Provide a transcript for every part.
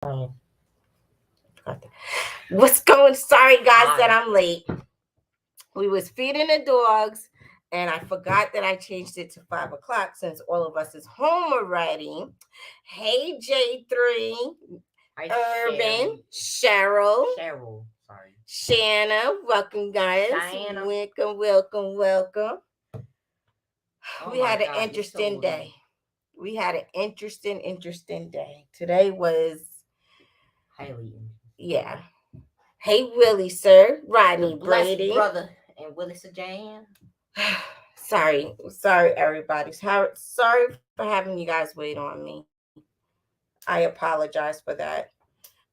Oh, what's going? Sorry, guys, that Hi. I'm late. We was feeding the dogs, and I forgot that I changed it to 5 o'clock since all of us is home already. Hey, J3, Hi, Urban, Sherry. Cheryl, Cheryl. Sorry. Shanna. Welcome, guys. Diana. Welcome, welcome, welcome. Oh We my had an God, you're so interesting day. late. We had an interesting day. Today was, Highly. yeah. Hey, Willie, sir. The Rodney blessed Brady. brother and Willis Jan. sorry, everybody. Sorry for having you guys wait on me. I apologize for that.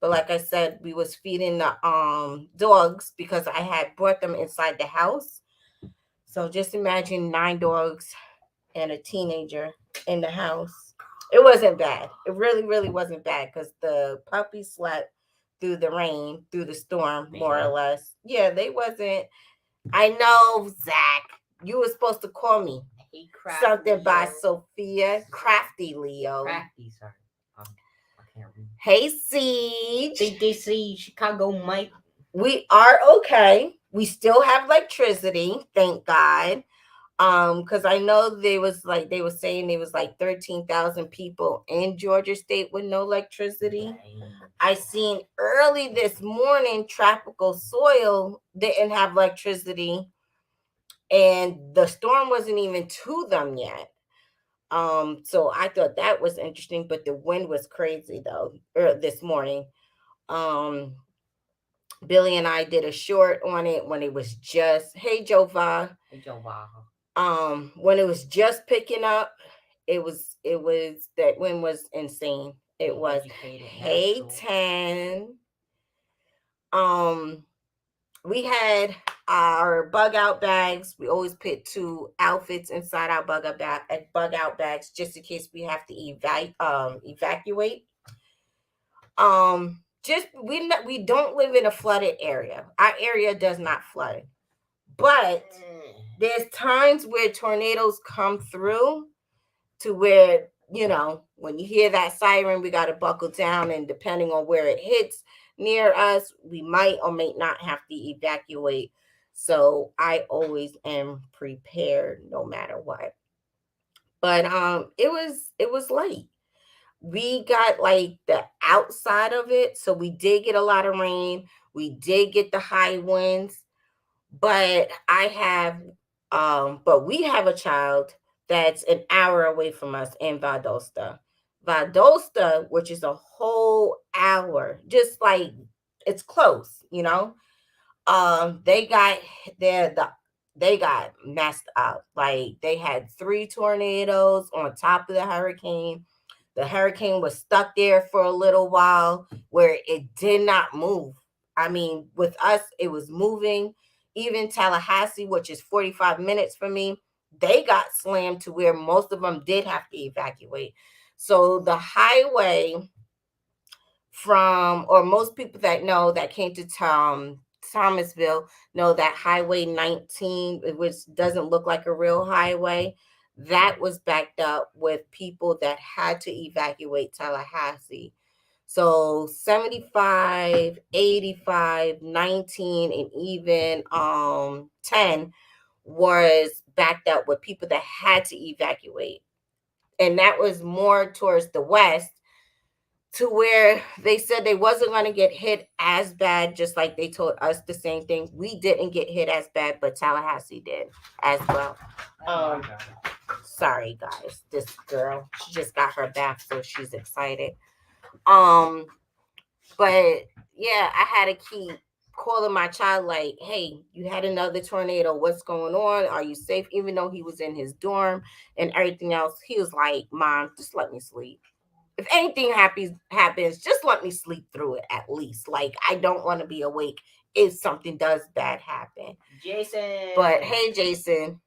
But like I said, we was feeding the dogs because I had brought them inside the house. So just imagine 9 dogs and a teenager in the house. It wasn't bad. It really wasn't bad because the puppy slept through the rain, through the storm, They more or did. less. Yeah, they wasn't. I know, Zach. You were supposed to call me. Hey, Craft Something by Leo. Sophia. Crafty Leo. Crafty, sorry. I can't read. Hey, Siege. They say Chicago Mike. We are okay. We still have electricity, thank God. Because I know they were saying there was like 13,000 people in Georgia State with no electricity. Dang. I seen early this morning tropical soil didn't have electricity and the storm wasn't even to them yet. So I thought that was interesting, but the wind was crazy though this morning. Um, Billy and I did a short on it when it was just hey Jova. Hey, Joe Baja. When it was just picking up, it was that wind was insane. It The was educated hey natural. 10. Um we had our bug out bags. We always put 2 outfits inside our bug out bags just in case we have to evacuate. Just we don't live in a flooded area. Our area does not flood, but there's times where tornadoes come through to where when you hear that siren, we got to buckle down, and depending on where it hits near us, we might or may not have to evacuate. So I always am prepared no matter what. But it was late. We got like the outside of it, so we did get a lot of rain. We did get the high winds, but we have a child that's an hour away from us in Valdosta, which is a whole hour, just like it's close, they got their the they got messed up. Like they had 3 tornadoes on top of the hurricane. The hurricane was stuck there for a little while where it did not move. I mean, with us, it was moving. Even Tallahassee, which is 45 minutes from me, they got slammed to where most of them did have to evacuate. So the highway or most people that know that came to Thomasville know that Highway 19, which doesn't look like a real highway, that was backed up with people that had to evacuate Tallahassee. So 75, 85, 19, and even 10 was backed up with people that had to evacuate. And that was more towards the west to where they said they wasn't going to get hit as bad, just like they told us the same thing. We didn't get hit as bad, but Tallahassee did as well. Oh my Um, God. Sorry guys, this girl, she just got her bath, so she's excited. Um, but yeah, I had to keep calling my child like, hey, you had another tornado. What's going on? Are you safe? Even though he was in his dorm and everything else, he was like, Mom, just let me sleep. If anything happens, just let me sleep through it at least. Like I don't want to be awake if something does bad happen. But Jason. hey, Jason.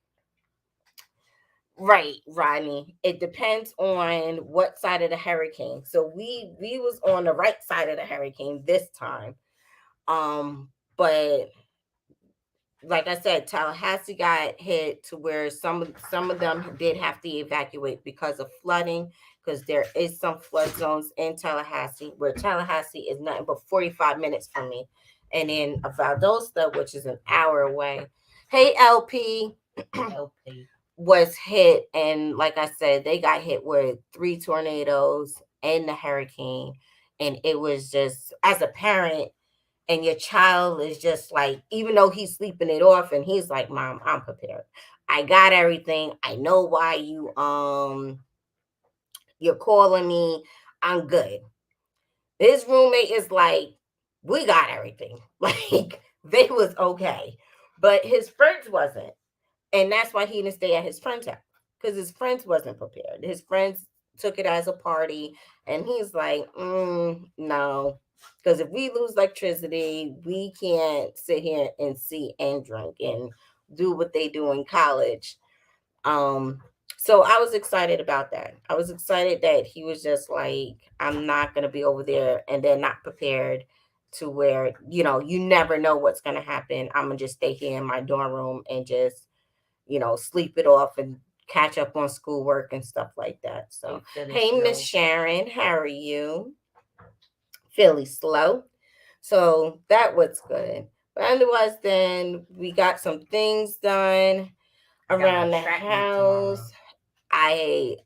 Right, Rodney. It depends on what side of the hurricane. So we was on the right side of the hurricane this time. Um, but like I said, Tallahassee got hit to where some of them did have to evacuate because of flooding because there is some flood zones in Tallahassee, where Tallahassee is nothing but 45 minutes from me. And in Valdosta, which is an hour away. Hey, LP LP. was hit. And like I said, they got hit with three tornadoes and the hurricane. And it was just, as a parent, and your child is just like, even though he's sleeping it off, and he's like, Mom, I'm prepared. I got everything. I know why you're calling me. I'm good. His roommate is like, we got everything. Like, they was okay. But his friends wasn't. And that's why he didn't stay at his friend's house. Because his friends wasn't prepared. His friends took it as a party. And he's like, no. Because if we lose electricity, we can't sit here and see and drink and do what they do in college. Um, so I was excited about that. I was excited that he was just like, I'm not gonna be over there and they're not prepared to where, you never know what's gonna happen. I'm gonna just stay here in my dorm room and just, sleep it off and catch up on schoolwork and stuff like that. So Hey, Philly hey, Miss Slow. Sharon, how are you? Philly slow. So that was good. But otherwise, then we got some things done I got my around the track meet tomorrow. house. I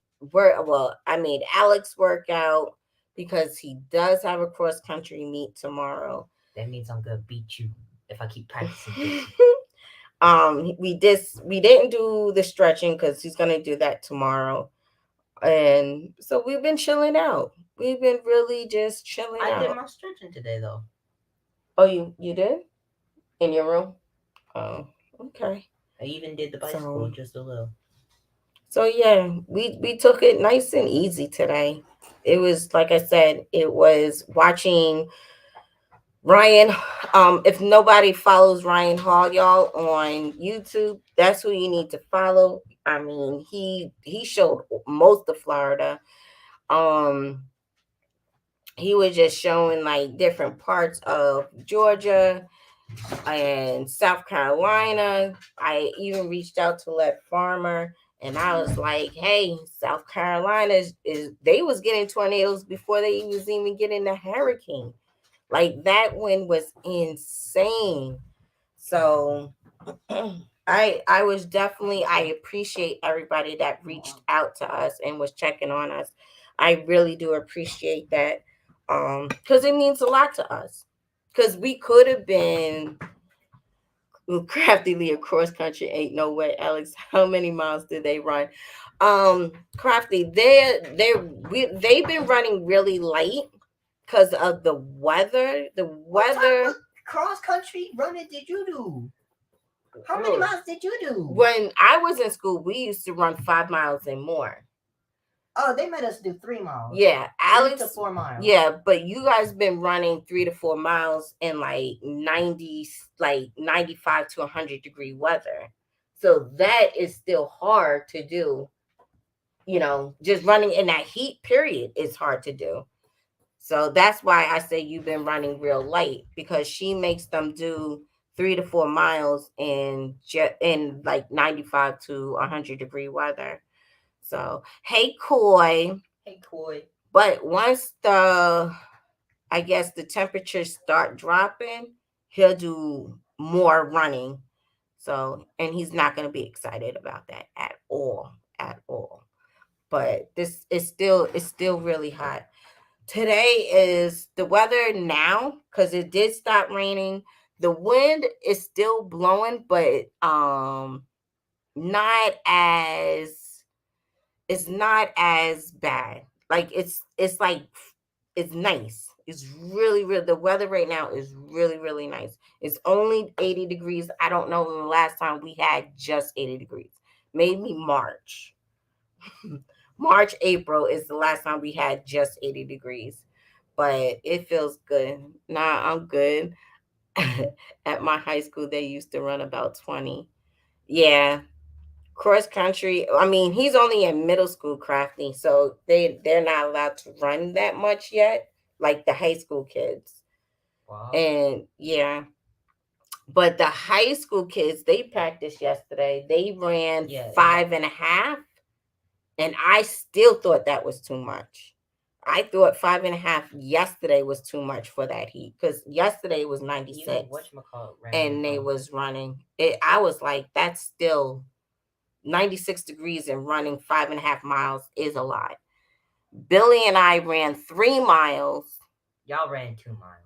I made Alex work out because he does have a cross country meet tomorrow. That means I'm gonna beat you if I keep practicing this. We didn't do the stretching because he's gonna do that tomorrow. And so we've been chilling out. We've been really just chilling I did out. my stretching today though. Oh, you did? In your room? Oh, okay. I even did the bicycle So just a little. yeah, we took it nice and easy today. It was, like I said, it was watching Ryan. If nobody follows Ryan Hall, y'all, on YouTube, that's who you need to follow. I mean, he showed most of Florida. Um, he was just showing like different parts of Georgia and South Carolina. I even reached out to Let Farmer, and I was like, "Hey, South Carolina is they was getting tornadoes before they was even getting the hurricane. Like that one was insane." So I was definitely, I appreciate everybody that reached out to us and was checking on us. I really do appreciate that, because it means a lot to us. Because we could have been craftily across country. Ain't no way, Alex. How many miles did they run? Crafty, they've been running really light because of the weather. The What type weather. of cross country running did you do? How many Oh, miles did you do? when I was in school, we used to run 5 miles and more. Oh, they made us do 3 miles. Yeah, 3 to Alex. 4 miles. Yeah, but you guys been running 3 to 4 miles in like 90, like 95 to 100-degree weather. So that is still hard to do. Just running in that heat period is hard to do. So that's why I say you've been running real light, because she makes them do 3 to 4 miles in like 95 to 100-degree weather. So hey, Coy. Hey, Coy. But once I guess the temperatures start dropping, he'll do more running. So, and he's not going to be excited about that at all. But this is still, it's still really hot. Today is the weather now, because it did stop raining. The wind is still blowing, but not as it's not as bad. Like it's like it's nice. It's really, really, the weather right now is really, really nice. It's only 80 degrees. I don't know when the last time we had just 80 degrees. Maybe March. March, April is the last time we had just 80 degrees. But it feels good. Nah, I'm good. At my high school, they used to run about 20. Yeah, cross country. I mean, he's only in middle school, Crafty, so they're not allowed to run that much yet, like the high school kids. Wow. And yeah, but the high school kids, they practiced yesterday. They ran Yeah, five and a half. And I still thought that was too much. I thought 5.5 yesterday was too much for that heat because yesterday was Even 96 whatchamacallit ran and they was running it. I was like, that's still 96 degrees and running 5.5 miles is a lot. Billy and I ran 3 miles. y'all ran 2 miles.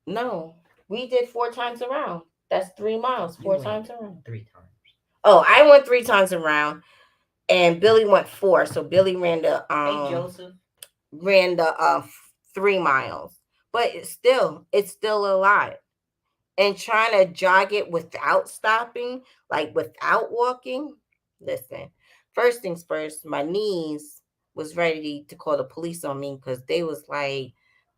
No, we did 4 times around. That's 3 miles, You four went times around. 3 times. Oh, I went 3 times around and Billy went four. So Billy Hey Joseph. ran the 3 miles. But it's still a lot. And trying to jog it without stopping, like without walking. Listen, first things first, my knees was ready to call the police on me because they was like,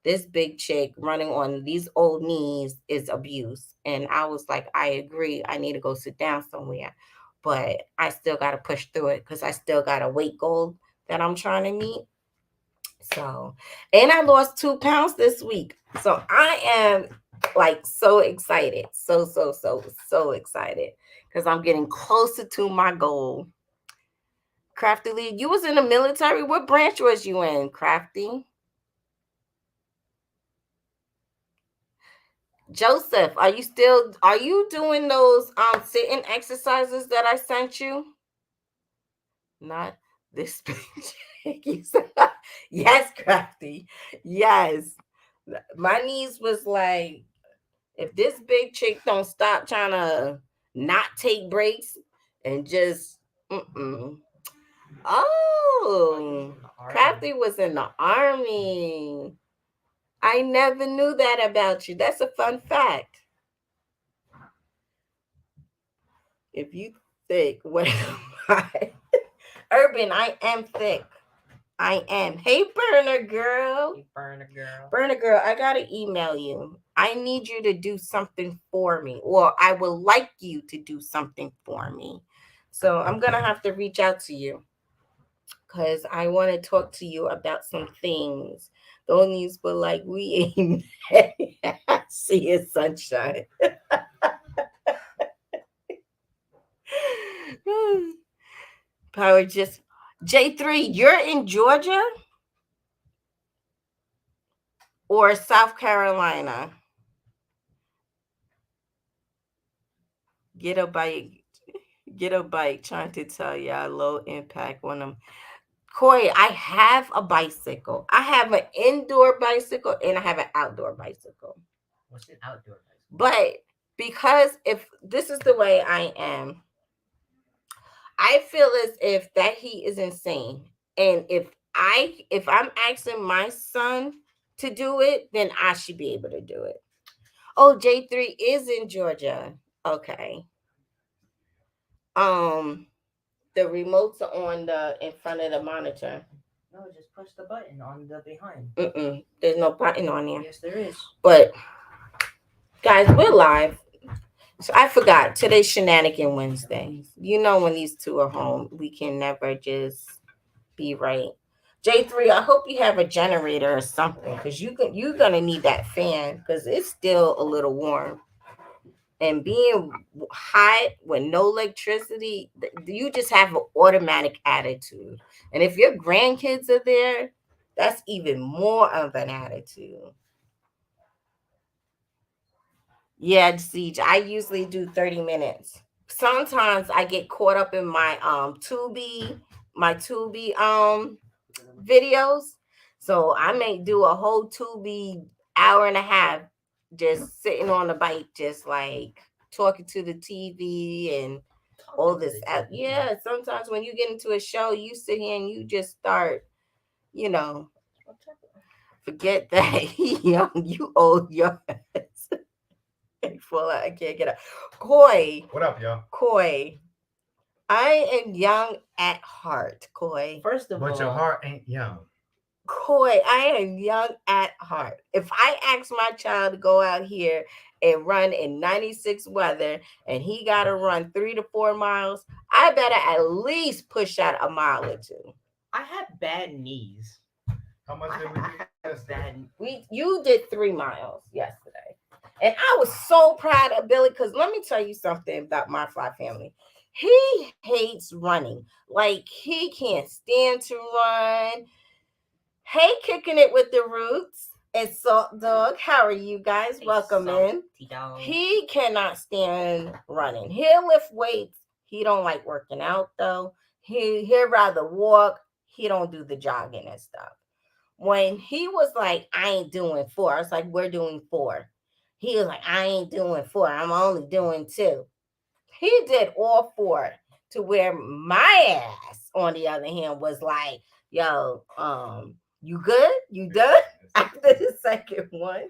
this big chick running on these old knees is abuse. And I was like, I agree. I need to go sit down somewhere. But I still got to push through it because I still got a weight goal that I'm trying to meet. So, and I lost 2 pounds this week. So I am like so excited. So excited because I'm getting closer to my goal. Crafty Lee, you was in the military. What branch was you in, Crafty? Joseph, are you doing those sitting exercises that I sent you? Not this picture. You said, yes, Crafty. Yes. My niece was like, if this big chick don't stop trying to not take breaks and just Oh, he was oh, in the army. Crafty was in the army. I never knew that about you. That's a fun fact. If you thick, what am I? Urban, I am thick. I am. Hey, Burner girl. You burn a girl. Burner girl, I gotta email you. I need you to do something for me, or I would like you to do something for me. So I'm gonna have to reach out to you because I want to talk to you about some things. Don't use but like we ain't see it sunshine. Power just J3, you're in Georgia or South Carolina? Get a bike. Get a bike. Trying to tell y'all low impact on them. Corey, I have a bicycle. I have an indoor bicycle and I have an outdoor bicycle. What's an outdoor bicycle? But because if this is the way I am, I feel as if that heat is insane. And if I'm asking my son to do it, then I should be able to do it. Oh, J3 is in Georgia. Okay. Um the remotes are on the in front of the monitor. No, just push the button on the behind. There's no button on there. Yes, there is. But guys, we're live. So I forgot today's Shenanigan Wednesday. You know when these two are home, we can never just be right. J3, I hope you have a generator or something because you're gonna need that fan because it's still a little warm. And being hot with no electricity, you just have an automatic attitude. And if your grandkids are there, that's even more of an attitude. Yeah, Siege, I usually do 30 minutes. Sometimes I get caught up in my Tubi videos. So I may do a whole Tubi hour and a half just sitting on the bike, just like talking to the TV and all this out. Yeah, sometimes when you get into a show, you sit here and you just start, you know, forget that young, you old young. Full, I can't get up. Koi, What up, y'all? Koi, I am young at heart, Koi. First of But your all, heart ain't young. Koi, I am young at heart. If I ask my child to go out here and run in 96 weather and he got to run 3 to 4 miles, I better at least push out a mile or two. I have bad knees. How much I, did we I do have yesterday? bad. You did 3 miles yesterday. And I was so proud of Billy because let me tell you something about my fly family. He hates running. Like he can't stand to run. Hey, kicking it with the roots. It's Salt Dog. How are you guys? Hey, Welcome in. salty dog. He cannot stand running. He'll lift weights. He don't like working out though. He'd rather walk. He don't do the jogging and stuff. When he was like, I ain't doing four, I was like, we're doing four. He was like, I ain't doing four. I'm only doing two. He did all four to where my ass, on the other hand, was like, yo, you good? You done? After the second one,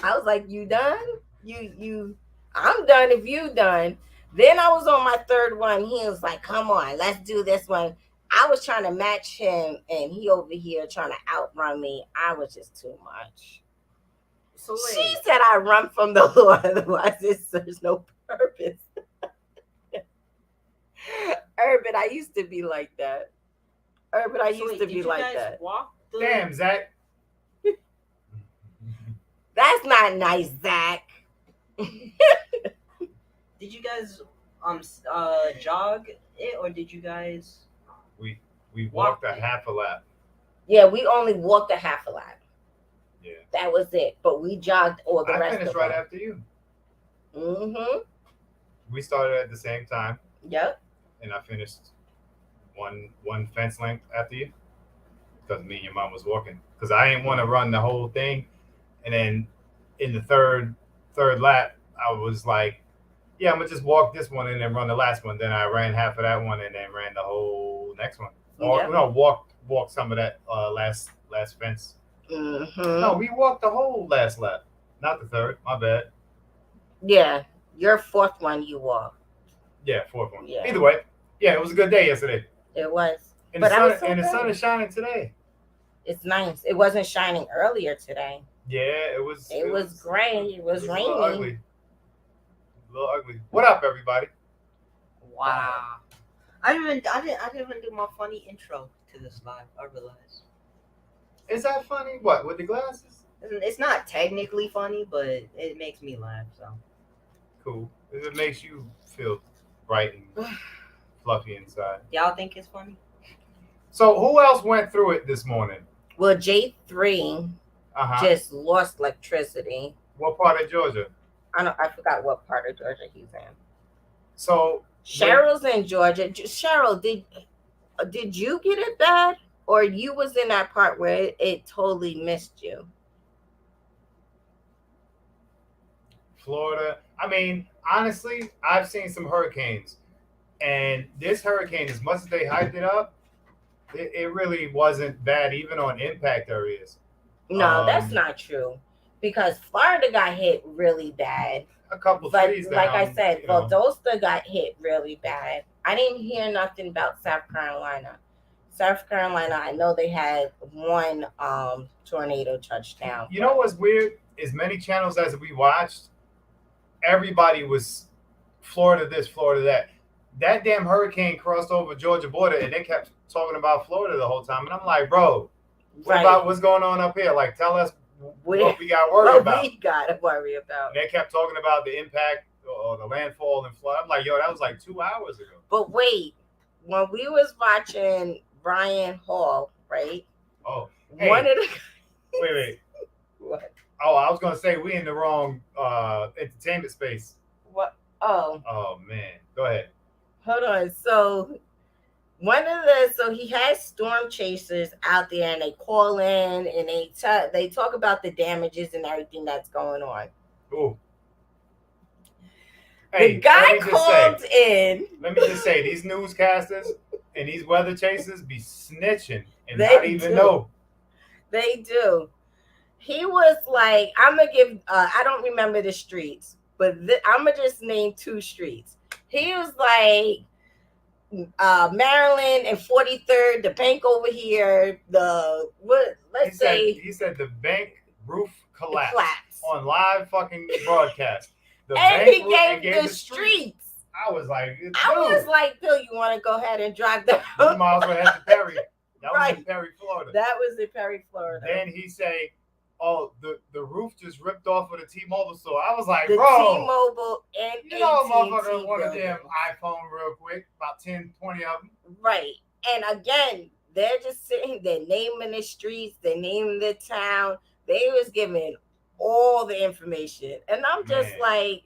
I was like, you done? You I'm done if you done. Then I was on my third one. He was like, come on, let's do this one. I was trying to match him and he over here trying to outrun me. I was just too much. So She wait, said I run from the Lord, otherwise it serves no purpose. Urban, I used to be like that. Urban, I used to did be you like guys that. walk the? Damn, Zach. That's not nice, Zach. Did you guys jog it, or did you guys? We walked a Walked it. half a lap. Yeah, we only walked a half a lap. Yeah. That was it. But we jogged all the I rest finished of right them. after you. Mm-hmm. We started at the same time, Yep. and I finished one fence length after you because me and your mom was walking. Because I didn't want to run the whole thing, and then in the third lap, I was like, yeah, I'm gonna just walk this one and then run the last one. Then I ran half of that one and then ran the whole next one. Or Yep. no, walk some of that last fence. Mm-hmm. No, we walked the whole last lap, not the third. My bad. Yeah. Your fourth one you walked. Yeah, fourth one. Yeah. Either way, yeah, it was a good day yesterday. It was. And But the I sun was so and the sun good. is shining today. It's nice. It wasn't shining earlier today. Yeah, it was. It was gray. It was a little raining. ugly. A little ugly. What up, everybody? Wow. I didn't even do my funny intro to this live. I realized Is that funny? What with the glasses? it's not technically funny, but it makes me laugh. So Cool. If it makes you feel bright and fluffy inside. y'all think it's funny? So who else went through it this morning? Well, J3 just lost electricity. What part of Georgia? I forgot what part of Georgia he's in. So Cheryl's in Georgia. Cheryl, did you get it bad, or you was in that part where it totally missed you? Florida. I mean, honestly, I've seen some hurricanes, and this hurricane, as much as they hyped it up, it really wasn't bad, even on impact areas. No, that's not true, because Florida got hit really bad. A couple But trees like down. I said, you know. Valdosta got hit really bad. I didn't hear nothing about South Carolina. South Carolina, I know they had one tornado touchdown. You know what's weird? As many channels as we watched, everybody was Florida this, Florida that. That damn hurricane crossed over Georgia border, and they kept talking about Florida the whole time. And I'm like, bro, what about what's going on up here? Like, tell us what we got to worry about. We got to worry about. And they kept talking about the impact or the landfall and flood. I'm like, yo, that was like 2 hours ago. But wait, when we was watching Brian Hall, right? Oh, hey, one of the wait. What? Oh, I was gonna say we in the wrong entertainment space. What? Oh. Oh man, go ahead. Hold on. So he has storm chasers out there, and they call in and they talk about the damages and everything that's going on. Ooh. Hey, the guy called in. Let me just say, these newscasters and these weather chasers be snitching and They not even know. They do. He was like, I'm gonna give. I don't remember the streets, but I'm gonna just name 2 streets. He was like, Maryland and 43rd, the bank over here. He said the bank roof collapsed on live fucking broadcast. And he gave the streets. I was like, Bill, you want to go ahead and drive down? You might as well head to Perry. That was in Perry, Florida. That was in Perry, Florida. Then he say, oh, the roof just ripped off of the T-Mobile store. I was like, The bro, T-Mobile and you know, a motherfucker AT&T want a damn buildings. iPhone real quick, about 10, 20 of them. Right. And again, they're just sitting there naming the streets, they're naming the town. They was giving all the information. And I'm just Man, like,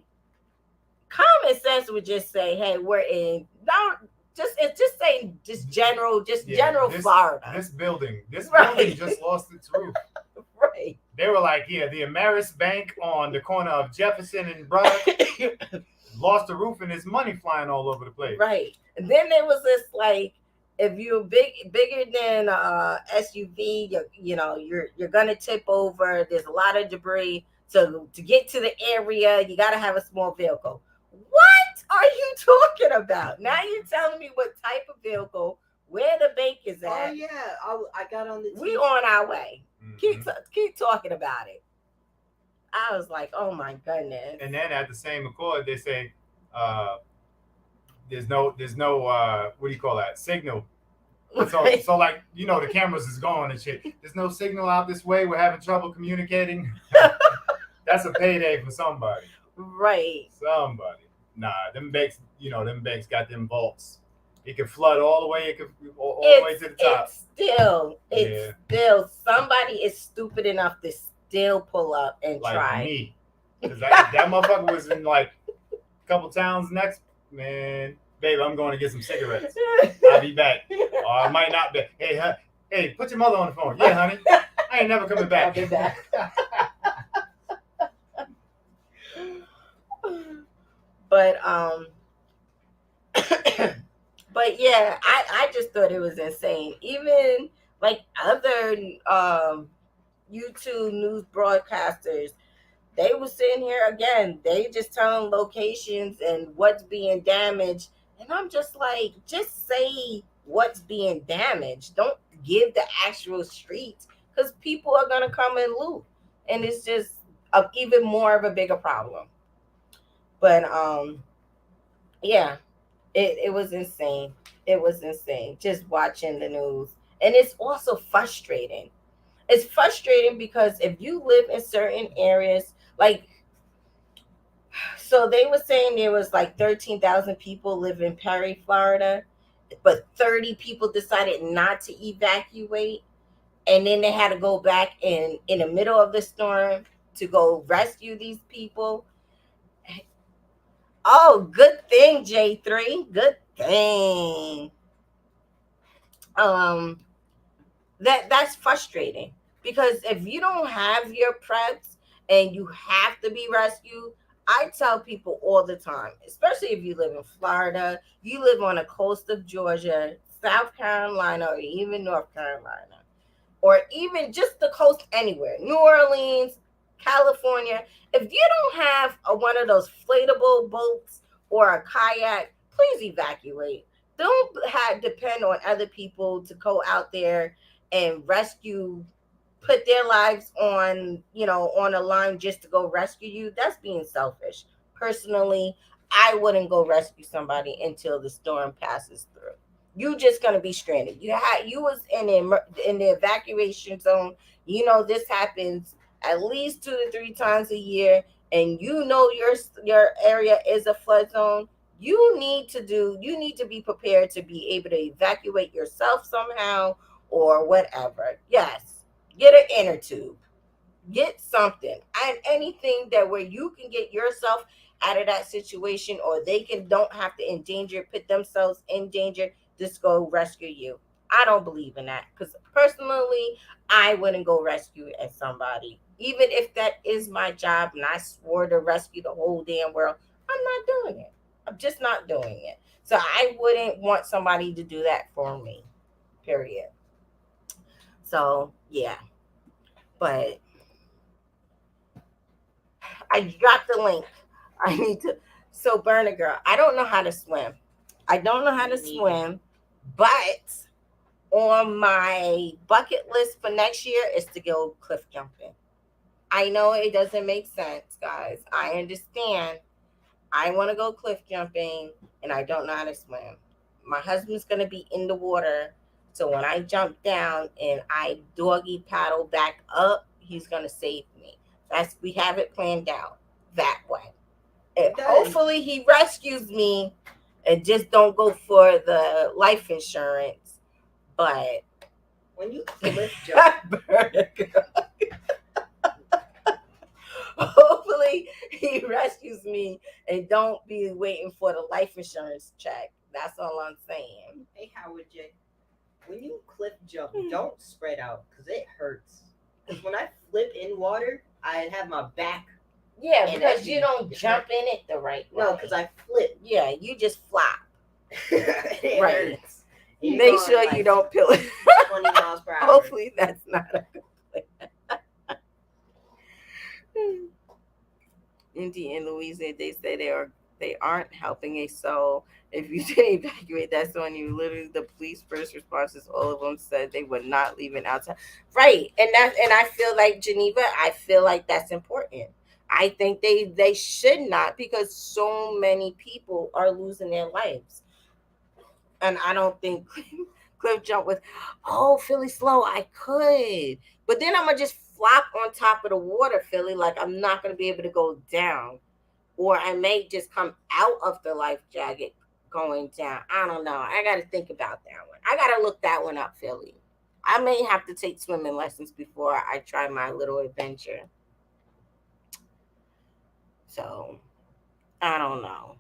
common sense would just say, hey, we're in not just it's just saying just yeah, general Florida. this building Right. just lost its roof. Right. They were like, yeah, the Ameris Bank on the corner of Jefferson and Braddock lost the roof and there's money flying all over the place. Right. And then there was this like, if you're bigger than SUV, you're gonna tip over. There's a lot of debris. So to get to the area, you gotta have a small vehicle. What are you talking about? Now you're telling me what type of vehicle, where the bank is Oh at. yeah, I got on the We TV. on our way. Mhm. Keep talking about it. I was like, oh my goodness. And then at the same accord, they say, uh, there's no what do you call that, signal. Right. So like, you know, the cameras is gone and shit. There's no signal out this way. We're having trouble communicating. That's a payday for somebody. Right. Somebody. Nah, them banks, them banks got them vaults. It can flood all the way. It can all the way to the top. It's Yeah, still somebody is stupid enough to still pull up and like try. me, because that motherfucker was in like a couple towns next. Man, babe, I'm going to get some cigarettes. I'll be back. Or I might not be. Hey, put your mother on the phone. Yeah, honey. I ain't never coming back. I'll be back. But but yeah, I just thought it was insane. Even like other YouTube news broadcasters, they were sitting here again. They just telling locations and what's being damaged, and I'm just like, just say what's being damaged. Don't give the actual streets because people are gonna come and loot, and it's just even more of a bigger problem. But yeah, it was insane. It was insane just watching the news, and it's also frustrating. It's frustrating because if you live in certain areas, like, so they were saying there was like 13,000 people live in Perry, Florida, but 30 people decided not to evacuate, and then they had to go back in the middle of the storm to go rescue these people. Oh, good thing, J3. Good thing. Um that's frustrating because if you don't have your preps and you have to be rescued, I tell people all the time, especially if you live in Florida, you live on the coast of Georgia, South Carolina, or even North Carolina, or even just the coast anywhere, New Orleans, California. If you don't have one of those inflatable boats or a kayak, please evacuate. Don't depend on other people to go out there and rescue, put their lives on, on a line just to go rescue you. That's being selfish. Personally, I wouldn't go rescue somebody until the storm passes through. You just gonna be stranded. You was in the evacuation zone. This happens at least 2 to 3 times a year, and your area is a flood zone. You need to be prepared to be able to evacuate yourself somehow or whatever. Yes, get an inner tube, get something and anything that where you can get yourself out of that situation, or they can don't have to endanger put themselves in danger, just go rescue you. I don't believe in that because personally, I wouldn't go rescue at somebody even if that is my job and I swore to rescue the whole damn world. I'm not doing it. I'm just not doing it. So I wouldn't want somebody to do that for me, period. So yeah, but I dropped the link. I need to. So, Burner Girl, I don't know how to swim. I don't know how to Me neither. swim, but on my bucket list for next year is to go cliff jumping. I know it doesn't make sense, guys. I understand. I want to go cliff jumping and I don't know how to swim. My husband's going to be in the water. So when I jump down and I doggy paddle back up, he's gonna save me. We have it planned out that way. And It does. hopefully he rescues me and just don't go for the life insurance. But When you cliff jump, hopefully he rescues me and don't be waiting for the life insurance check. That's all I'm saying. hey Howard J, when you cliff jump, don't spread out because it hurts. Because when I flip in water, I have my back. Yeah, And because that you be- don't jump in it the right way. No, because I flip. Yeah, you just flop. It Right. hurts. And you're Make going sure like you don't peel it. 20 miles per hour. Hopefully that's not a Indy and Louisiana. They aren't helping a soul. If you didn't evacuate, that's on you. Literally, the police first responses, all of them said they would not leave it outside. Right, and I feel like Geneva. I feel like that's important. I think they should not, because so many people are losing their lives, and I don't think cliff jump with, oh, Philly slow. I could, but then I'm gonna just flop on top of the water, Philly. Like I'm not gonna be able to go down, or I may just come out of the life jacket going down. I don't know. I got to think about that one. I got to look that one up, Philly. I may have to take swimming lessons before I try my little adventure. So I don't know.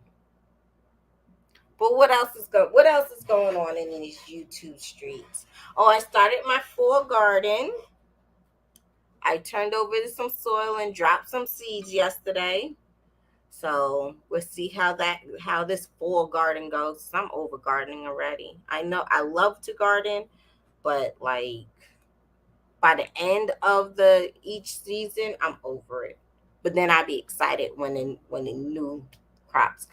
But what else is going on in these YouTube streets? Oh, I started my fall garden. I turned over some soil and dropped some seeds yesterday. So we'll see how this fall garden goes. I'm over gardening already. I know I love to garden, but like by the end of the each season, I'm over it. But then I'll be excited when the new crops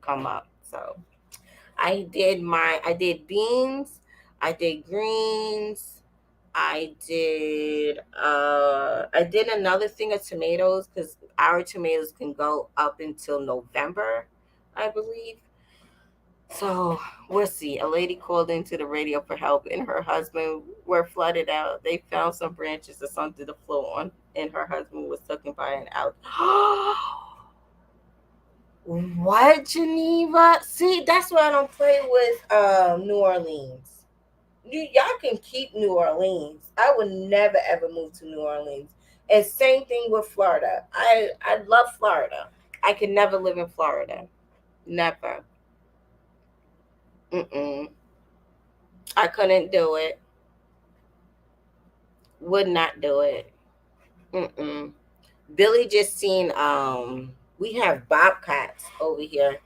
come up. So I did beans, I did greens, I did another thing of tomatoes, because our tomatoes can go up until November, I believe. So we'll see. A lady called into the radio for help, and her husband were flooded out. They found some branches or something to float on, and her husband was taken by an out. What, Geneva? See, that's why I don't play with New Orleans. Y'all can keep New Orleans. I would never ever move to New Orleans. And same thing with Florida. I love Florida. I could never live in Florida. Never. Mm-mm. I couldn't do it. Would not do it. Mm-mm. Billy just seen we have bobcats over here.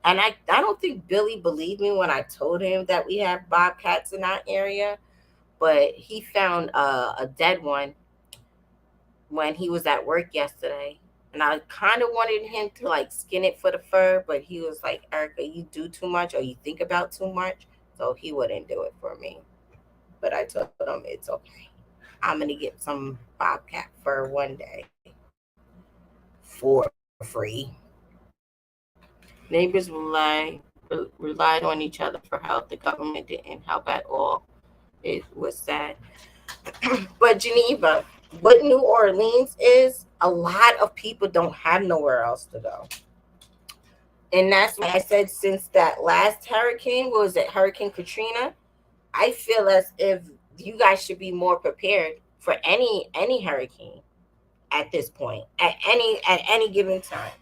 And I don't think Billy believed me when I told him that we have bobcats in our area, but he found a dead one when he was at work yesterday. And I kind of wanted him to like skin it for the fur, but he was like, Erica, you do too much or you think about too much. So he wouldn't do it for me. But I told him it's okay. I'm going to get some bobcat fur one day for free. Neighbors relied on each other for help. The government didn't help at all. It was sad. But Geneva, what New Orleans is, a lot of people don't have nowhere else to go. And that's why I said, since that last hurricane, what was it, Hurricane Katrina, I feel as if you guys should be more prepared for any hurricane at this point, at any given time.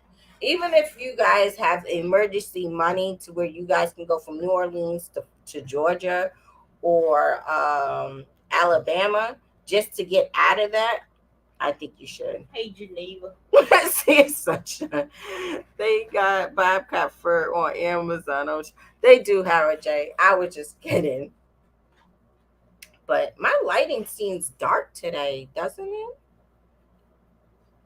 Even if you guys have emergency money to where you guys can go from New Orleans to Georgia or Alabama just to get out of that, I think you should. Hey Geneva. See, it's such a, they got bobcat fur on Amazon. They do, Howard J. I was just kidding. But my lighting seems dark today, doesn't it?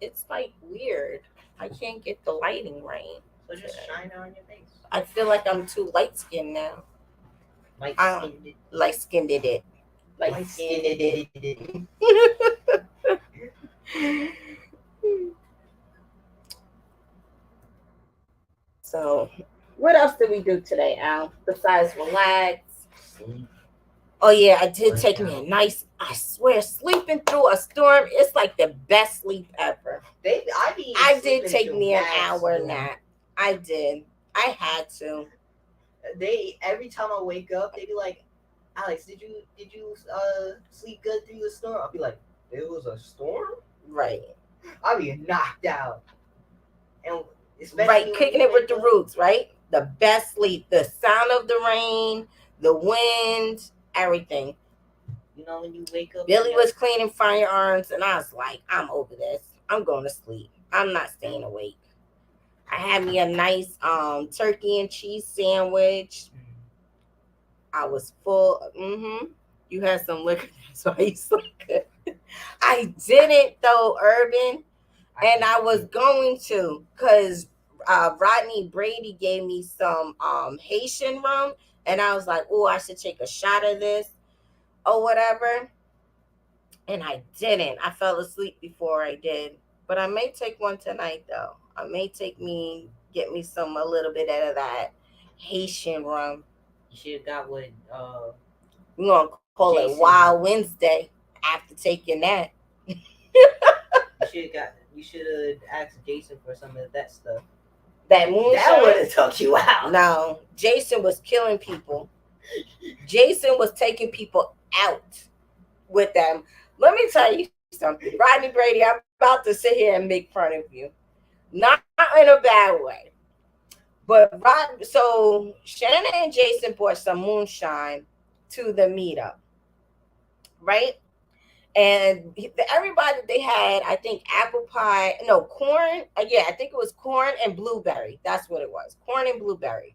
It's like weird. I can't get the lighting right. So just shine it on your face. I feel like I'm too light skinned now. Like skinned. Light skinned it. Like skinned it. So, what else did we do today, Al? Besides relax? Sleep. Oh yeah, I did Worked take me a out. nice. I swear, sleeping through a storm, it's like the best sleep ever. I be I did sleeping take through me an mad hour storm. nap. I did. I had to. They every time I wake up, they be like, Alex, did you sleep good through the storm? I'll be like, it was a storm. Right. I'll be knocked out, and Right. especially when Kicking you it with wake the up. roots. Right. The best sleep. The sound of the rain, the wind, everything. When you wake up and Billy you're was cleaning firearms, and I was like, I'm over this. I'm going to sleep. I'm not staying awake. I had me a nice turkey and cheese sandwich. I was full. You had some liquor, that's why you slept good. I didn't though, Urban, and I was going to, cause Rodney Brady gave me some Haitian rum, and I was like, oh, I should take a shot of this or whatever, and I didn't. I fell asleep before I did, but I may take one tonight though. I may get me some a little bit out of that Haitian rum. you should have got what We're gonna call it Jason. Wild Wednesday after taking that. You should have asked Jason for some of that stuff. That That would moonshine. have took you out. No, Jason was killing people. Jason was taking people out with them. Let me tell you something, Rodney Brady. I'm about to sit here and make fun of you, not in a bad way. But so Shannon and Jason brought some moonshine to the meetup, right? And everybody they had, I think apple pie, no corn. Yeah, I think it was corn and blueberry. That's what it was, corn and blueberry.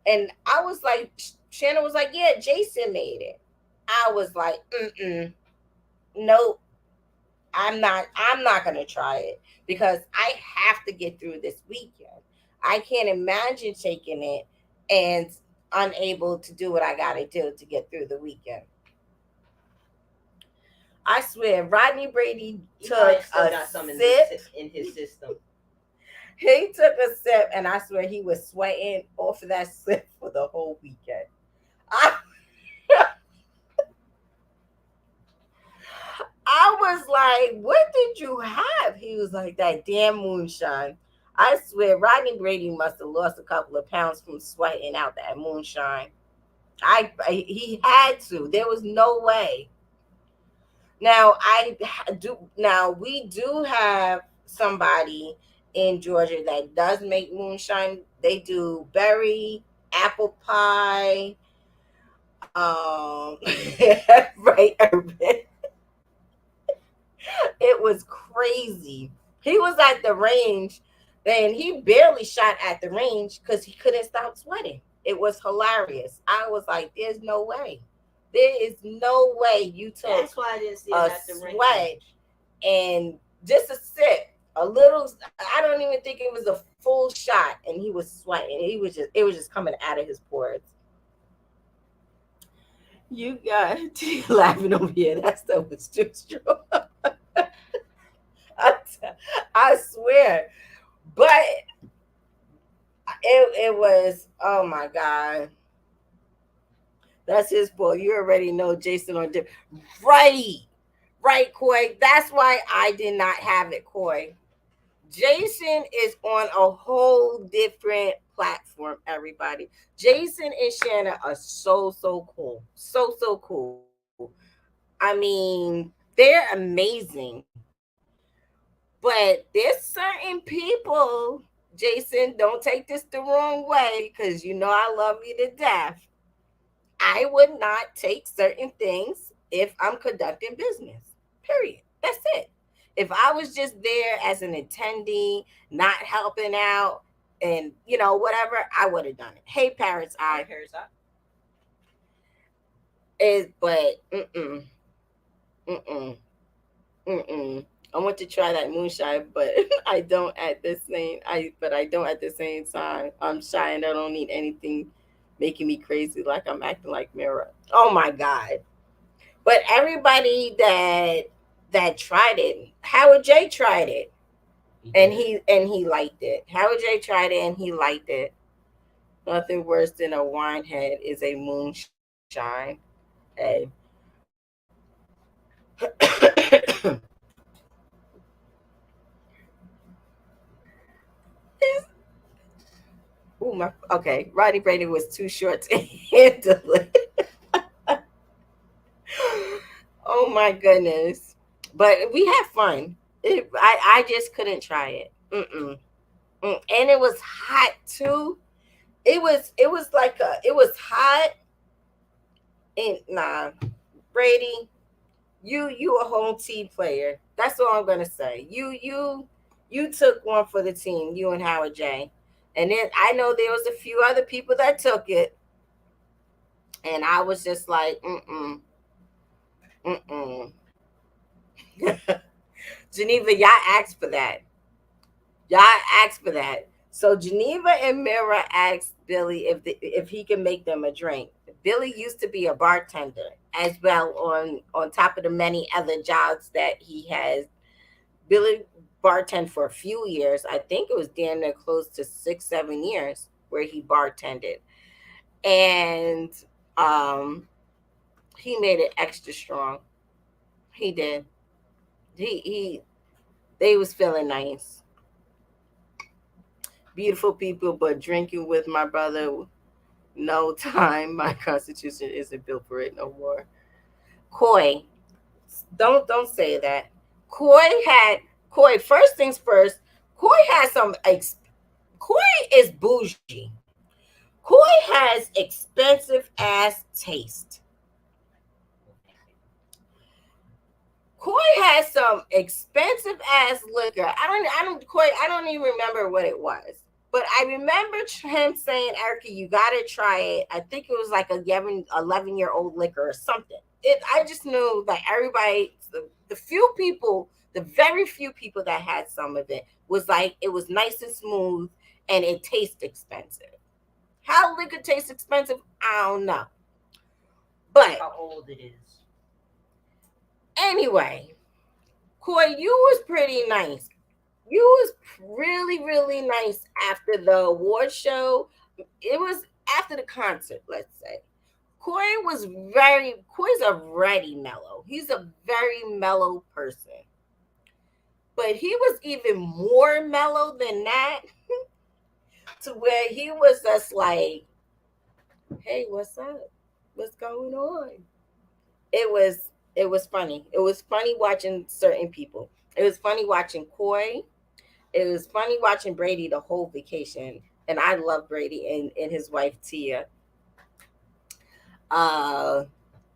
And I was like, Shannon was like, yeah, Jason made it. I was like, nope, I'm not gonna try it because I have to get through this weekend. I can't imagine taking it and unable to do what I gotta do to get through the weekend. I swear, Rodney Brady He took probably still a got some sip. in his system. He took a sip, and I swear he was sweating off of that sip for the whole weekend. I, I was like, "What did you have?" He was like, "That damn moonshine." I swear, Rodney Brady must have lost a couple of pounds from sweating out that moonshine. He had to. There was no way. Now I do. Now we do have somebody in Georgia that does make moonshine. They do berry, apple pie. Right, Urban. It was crazy. He was at the range, and he barely shot at the range because he couldn't stop sweating. It was hilarious. I was like, "There's no way. There is no way you took That's why I didn't see him a at the sweat range. and just a sip, a little. I don't even think it was a full shot, and he was sweating. It was just coming out of his pores. You got laughing over here. That stuff was too strong. I, I swear, but it was. Oh my god, that's his fault. You already know Jason on dip. Right, right, Coy. That's why I did not have it, Coy. Jason is on a whole different platform, everybody. Jason and Shannon are so cool. So cool. I mean, they're amazing. But there's certain people, Jason, don't take this the wrong way because you know I love you to death. I would not take certain things if I'm conducting business. Period. That's it. If I was just there as an attendee, not helping out, and whatever, I would have done it. Hey, Parrots, Hi, I Parasite. is, but mm mm. I want to try that moonshine, but I don't at the same. I don't at the same time. I'm shy and I don't need anything making me crazy like I'm acting like Mira. Oh my god! But everybody that tried it, Howard J tried it, He and did. he liked it. Howard J tried it and he liked it. Nothing worse than a wine head is a moonshine. Hey. Ooh, my okay. Rodney Brady was too short to handle it. Oh my goodness! But we had fun. I just couldn't try it. Mm-mm. And it was hot too. It was like it was hot and nah, Brady, you a home team player. That's all I'm gonna say. You took one for the team. You and Howard J. And then I know there was a few other people that took it, and I was just like, mm. Geneva, y'all asked for that. Y'all asked for that. So Geneva and Mira asked Billy if he can make them a drink. Billy used to be a bartender as well on top of the many other jobs that he has. Billy bartended for a few years. I think it was damn near close to 6, 7 years where he bartended, and um, he made it extra strong. He did. He they was feeling nice, beautiful people, but drinking with my brother, no time. My constitution isn't built for it no more. Coy, don't say that. Coy had Coy. First things first. Coy has some. Coy is bougie. Coy has expensive ass taste. Coy has some expensive ass liquor. I don't even remember what it was. But I remember him saying, Erica, you gotta try it. I think it was like a 11-year-old liquor or something. I just knew that everybody, the few people, the very few people that had some of it was like, it was nice and smooth and it tastes expensive. How liquor tastes expensive, I don't know. But How old it is? anyway, Coy, you was pretty nice. You was really, really nice after the award show. It was after the concert, let's say. Corey's already mellow. He's a very mellow person. But he was even more mellow than that, to where he was just like, hey, what's up? What's going on? It was funny. It was funny watching certain people. It was funny watching Coy. It was funny watching Brady the whole vacation. And I love Brady and his wife Tia. Uh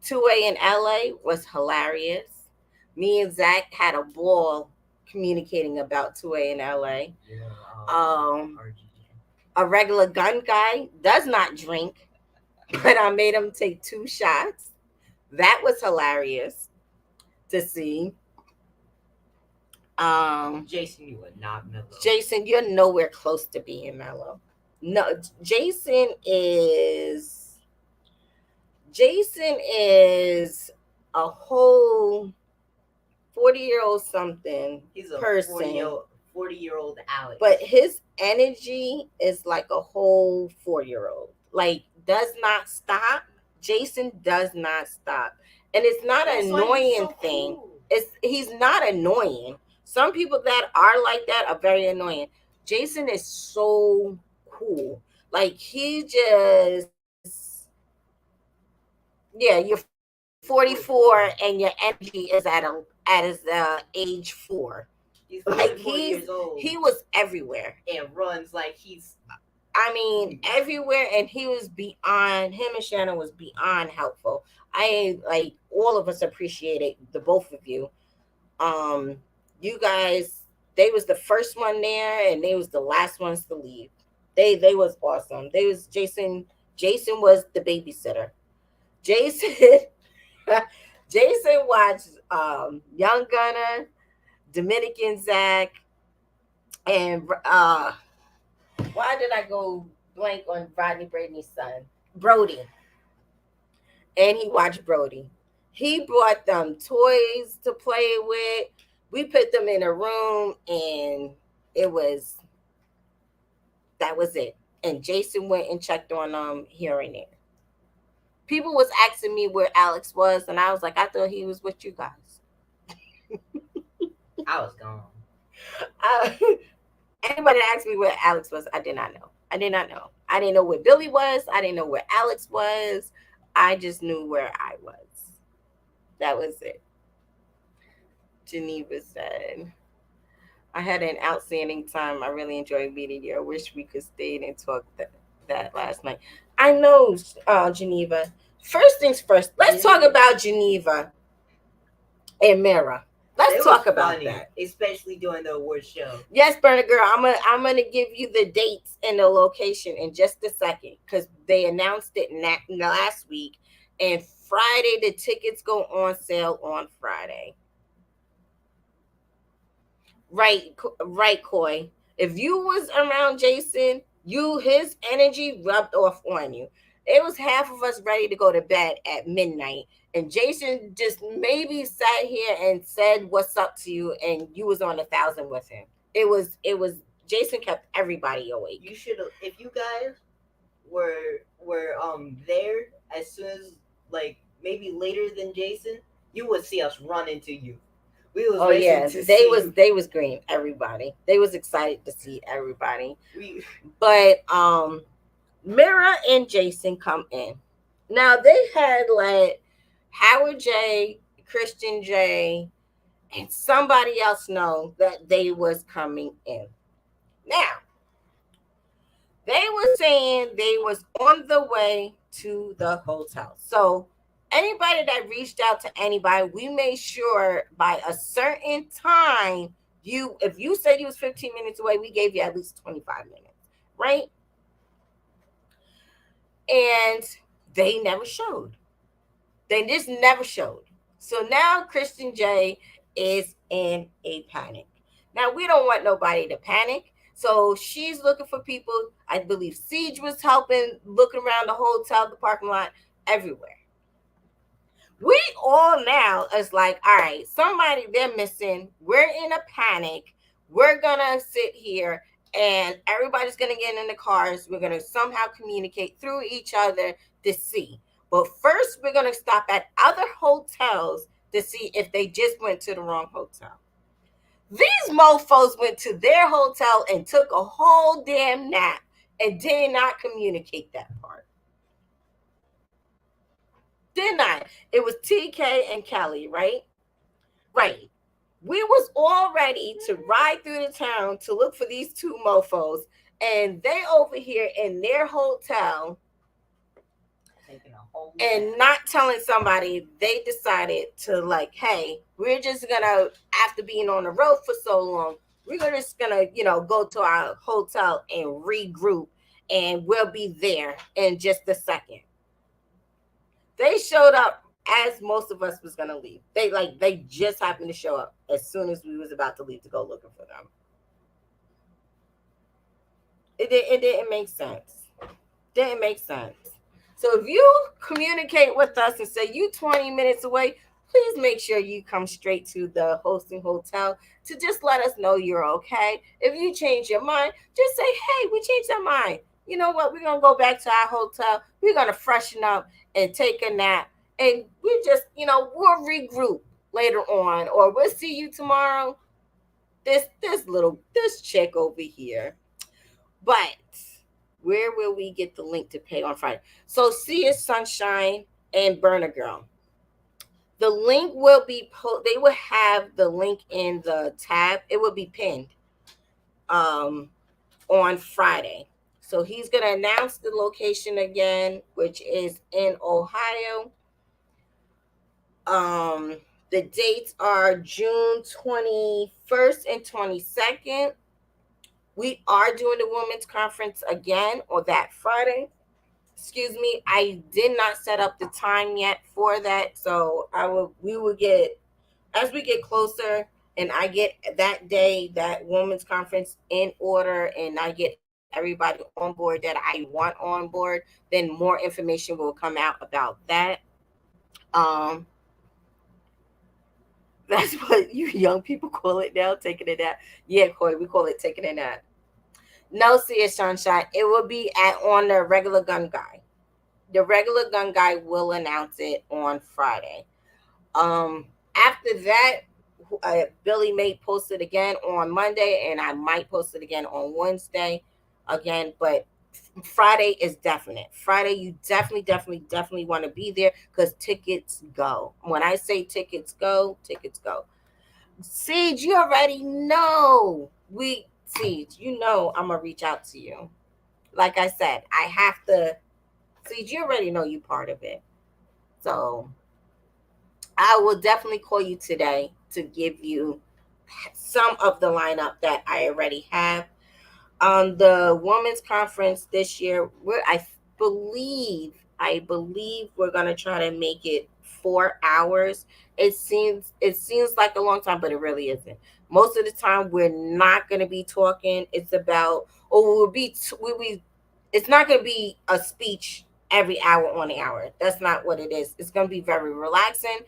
2A in LA was hilarious. Me and Zach had a ball communicating about 2A in LA. Yeah, RGJ. A regular gun guy does not drink, but I made him take 2 shots. That was hilarious to see. Um, Jason, you are not mellow. Jason, you're nowhere close to being mellow. No, Jason is Jason is a whole 40-year-old something He's a person, 40-year-old Alex. but his energy is like a whole 4-year-old. Like does not stop. Jason does not stop. And it's not That's an why he's annoying so thing. cool. He's not annoying. Some people that are like that are very annoying. Jason is so cool. Like he just yeah, you're 44 and your energy is at his age 4. He's Like 44 years old he was everywhere. and runs like he's. I mean, everywhere, and he was beyond. Him and Shannon was beyond helpful. I like all of us appreciated the both of you. Um, you guys, they was the first one there, and they was the last ones to leave. They was awesome. They was Jason. Jason was the babysitter. Jason Jason watched Young Gunner, Dominican Zach, and why did I go blank on Rodney Brady's son? Brody. And he watched Brody. He brought them toys to play with. We put them in a room and it was that was it. And Jason went and checked on them here and there. People was asking me where Alex was, and I was like, I thought he was with you guys. I was gone. Uh, Anybody that asked me where Alex was, I did not know. I did not know. I didn't know where Billy was. I didn't know where Alex was. I just knew where I was. That was it. Geneva said, I had an outstanding time. I really enjoyed meeting you. I wish we could stay and talk that last night. I know, Geneva. First things first, let's talk Geneva. about Geneva and Mira. Let's It was talk about funny, that. especially during the award show. Yes, Burner Girl, I'm gonna give you the dates and the location in just a second because they announced it last week, and Friday the tickets go on sale on Friday. Right, right, Coy. If you was around Jason, his energy rubbed off on you. It was half of us ready to go to bed at midnight, and Jason just maybe sat here and said what's up to you, and you was on 1,000 with him. It was Jason kept everybody awake. You should have, if you guys were there as soon as, like, maybe later than Jason, you would see us run into you. We was Oh racing yeah, to see you. they was green everybody. They was excited to see everybody. We But Mira and Jason come in. Now they had let Howard J, Christian J, and somebody else know that they was coming in. Now they were saying they was on the way to the hotel. So anybody that reached out to anybody, we made sure by a certain time, if you said you was 15 minutes away, we gave you at least 25 minutes, right? And they never showed. They just never showed. So now Christian J is in a panic. Now we don't want nobody to panic. So she's looking for people. I believe Siege was helping, looking around the hotel, the parking lot, everywhere. We all now is like, all right, somebody they're missing. We're in a panic. We're gonna sit here and everybody's gonna get in the cars. We're gonna somehow communicate through each other to see. But first, we're gonna stop at other hotels to see if they just went to the wrong hotel. These mofos went to their hotel and took a whole damn nap and did not communicate that part. Did not. It was TK and Kelly, right? Right. We was all ready to ride through the town to look for these two mofos, and they over here in their hotel and not telling somebody. They decided to, like, hey, we're just gonna, after being on the road for so long, we're just gonna go to our hotel and regroup, and we'll be there in just a second. They showed up as most of us was gonna leave. They just happened to show up as soon as we was about to leave to go looking for them. It didn't make sense. Didn't make sense. So if you communicate with us and say you 20 minutes away, please make sure you come straight to the hosting hotel to just let us know you're okay. If you change your mind, just say, hey, we changed our mind. You know what? We're going to go back to our hotel. We're going to freshen up and take a nap. And we just, we'll regroup later on. Or we'll see you tomorrow. This chick over here. But where will we get the link to pay on Friday? So see it, Sunshine and Burner Girl. The link will be they will have the link in the tab. It will be pinned on Friday. So he's going to announce the location again, which is in Ohio. The dates are June 21st and 22nd. We are doing the women's conference again on that Friday. Excuse me, I did not set up the time yet for that. So we will get, as we get closer and I get that day, that women's conference in order, and I get everybody on board that I want on board, then more information will come out about that. Um, that's what you young people call it now, taking a nap. Yeah, Corey, we call it taking a nap. No, see it, Sunshine. It will be on the regular gun guy. The regular gun guy will announce it on Friday. After that, Billy may post it again on Monday, and I might post it again on Wednesday again. But Friday is definite. Friday, you definitely want to be there because tickets go. When I say tickets go, tickets go. Siege, you already know. Siege, you know I'm gonna reach out to you. Like I said, I have to. Siege, you already know you part of it. So I will definitely call you today to give you some of the lineup that I already have. The women's conference this year, believe I believe we're gonna try to make it 4 hours. It seems like a long time, but it really isn't. Most of the time, we're not gonna be talking. It's about, or we'll be we it's not gonna be a speech every hour on the hour. That's not what it is. It's gonna be very relaxing.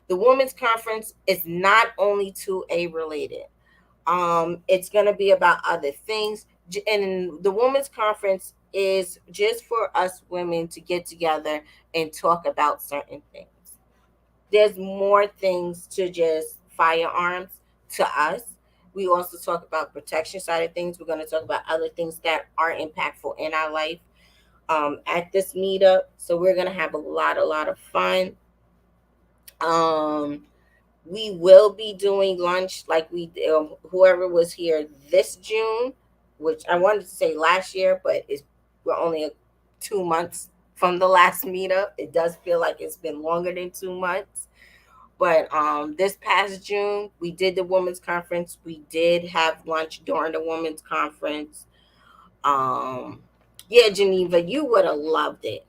The women's conference is not only 2A related. It's going to be about other things. And the women's conference is just for us women to get together and talk about certain things. There's more things to just firearms to us. We also talk about protection side of things. We're going to talk about other things that are impactful in our life at this meetup. So we're going to have a lot of fun. Um, we will be doing lunch like whoever was here this June, which I wanted to say last year, but we're only 2 months from the last meetup. It does feel like it's been longer than 2 months. But this past June, we did the women's conference. We did have lunch during the women's conference. Um, yeah, Geneva, you would have loved it.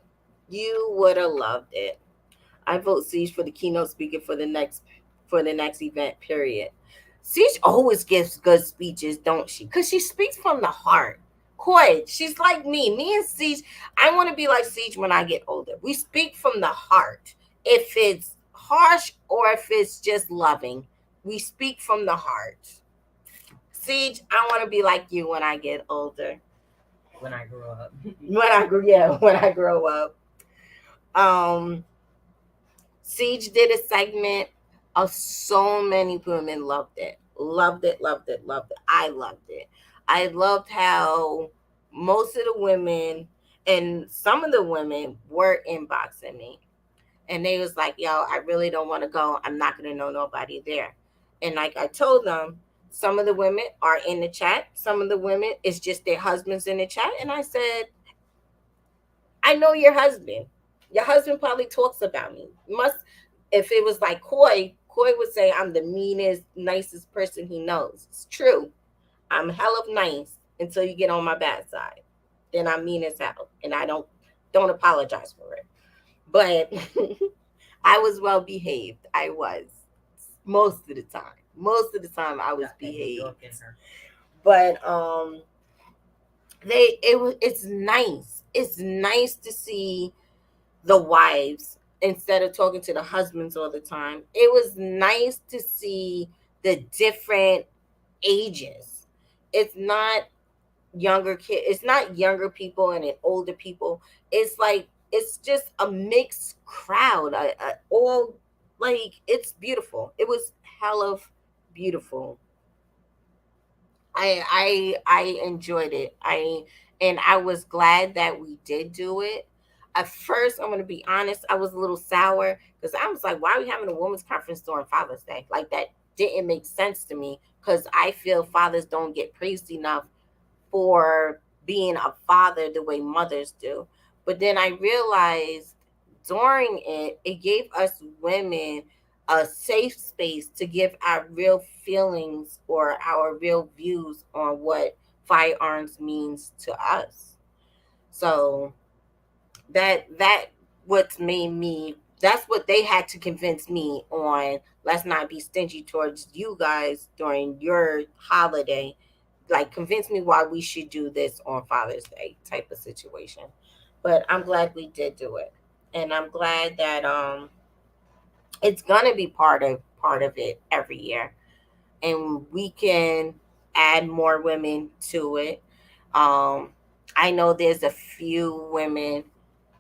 You would have loved it. I vote Siege for the keynote speaker for the next event. Period. Siege always gives good speeches, don't she? Because she speaks from the heart. Koi, she's like me. Me and Siege, I want to be like Siege when I get older. We speak from the heart. If it's harsh or if it's just loving, we speak from the heart. Siege, I want to be like you when I get older. when I grow up. When I grow up. Um, Siege did a segment of so many women loved it. Loved it, loved it, loved it. I loved it. I loved how most of the women and some of the women were inboxing me. And they was like, yo, I really don't want to go. I'm not gonna know nobody there. And like I told them, some of the women are in the chat. Some of the women, it's just their husbands in the chat. And I said, I know your husband. Your husband probably talks about me. Must If it was like Coy would say I'm the meanest, nicest person he knows. It's true. I'm hell of nice until you get on my bad side. Then I'm mean as hell. And I don't apologize for it. But I was well behaved. I was. Most of the time. Most of the time I was Got that New behaved. York in her. But it's nice. It's nice to see the wives instead of talking to the husbands all the time. It was nice to see the different ages. It's not it's not younger people and then older people. It's like it's just a mixed crowd. All like it's beautiful. It was hell of beautiful. I enjoyed it. I was glad that we did do it. At first, I'm gonna be honest, I was a little sour because I was like, why are we having a women's conference during Father's Day? Like that didn't make sense to me because I feel fathers don't get praised enough for being a father the way mothers do. But then I realized during it gave us women a safe space to give our real feelings or our real views on what firearms means to us. So that what's made me that's what they had to convince me on. Let's not be stingy towards you guys during your holiday. Like convince me why we should do this on Father's Day type of situation. But I'm glad we did do it. And I'm glad that it's gonna be part of it every year. And we can add more women to it. Um I know there's a few women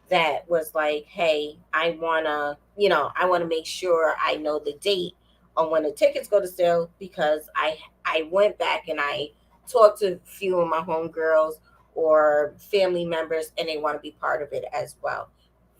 that was like, hey, I want to make sure I know the date on when the tickets go to sale, because I went back and I talked to a few of my homegirls or family members, and they want to be part of it as well.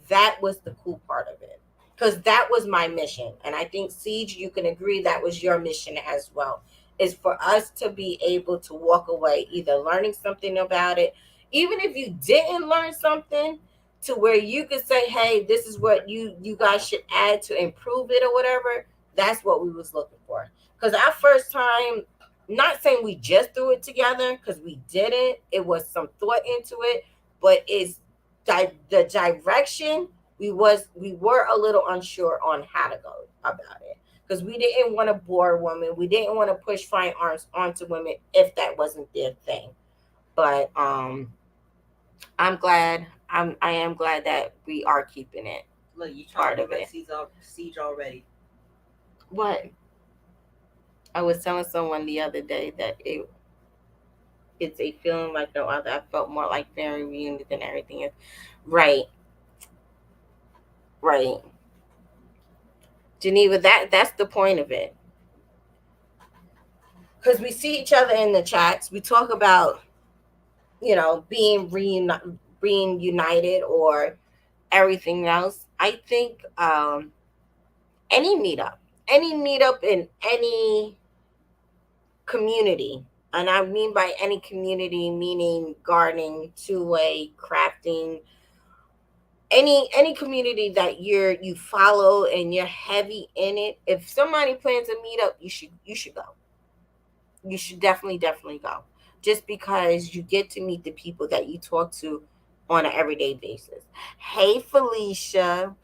That was the cool part of it, because that was my mission, and I think, Siege, you can agree that was your mission as well, is for us to be able to walk away either learning something about it, even if you didn't learn something, to where you could say, hey, this is what you guys should add to improve it or whatever. That's what we was looking for. Because our first time, not saying we just threw it together, because we didn't, it was some thought into it, but it's the direction, we were a little unsure on how to go about it, because we didn't want to bore women, we didn't want to push firearms onto women if that wasn't their thing. But I'm glad. I am glad that we are keeping it Look, you trying part to of prevent it. siege already. What I was telling someone the other day, that it's a feeling like no other. I felt more like family reunion than everything else. Right, right, Geneva. That's the point of it, because we see each other in the chats. We talk about being united or everything else. I think any meetup, any meetup in any community, and I mean by any community, meaning gardening, two-way, crafting, any community that you follow and you're heavy in it. If somebody plans a meetup, you should go. You should definitely go, just because you get to meet the people that you talk to on an everyday basis. Hey, Felicia,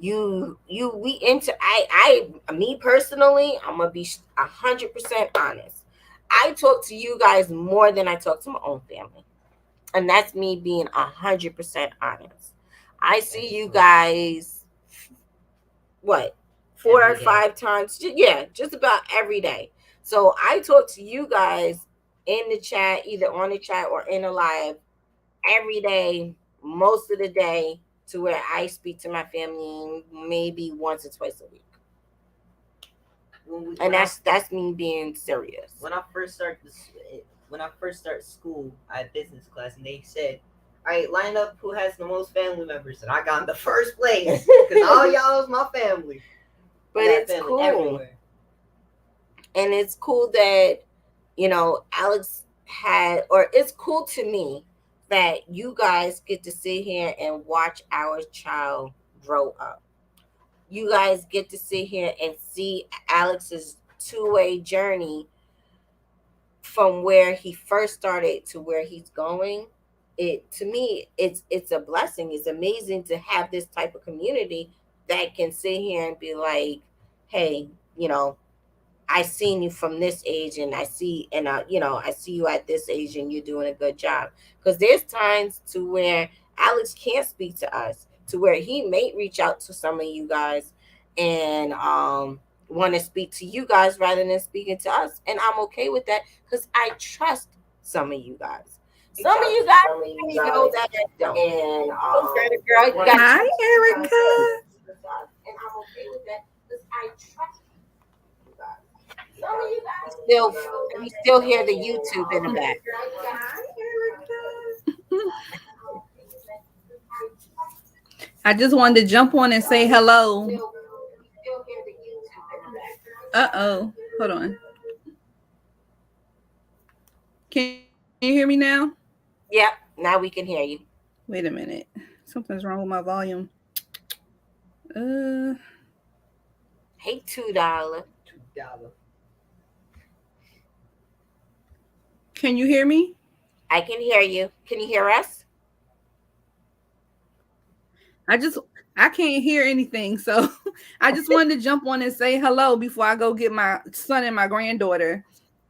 we into I me personally, I'm gonna be 100% honest. I talk to you guys more than I talk to my own family, and that's me being 100% honest. I see That's you true. guys, what, four or Every day. five times, yeah, just about every day. So I talk to you guys in the chat, either on the chat or in a live, every day, most of the day, to where I speak to my family maybe once or twice a week. When we And that's me being serious. when I first started when I first started school, I had business class, and they said, "All right, line up who has the most family members," and I got in the first place because all y'all is my family. But I got it's family cool. everywhere. And it's cool that, Alex had, or it's cool to me that you guys get to sit here and watch our child grow up. You guys get to sit here and see Alex's two-way journey from where he first started to where he's going. It, to me, it's a blessing. It's amazing to have this type of community that can sit here and be like, hey, you know I seen you from this age, and I see you at this age, and you're doing a good job. Because there's times to where Alex can't speak to us, to where he may reach out to some of you guys and want to speak to you guys rather than speaking to us, and I'm okay with that, because I trust some of you guys. Some of you guys already know that I don't. And Okay, girl, you got Hi, to Erica. and I'm okay with that, because I trust you guys. Some of you guys still, we still hear the YouTube in the back. Hi, Erica. I just wanted to jump on and say hello. Uh-oh. Hold on. Can you hear me now? Yep, now we can hear you. Wait a minute. Something's wrong with my volume. Uh, Hey, $2. $2. can you hear me? I can hear you. Can you hear us? I can't hear anything, so I just wanted to jump on and say hello before I go get my son and my granddaughter.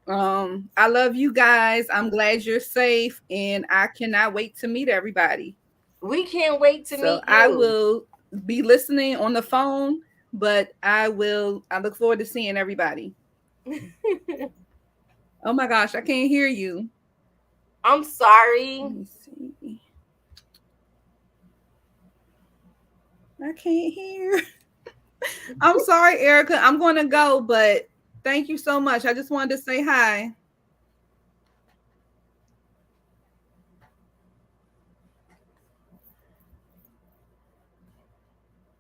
I love you guys. I'm glad you're safe, and I cannot wait to meet everybody. We can't wait to So meet I you. will be listening on the phone, but I look forward to seeing everybody. Oh my gosh, I can't hear you. I'm sorry. Let me see. I can't hear. I'm sorry, Erica. I'm going to go, but thank you so much. I just wanted to say hi.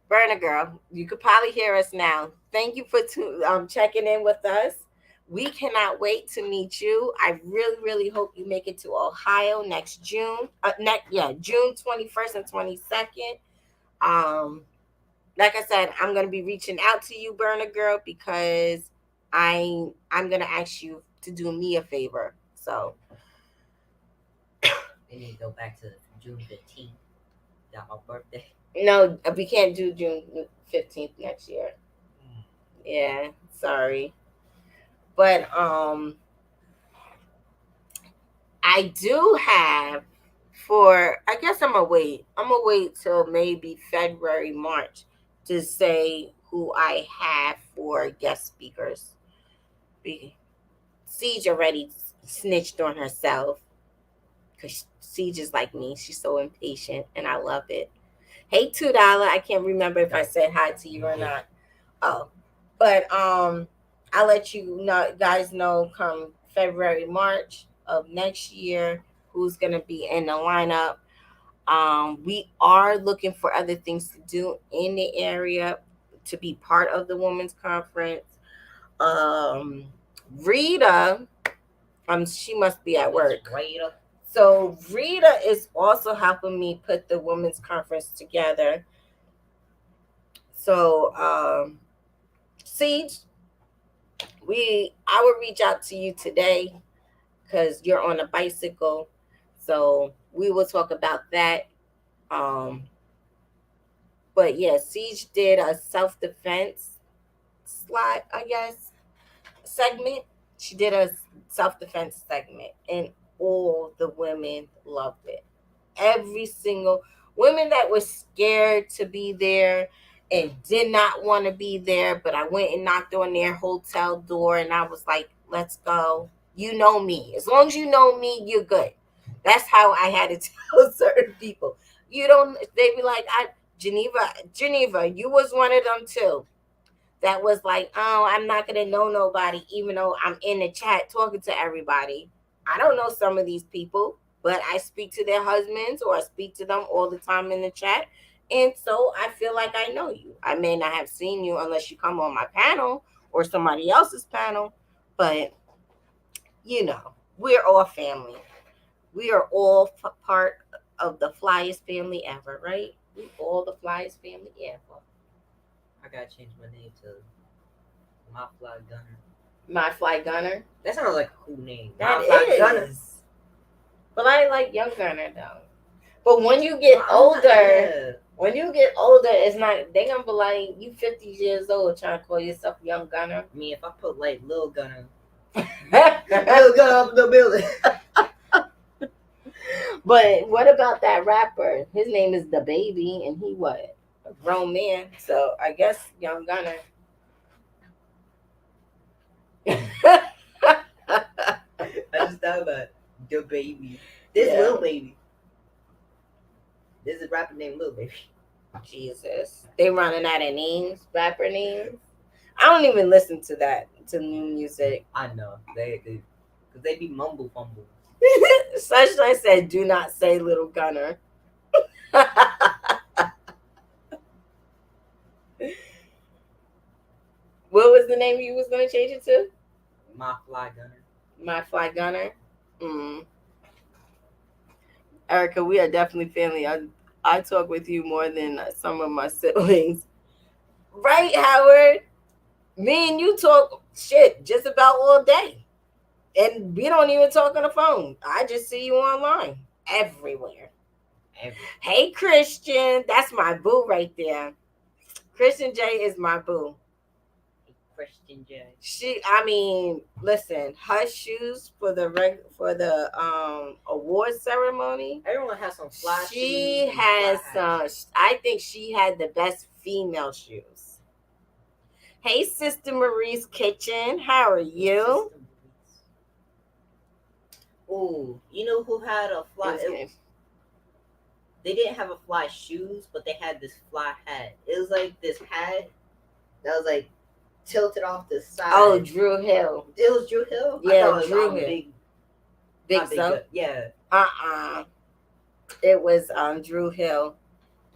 Burner girl, you could probably hear us now. Thank you for checking in with us. We cannot wait to meet you. I really, really hope you make it to Ohio next June. June 21st and 22nd. Um, like I said, I'm gonna be reaching out to you, Burner girl, because I'm gonna ask you to do me a favor. So They need to go back to June 15th. Got my birthday. no, we can't do June 15th next year. Mm. Yeah, sorry. But I do have for I guess I'm gonna wait. I'm gonna wait till maybe February, March to say who I have for guest speakers. Siege already snitched on herself because Siege is like me. She's so impatient and I love it. Hey $2. I can't remember if I said hi to you or not. Oh. But I'll let you know guys know come February, March of next year who's gonna be in the lineup. We are looking for other things to do in the area to be part of the women's conference. Um, Rita, she must be at work. Rita. So Rita is also helping me put the women's conference together. So Siege, I will reach out to you today because you're on a bicycle. So we will talk about that. Um, but yeah, Siege did a self-defense slide, I guess, segment. She did a self-defense segment and all the women loved it. Every single women that was scared to be there and did not want to be there, but I went and knocked on their hotel door and I was like, let's go. You know me. As long as you know me, you're good. That's how I had to tell certain people. You don't they be like, Geneva, you was one of them too that was like, oh, I'm not gonna know nobody, even though I'm in the chat talking to everybody. I don't know some of these people, but I speak to their husbands or I speak to them all the time in the chat. And so I feel like I know you. I may not have seen you unless you come on my panel or somebody else's panel, but we're all family. We are all part of the flyest family ever, right? We all the flyest family ever. I gotta change my name to My Fly Gunner. My Fly Gunner. That sounds like a cool name. That My Fly is. Gunner. But I like Young Gunner though. But when you get Well, older, yeah. it's not. They gonna be like you 50 years old trying to call yourself Young Gunner. I mean, if I put like Lil Gunner, Lil Gunner up in the building. But what about that rapper? His name is The Baby, and he what? A grown man. So I guess Young Gunner. I just thought about the baby. This Yeah. Lil Baby. This is a rapper named Lil Baby. Jesus, they running out of names, rapper names. I don't even listen to new music. I know because they be mumble fumble. Sunshine said, "Do not say Little Gunner." What was the name you was gonna change it to? My Fly Gunner. My Fly Gunner. Mm. Erica, we are definitely family. I talk with you more than some of my siblings. Right, Howard? Me and you talk shit just about all day. And we don't even talk on the phone. I just see you online everywhere. Hey, Christian. That's my boo right there. Christian J is my boo. Christian J. Listen, her shoes for the award ceremony. Everyone has some fly shoes. She has some. I think she had the best female shoes. Hey, Sister Marie's Kitchen. How are you? Oh, you know who had a fly? they didn't have a fly shoes, but they had this fly hat. It was like this hat that was like tilted off the side. Oh, Drew Hill. It was Drew Hill. I Yeah, thought it was Drew Hill. Big not big. so? Yeah. It was Drew Hill.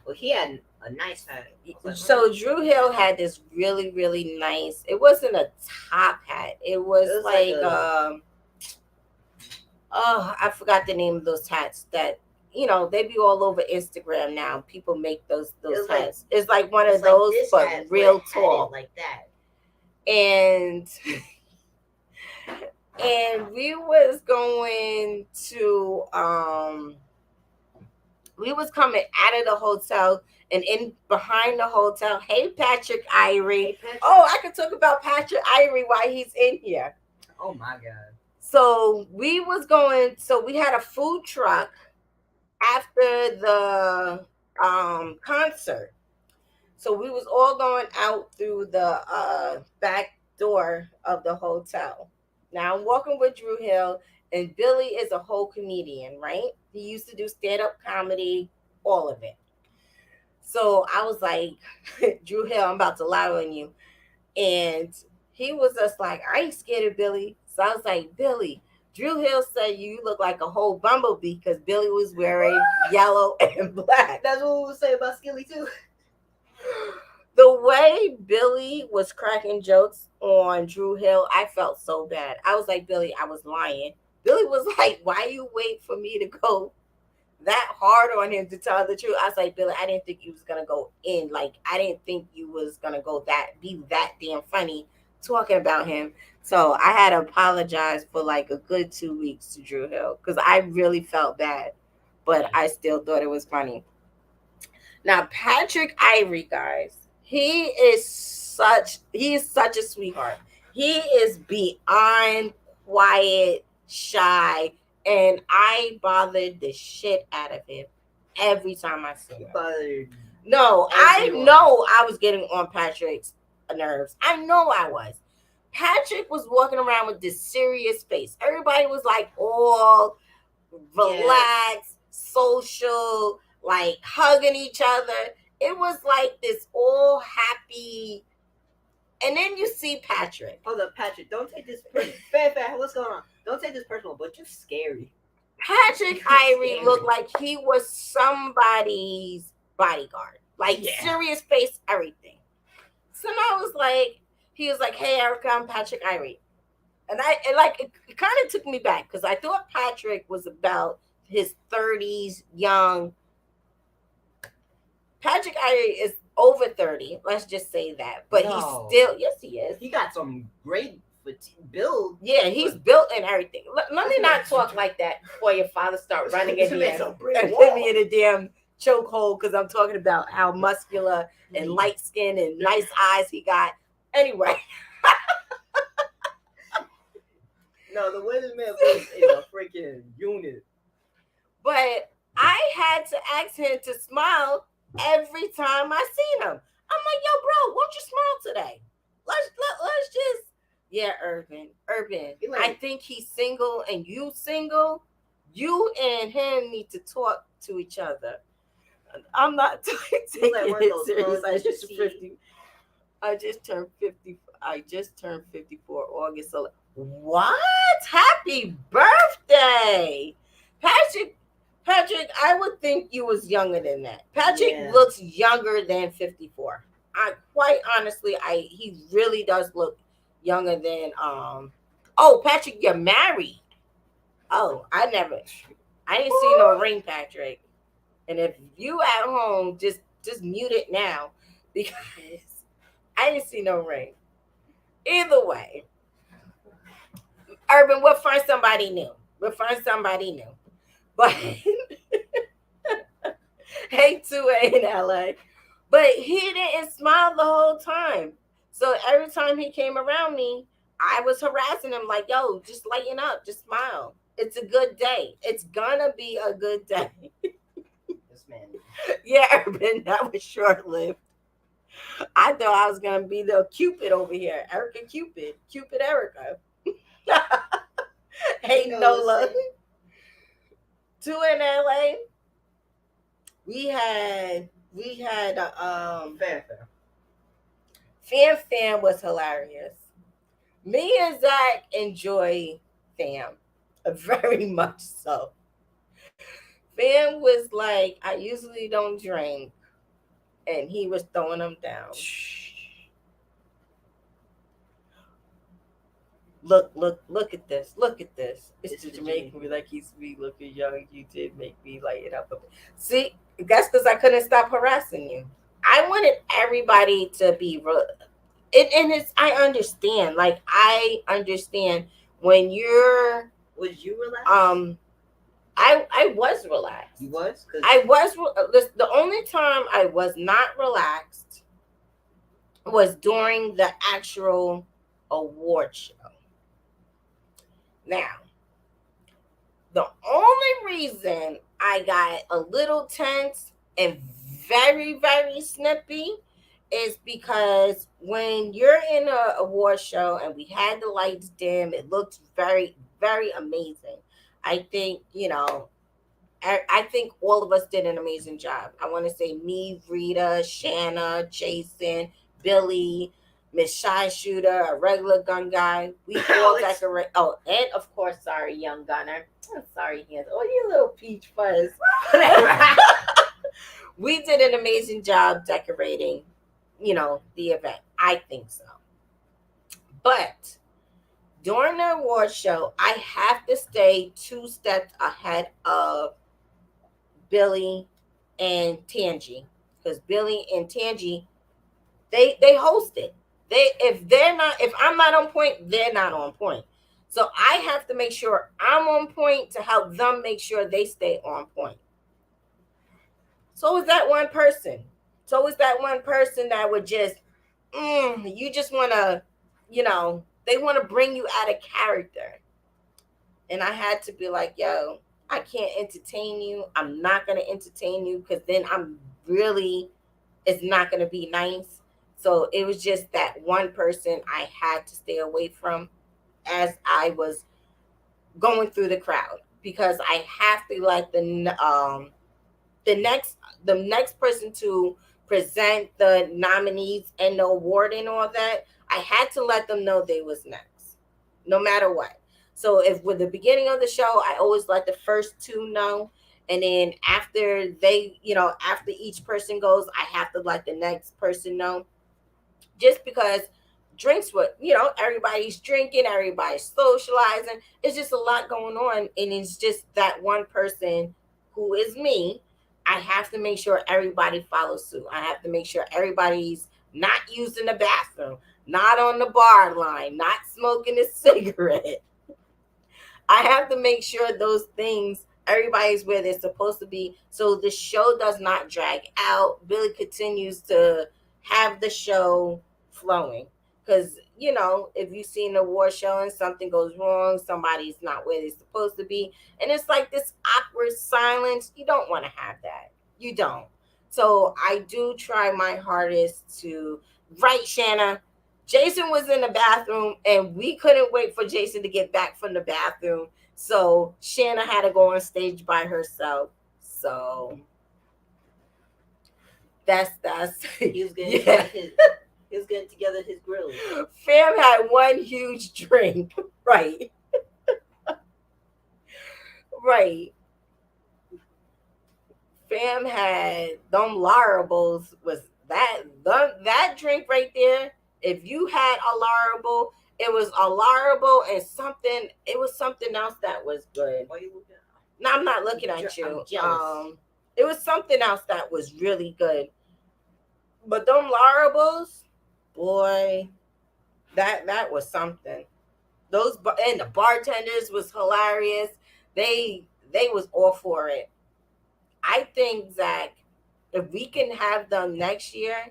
Well, he had a nice hat. Like, So Drew Hill had this really, really nice. It wasn't a top hat. It was like oh, I forgot the name of those hats that they be all over Instagram now. People make those hats. Like, it's like one of those, but real tall. Like that. And and we was going to we was coming out of the hotel and in behind the hotel. Hey Patrick Irie. Hey, Patrick. Oh, I could talk about Patrick Irie while he's in here. Oh my god. So we had a food truck after the concert. So we was all going out through the back door of the hotel. Now I'm walking with Drew Hill, and Billy is a whole comedian, right? He used to do stand-up comedy, all of it. So I was like, Drew Hill, I'm about to lie on you. And he was just like, I ain't scared of Billy. So I was like, Billy, Drew Hill said you look like a whole bumblebee because Billy was wearing yellow and black. That's what we would say about Skilly too. The way Billy was cracking jokes on Drew Hill, I felt so bad. I was like, Billy, I was lying. Billy was like, why you wait for me to go that hard on him to tell the truth? I was like, Billy, I didn't think you was gonna go in. Like, I didn't think you was gonna be that damn funny talking about him. So I had to apologize for like a good 2 weeks to Drew Hill because I really felt bad, but I still thought it was funny. Now Patrick Irie, guys, he is such a sweetheart. He is beyond quiet, shy, and I bothered the shit out of him every time I see him. No, I know I was getting on Patrick's nerves. I know I was. Patrick was walking around with this serious face. Everybody was like all relaxed, social, like hugging each other. It was like this all happy. And then you see Patrick. Hold up, Patrick. Don't take this personal. What's going on? Don't take this personal, but you're scary. Patrick Irie looked like he was somebody's bodyguard. Like serious face, everything. So I was like, he was like, hey Erica, I'm Patrick Irie. And it kind of took me back because I thought Patrick was about his 30s, young. Patrick Irie is over 30. Let's just say that. But he's still, yes, he is. He got some great build. Yeah, he's built and everything. Let me not talk like that before your father start running in here and put me in a damn chokehold because I'm talking about how muscular and light skinned and nice eyes he got. Anyway. No, the Women's Man is a freaking unit. But I had to ask him to smile every time I seen him. I'm like, yo, bro, won't you smile today? Let's just, yeah, Urban. Like, I think he's single and you single. You and him need to talk to each other. I'm not taking it serious. I just turned 50. I just turned 54 August. So what? Happy birthday, Patrick. Patrick, I would think you was younger than that. Patrick looks younger than 54. I quite honestly, he really does look younger than oh, Patrick, you're married. Oh, I didn't see no ring, Patrick. And if you at home, just mute it now because I didn't see no ring. Either way, Urban, we'll find somebody new. But hey, 2A in LA. But he didn't smile the whole time. So every time he came around me, I was harassing him like, yo, just lighten up, just smile. It's a good day. It's gonna be a good day. This man. Yeah, Urban, that was short-lived. I thought I was gonna be the Cupid over here. Erica Cupid. Cupid Erica. Hey, Nola. 2 in LA. We had Fair, fair. Fam was hilarious. Me and Zach enjoy Fam very much so. Fam was like, I usually don't drink, and he was throwing them down. Look at this. Look at this. It's This is just the making me Jamaican. like he's me looking young. You did make me light it up a bit. See, that's because I couldn't stop harassing you. I wanted everybody to be real. And it's, I understand. Like, I understand when you're, Was you relaxed? I was relaxed. You was? Cause I was the only time I was not relaxed was during the actual award show. Now, the only reason I got a little tense and very snippy is because when you're in a award show and we had the lights dim, it looked very amazing. I think, I think all of us did an amazing job. I want to say me, Rita, Shanna, Jason, Billy, Miss Shy Shooter, a regular gun guy. We all Alex. decorate. Oh, and of course, sorry, young gunner. I'm sorry, hands. Oh, you little peach fuzz. We did an amazing job decorating, the event. I think so. But during the award show, I have to stay two steps ahead of Billy and Tangi, because Billy and Tangi, they host it. If I'm not on point, they're not on point. So I have to make sure I'm on point to help them make sure they stay on point. So is that one person. So is that one person that would just, you just want to, they want to bring you out of character. And I had to be like, yo, I can't entertain you. I'm not going to entertain you because then I'm really, it's not going to be nice. So it was just that one person I had to stay away from as I was going through the crowd, because I have to let the next the next person to present the nominees and the award and all that. I had to let them know they was next, no matter what. So if with the beginning of the show, I always let the first two know, and then after after each person goes, I have to let the next person know, just because drinks, what, everybody's drinking, everybody's socializing. It's just a lot going on, and it's just that one person who is me. I have to make sure everybody follows suit. I have to make sure everybody's not using the bathroom, not on the bar line, not smoking a cigarette. I have to make sure those things, everybody's where they're supposed to be, so the show does not drag out. Billy continues to have the show flowing. Because, if you see an award show and something goes wrong, somebody's not where they're supposed to be, and it's like this awkward silence, you don't want to have that. You don't. So I do try my hardest to, right, Shanna? Jason was in the bathroom and we couldn't wait for Jason to get back from the bathroom. So Shanna had to go on stage by herself. So that's he was getting yeah. he was getting together his grills. Fam had one huge drink. Right. Right. Fam had them Larables, was that drink right there. If you had a Larable, it was a Larable and something. It was something else that was good. Why you looking? No, I'm not looking at you. I'm jealous. It was something else that was really good. But them Larables, boy, that was something. And the bartenders was hilarious. They was all for it. I think, Zach, if we can have them next year,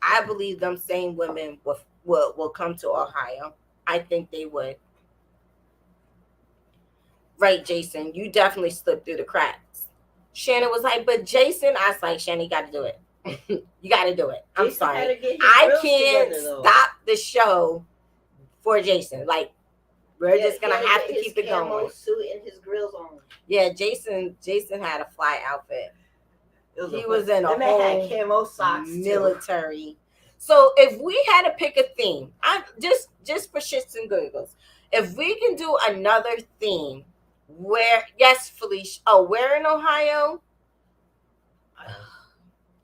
I believe them same women will come to Ohio. I think they would. Right, Jason, you definitely slipped through the cracks. Shannon was like, but Jason, I was like, Shannon, you got to do it. You got to do it. I'm Jason had sorry. to get his I grills can't together, though. stop the show for Jason. Like, we're Yeah, just gonna he had have to get keep his it camo going. suit and his grills on. Yeah, Jason had a fly outfit. He was in a the man whole had camo socks military. So if we had to pick a theme, I just for shits and giggles, if we can do another theme, where yes, Felicia. Oh, where in Ohio?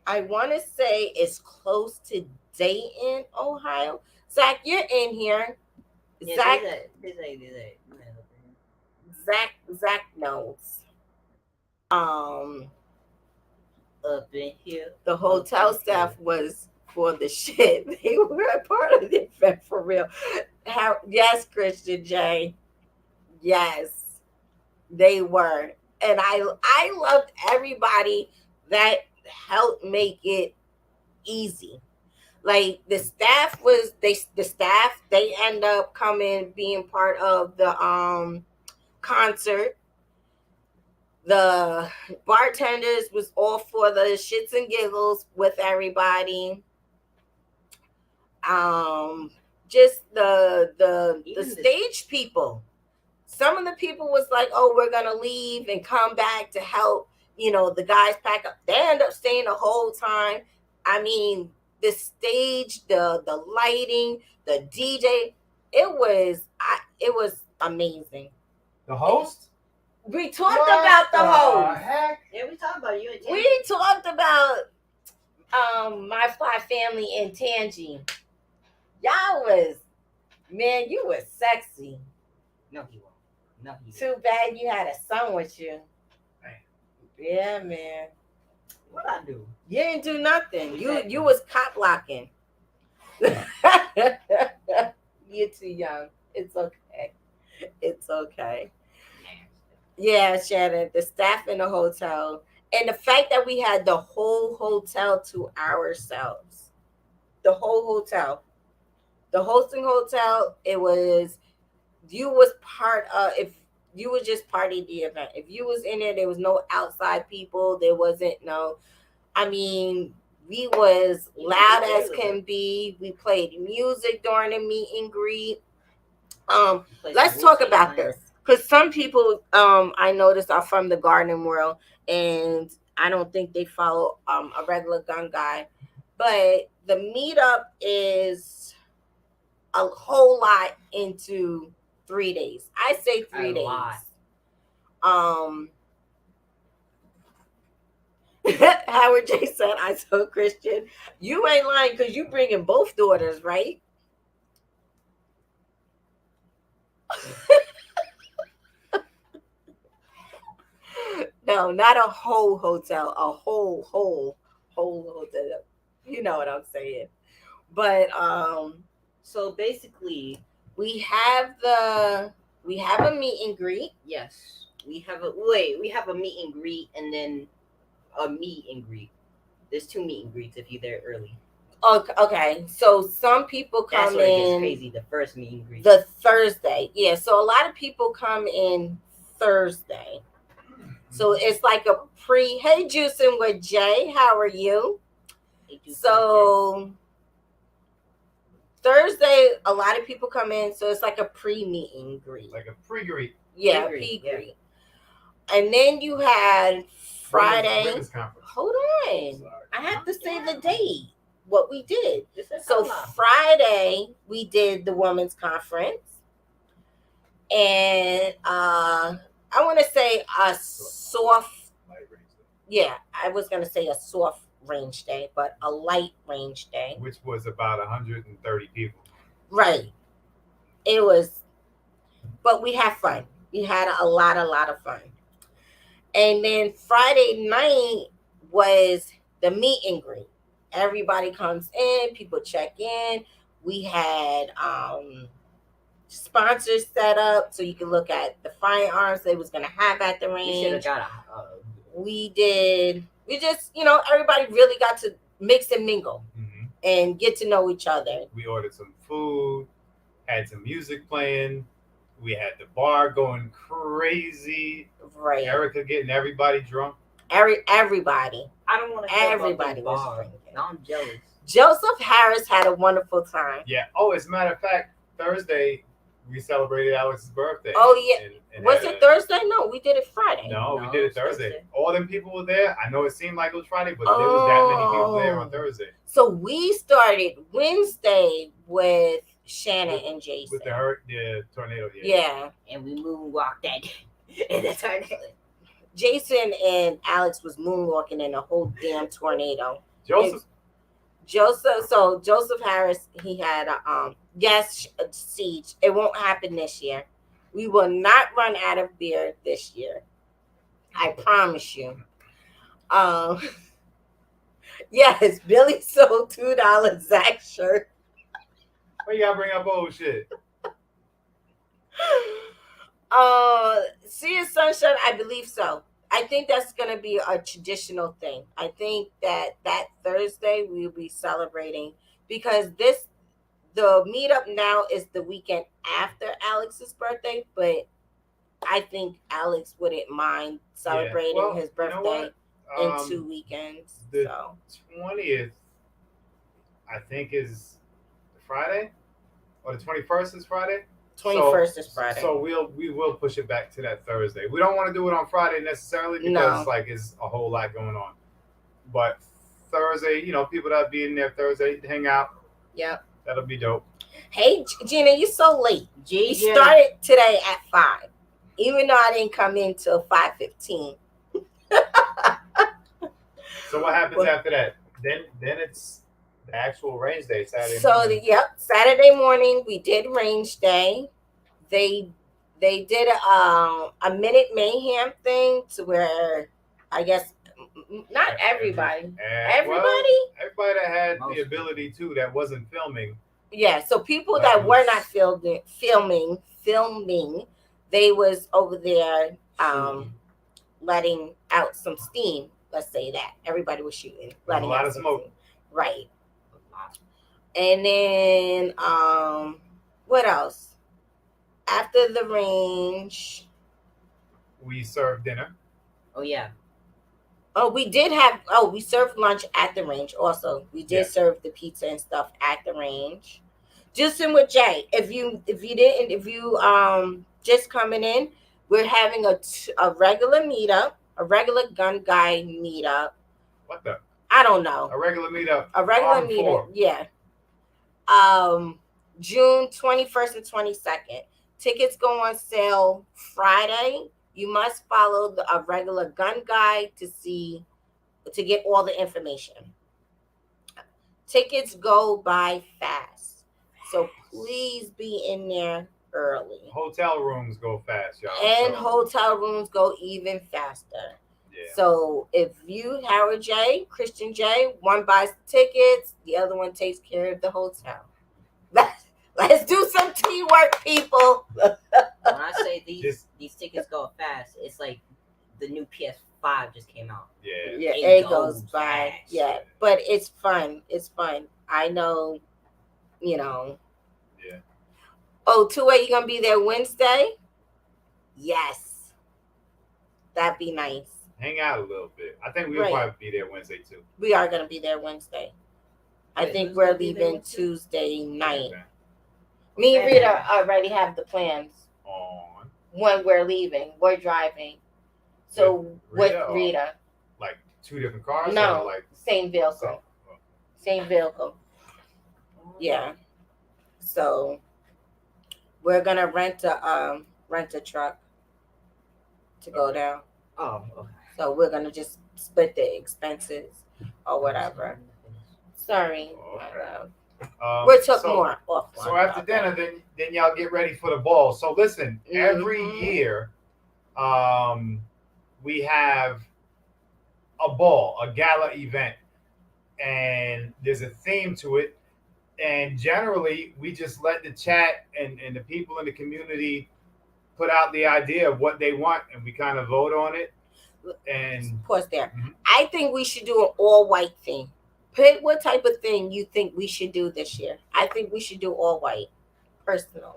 I want to say it's close to Dayton, Ohio. Zach, you're in here. Yeah, Zach, Zach knows. Um, up in here. the hotel staff was for the shit. They were a part of the event for real. How? Yes, Christian J. Yes, they were, and I loved everybody that helped make it easy. Like the staff they end up coming being part of the concert. The bartenders was all for the shits and giggles with everybody. um just the stage people, some of the people was like, oh, we're gonna leave and come back to help, the guys pack up. They end up staying the whole time. I mean, the stage, the lighting, the DJ, it was amazing. The host? We talked about the host. Heck? Yeah, we talked about you and Tangy. We talked about my fly family and Tangy. Y'all was, man, you was sexy. No, he won't. No, he won't. Too bad you had a son with you. Damn. Yeah, man. What I do? You didn't do nothing. Exactly. You was cop blocking. You're too young. It's okay. It's okay. Yeah, Shannon, the staff in the hotel. And the fact that we had the whole hotel to ourselves. The whole hotel. The hosting hotel, you was part of, if you was just part of the event. If you was in there was no outside people. There wasn't we was loud as can be. We played music during the meet and greet. Let's talk about this. Because some people I noticed are from the garden world, and I don't think they follow a regular gun guy. But the meetup is a whole lot into 3 days. I say 3 days. Howard J said, I told Christian, you ain't lying because you bringing both daughters, right? No, not a whole hotel, a whole hotel. You know what I'm saying. But so basically we have a meet and greet. Yes. We have a meet and greet and then a meet and greet. There's 2 meet and greets if you're there early. Okay. So some people come That's where it gets in crazy, the first meet and greet. the Thursday. Yeah, so a lot of people come in Thursday. So it's like a hey Juicing with Jay, how are you? Hey, Juicing So Thursday, a lot of people come in, so it's like a pre-meet and greet. Like a pre-greet. Yeah, pre-greet. And then you had Friday. Women's conference. Hold on. I have to say the date, what we did. with So Friday, we did the women's conference. And I want to say a soft, yeah, I was going to say a soft range day, but a light range day. Which was about 130 people. Right. It was, but we had fun. We had a lot of fun. And then Friday night was the meet and greet. Everybody comes in, people check in. We had sponsors set up so you can look at the firearms they was gonna have at the range. We should have got we just everybody really got to mix and mingle and get to know each other. We ordered some food, had some music playing. We had the bar going crazy. Right. Erica getting everybody drunk. Everybody. I don't want to. Everybody was drinking. Now I'm jealous. Joseph Harris had a wonderful time. Yeah. Oh, as a matter of fact, Thursday we celebrated Alex's birthday. Oh yeah. And was it Thursday? No, we did it Friday. No, we No, did it it's Thursday. Thursday. All them people were there. I know it seemed like it was Friday, but there was that many people there on Oh, Thursday so we started Wednesday with Shannon with, and Jason. with the tornado. Yeah. Yeah, And we moonwalked that in the tornado. Jason and Alex was moonwalking in a whole damn tornado. Joseph. Joseph Harris, he had a yes, siege. It won't happen this year. We will not run out of beer this year. I promise you. Um, yes, Billy sold $2 Zach shirt. Why you gotta bring up old shit? Sea of Sunshine, I believe so. I think that's gonna be a traditional thing. I think that Thursday we'll be celebrating because the meetup now is the weekend after Alex's birthday, but I think Alex wouldn't mind celebrating Well, his you know birthday what? in 2 weekends. The So 20th, I think, is Friday, or the 21st is Friday. 21st is Friday. So we will push it back to that Thursday. We don't want to do it on Friday necessarily because No. like it's a whole lot going on. But Thursday, people that be in there Thursday hang out. Yep. That'll be dope. Hey Gina, you're so late. We GJ. started today at 5, even though I didn't come in till 5:15. So what happens Well- after that? Then it's the actual range day Saturday. So morning. Saturday morning we did range day. They did a minute mayhem thing to where I guess not everybody. Everybody? Well, everybody that had Most the ability to that wasn't filming. Yeah, so people That that were was- not filming, they was over there letting out some steam. Let's say that everybody was shooting, letting a lot out of some smoke. steam. Right. And then what else? After the range, We served dinner. Oh yeah. we served lunch at the range also. We did Yeah. serve the pizza and stuff at the range. Just in with Jay. If you just coming in, we're having a regular meetup, a regular gun guy meetup. What the? I don't know. A regular meetup. A regular Armed meetup, Four. yeah. June 21st and 22nd. Tickets go on sale Friday. You must follow a regular gun guide to get all the information. Tickets go by fast, so please be in there early. Hotel rooms go fast, y'all. And so, hotel rooms go even faster. yeah. So if you, Howard J, Christian J, one buys the tickets, the other one takes care of the hotel. Let's do some teamwork, people. When I say Just- these tickets go fast, it's like the new PS5 just came out. Yeah. Yeah, It it goes goes by. fast. Yeah, but it's fun. It's fun. I know, Yeah. Oh, 2A, you gonna be there Wednesday? Yes. That'd be nice. Hang out a little bit. I think we'll Right. probably be there Wednesday too. We are gonna be there Wednesday. I Wait, think who's we're gonna be there leaving Wednesday? Tuesday night. Okay. Me and Okay. Rita already have the plans On when we're leaving. We're driving. So with Rita or- Rita. like 2 different cars. No, Or like same vehicle. so. Same vehicle. Yeah. So we're gonna rent a truck to go Okay. down. Oh, okay. So we're gonna just split the expenses or whatever. Sorry. my Okay. love. We We'll talk more offline. So after about dinner, that. then y'all get ready for the ball. So listen, every Mhm. year, we have a ball, a gala event, and there's a theme to it. And generally, we just let the chat and the people in the community put out the idea of what they want, and we kind of vote on it. And Pause there. Mhm. I think we should do an all white thing. Pick what type of thing you think we should do this year. I think we should do all white, personally.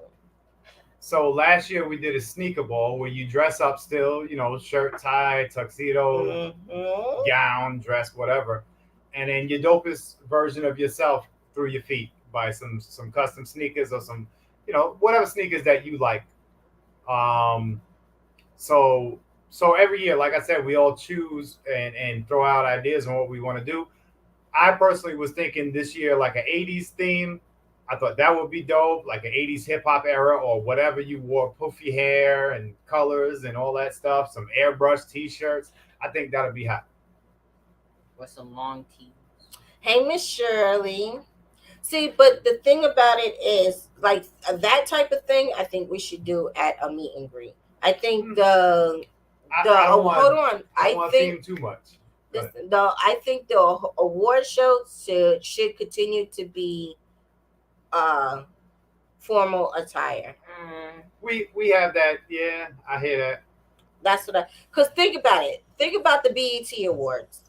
so last year we did a sneaker ball where you dress up still, shirt, tie, tuxedo, Mhm. gown, dress, whatever, and then your dopest version of yourself through your feet by some custom sneakers or some, whatever sneakers that you like. So so every year, like I said, we all choose and throw out ideas on what we want to do. I personally was thinking this year like an '80s theme. I thought that would be dope, like an '80s hip hop era or whatever you wore, poofy hair and colors and all that stuff. Some airbrush T-shirts. I think that'll be hot. With some long teeth. Hey, Miss Shirley. See, but the thing about it is, like that type of thing, I think we should do at a meet and greet. I think I don't hold want. on. I don't I want to think theme too much. this But the I think the award show should continue to be uh formal attire. we have that. Yeah, I hear that. That's what I. Because think about it. Think about the BET Awards.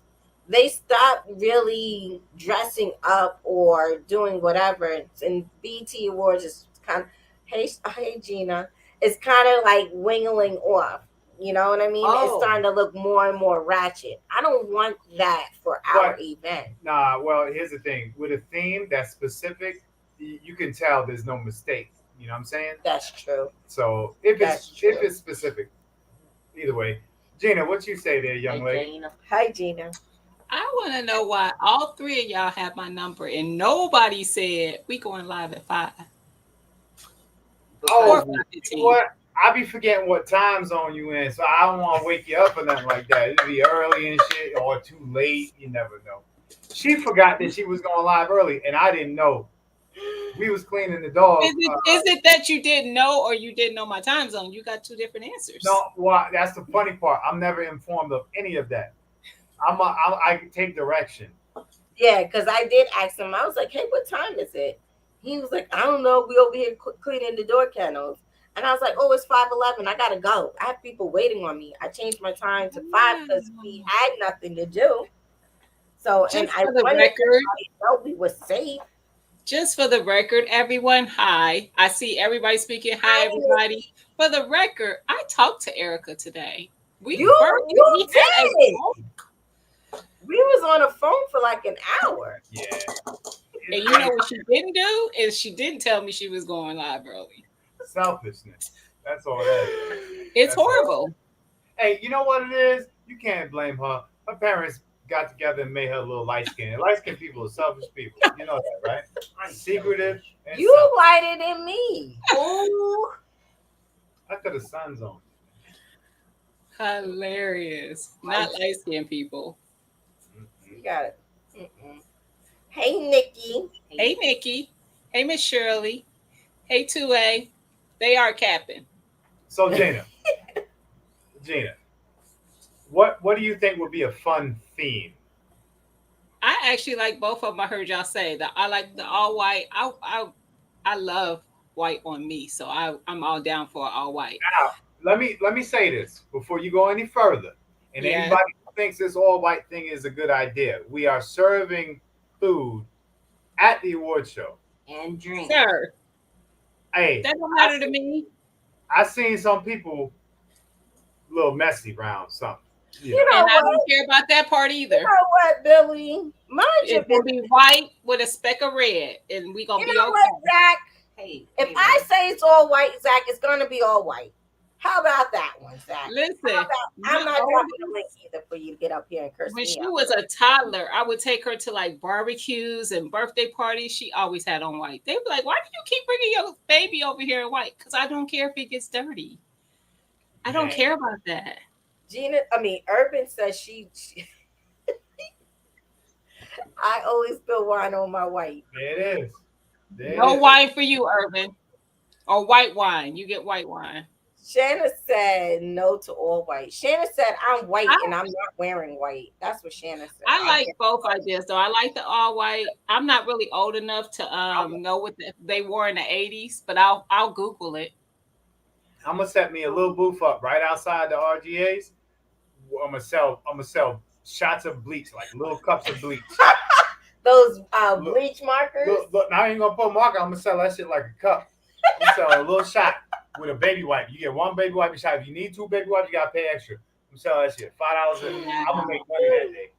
They stopped really dressing up or doing whatever. And BET Awards is kind of, hey Gina, it's kind of like wingling off. You know what I mean? It's Oh, starting to look more and more ratchet. I don't want that for our But event. nah. Well, here's the thing. With a theme that's specific, you can tell there's no mistake. You know what I'm saying? That's true. So if That's true. it's specific, either way. Gina, what you say there, hey young lady? Dana. Hi, Gina. I want to know why all three of y'all have my number and nobody said we going live at 5 Oh, or Because five you know fifteen. what? I be forgetting what time zone you in, so I don't want to wake you up or nothing like that. It'd be early and shit, or too late. You never know. She forgot that she was going live early, and I didn't know. We was cleaning the dog. Is it that you didn't know or you didn't know my time zone? You got two different No, answers. well, that's the funny part. I'm never informed of any of that. I take direction. Yeah, because I did ask him. I was like, "Hey, what time is it?" He was like, "I don't know. We over here cleaning the door kennels." And I was like, "Oh, it's 5:11. I gotta go. I have people waiting on me. I changed my time to 5 because we Wow. had nothing to do. So, and Just I for the wanted record, everybody to know we were safe." just for the record, everyone, hi. I see everybody speaking. Hi, Hi, everybody. Nikki. For the record, I talked to Erica today. We You were you we had a did. talk, We was on the phone for like an hour. Yeah, and it's you like know what she didn't do is she didn't tell me she was going live early. selfishness. That's all that is. It's That's all. horrible. Hey, you know what it is? You can't blame her. Her parents got together and made her a little light skinned. Light skinned people are selfish people. You know that, right? I'm Secretive selfish. and You selfish. lighter than me. Ooh. I could have sun zone. Hilarious. Not light skinned people. You got it. Mm-mm. Hey, Nikki. Hey, Nikki. Hey, Miss Shirley. Hey, 2A. They are capping. So Gina, what do you think would be a fun theme? I actually like both of them. I heard y'all say that. I like the all white. I love white on me, so I'm all down for all white. Now, let me say this before you go any further. And Yes, anybody who thinks this all white thing is a good idea, we are serving food at the award show. And drink. sir. Hey, That don't I matter to see, me. I seen some people a little messy around something. You You know, know And I what? don't care about that part You either. know what, Billy? Mind your It's gonna be business. white with a speck of red, and we gonna You be know what, okay. Zach? If Hey, I man. say it's all white, Zach, it's gonna be all white. How about that one, Zach? How Listen, about I'm my not dropping the link oldest, either for you to get up here and curse when me she out. was a toddler, I would take her to like barbecues and birthday parties. She always had on white. They'd be like, "Why do you keep bringing your baby over here in white?" Because I don't care if it gets dirty. I don't man, care about that. Urban says she I always spill wine on my white. there it is. There No it is. wine for you, Urban, or white wine. You get white wine. Shanna said no to all white. Shanna said I'm white I and I'm not wearing white. That's what Shanna said. I I like can't. both ideas though. I like the all white. I'm not really old enough to I'm, know what they wore in the 80s, but I'll Google it. I'm gonna set me a little booth up right outside the RGA's. I'm gonna sell shots of bleach, like little cups of bleach. Those Look, bleach markers. look. Now I ain't gonna put a marker. I'm gonna sell that shit like a cup. I'm gonna sell a little shot with a baby wipe. You get one baby wipe shot. If you need two baby wipes, you gotta pay extra. I'm selling that shit $5. I'm gonna make Wow. money that day.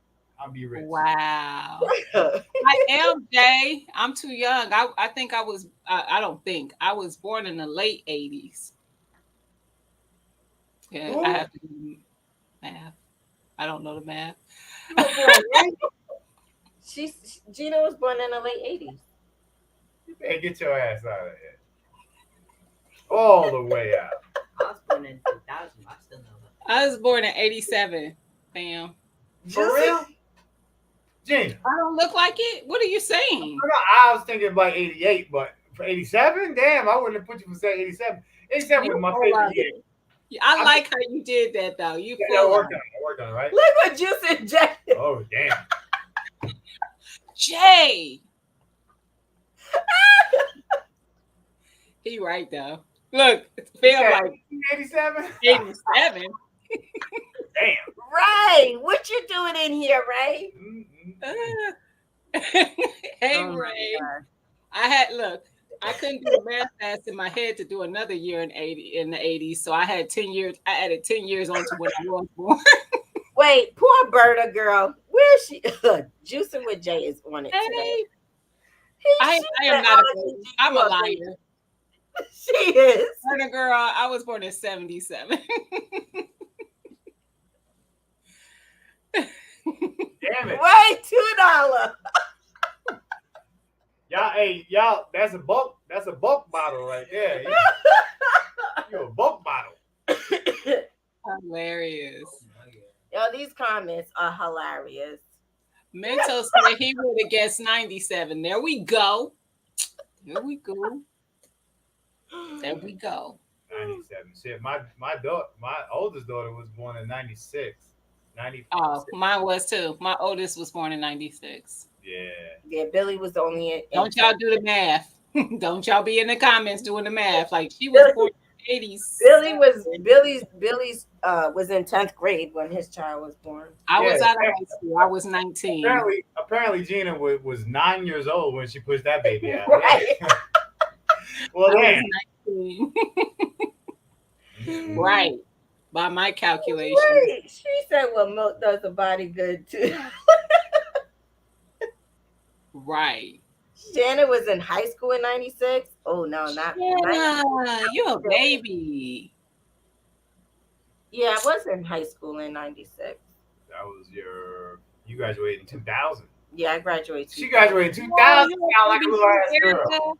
I'm be rich. Wow. I am Jay. I'm too young. I think I don't think I was born in the late 80s. Yeah, I Who? have to. Math. I don't know the math. You were born when? Gina was born in the late 80s. You better get your ass out of here. All the way out. I was born in 2000. I still know that. I was born in 87, fam. For real? Gina. I don't look like it? What are you saying? I was thinking about 88, but for 87? Damn, I wouldn't have put you for saying 87. 87 was my favorite year. I like how you did that, though. You Yeah, full I of worked on it, right? Look what you suggested. Oh, damn. Jay. He right, though. Look, it feel like 87? 87. Damn. Ray, what you doing in here, Ray? Hey, Oh my Ray. God. I couldn't do the math fast in my head to do another year in the 80s. So I had 10 years. I added 10 years onto when I was born. Wait, poor Berta girl. Where is she? Juicing with Jay is on it today. I am not a baby. I'm a liar. She is. Berta girl, I was born in 77. Damn it. Wait, $2. Y'all, that's a bulk bottle right there. You're a bulk bottle. Hilarious. Yo, these comments are hilarious. Mentos said he would have guessed 97. There we go. There we go. There we go. 97. Shit, my oldest daughter was born in 96. 95. Oh, mine was too. My oldest was born in 96. Yeah. Yeah, Billy was only in. Don't y'all do the math. Don't y'all be in the comments doing the math. Like she was born in the 80s. Billy's was in 10th grade when his child was born. I was out of high school. I was 19. Apparently Gina was 9 years old when she pushed that baby out. Right. Well, I then. was 19. Right. By my calculation. Right. She said, well, milk does the body good too. Right. Shannon was in high school in 96. Oh, no, not. Yeah, you a baby. Yeah, I was in high school in 96. That was you graduated in 2000. Yeah, I graduated. She graduated in 2000. Sound like a little ass girl.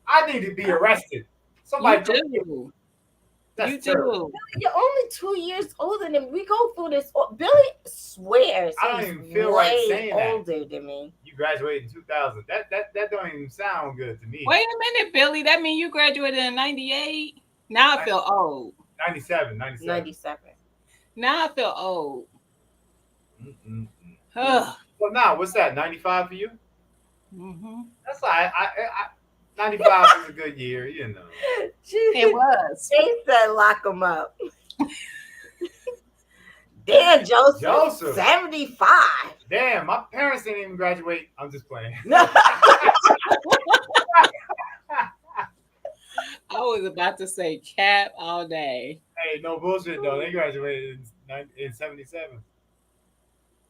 I need to be arrested. Somebody do. That's You terrible. do. You're only 2 years older than me. We go through this. Billy swears I don't he's even feel right way saying that. older than me. You graduated in 2000. That don't even sound good to me. Wait a minute, Billy. That mean you graduated in 98? Now I feel old. 97. Now I feel old. Mm-mm-mm. Ugh. Well, now what's that? 95 for you? Mm-hmm. That's like I 95 is a good year, you know. It was. She said, "Lock him up." Damn, Joseph. 75. Damn, my parents didn't even graduate. I'm just playing. No. I was about to say cap all day. Hey, no bullshit though. They graduated in 77.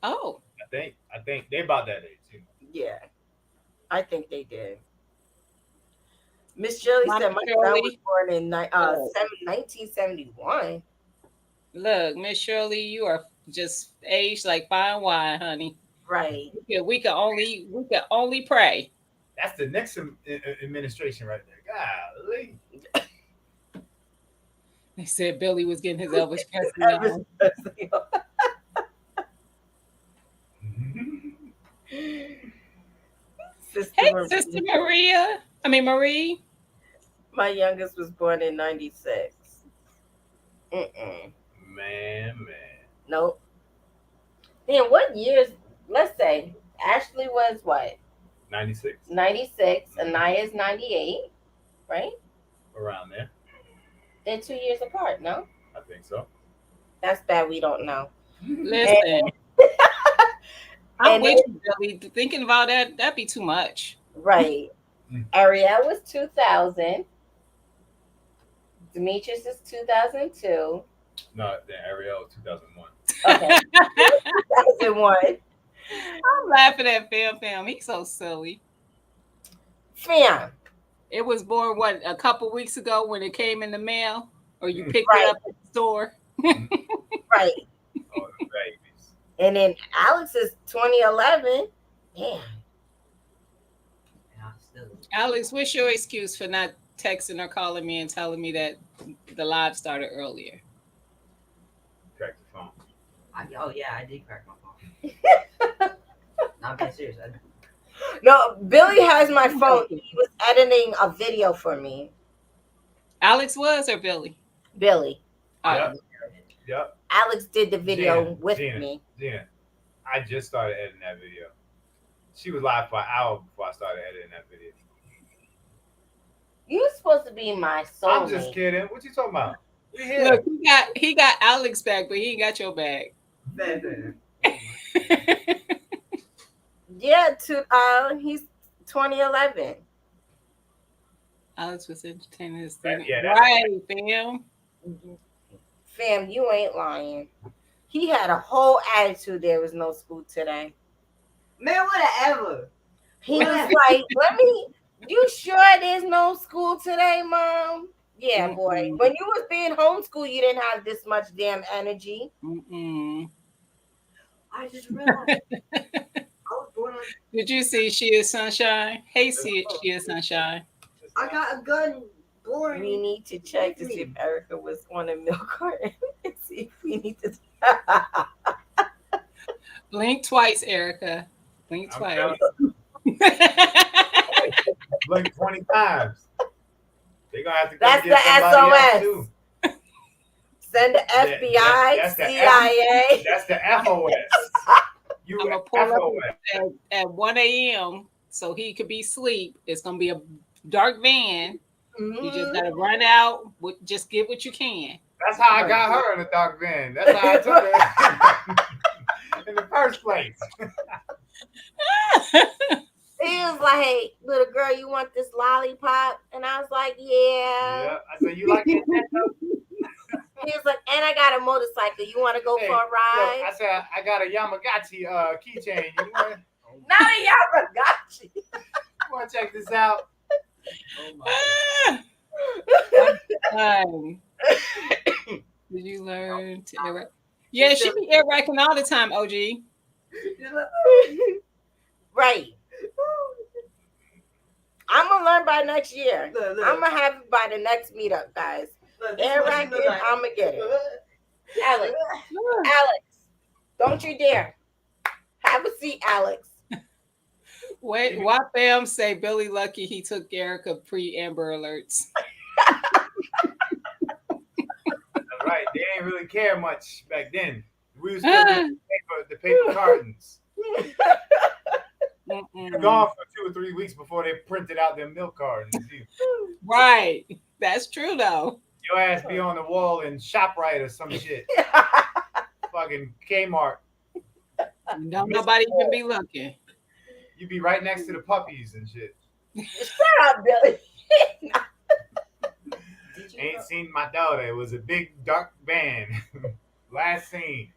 Oh. I think they about that age. You know. Yeah, I think they did. Miss Shirley said my son was born in 1971. Look, Miss Shirley, you are just aged like fine wine, honey. Right. We can only pray. That's the next administration right there. Golly. They said Billy was getting his Elvis Presley on. Sister Maria. I mean Marie. My youngest was born in 96. Man. Nope. Then what years? Let's say Ashley was what? 96. 96. Anaya's 98, right? Around there. They're 2 years apart, no? I think so. That's bad. We don't know. Listen. I'm with you, Billy. Thinking about that'd be too much. Right. Ariel was 2000. Demetrius is 2002. No, the Ariel 2001. Okay. 2001. I'm laughing at Fam. He's so silly. Fam. It was born, what, a couple weeks ago when it came in the mail? Or you picked it up at the store? Right. Oh, And then Alex is 2011. Damn. And I still. Alex, what's your excuse for not texting or calling me and telling me that the live started earlier? Crack the phone. Oh yeah, I did crack my phone. No, I'm being serious. No, Billy has my phone. He was editing a video for me. Alex was or Billy? Billy. Yep. Yep. Alex did the video Gina, with Gina, me. Gina, I just started editing that video. She was live for an hour before I started editing that video. You supposed to be my soulmate. I'm just kidding. What you talking about? We here. Look, he got Alex back, but he ain't got your bag. Yeah, he's 2011. Alex was entertaining his That- student. yeah, that's- Right, fam. Fam, you ain't lying. He had a whole attitude. There was no school today. Man, whatever. He was like, you sure there's no school today, Mom? Yeah, boy. Mm-mm. When you was being homeschooled, you didn't have this much damn energy. Mm-mm. I just realized. I was born on. Did you see She Is Sunshine? Hey, see it, She Is Sunshine. I got a gun. Born. We need to check to see if Erica was on a milk carton and see if we need to. Blink twice, Erica. Blink I'm twice. telling Blink 20 times. They're gonna have to come That's get the somebody else SOS. too. Send the FBI, that's the CIA. That's the FOS. You I'm gonna pull up FOS. at 1 a.m. so he could be asleep. It's gonna be a dark van. You just gotta run out. Just get what you can. That's how I got her in the dark van. That's how I took her in the first place. He was like, "Hey, little girl, you want this lollipop?" And I was like, "Yeah." Yeah. I said, you like it? He was like, "And I got a motorcycle. You want to go Hey, for a ride?" Look, I said, I got a Yamagati keychain. You Not a Yamagata. want to check this out? Oh my. Did you learn to air rack? Yeah, she be air racking all the time, OG. Right. I'm gonna learn by next year. Look. I'm gonna have it by the next meetup, guys. Air racking, I'm gonna get it. Alex, don't you dare. Have a seat, Alex. Wait, why fam say Billy lucky he took Erica pre-Amber Alerts? That's right. They ain't really care much back then. We was still doing the paper cartons. Gone for 2 or 3 weeks before they printed out their milk cartons. Right. That's true though. Your ass be on the wall in ShopRite or some shit. Fucking Kmart. Nobody even be looking. You be right next to the puppies and shit. Shut up, Billy. Ain't seen my daughter. It was a big dark van. Last seen.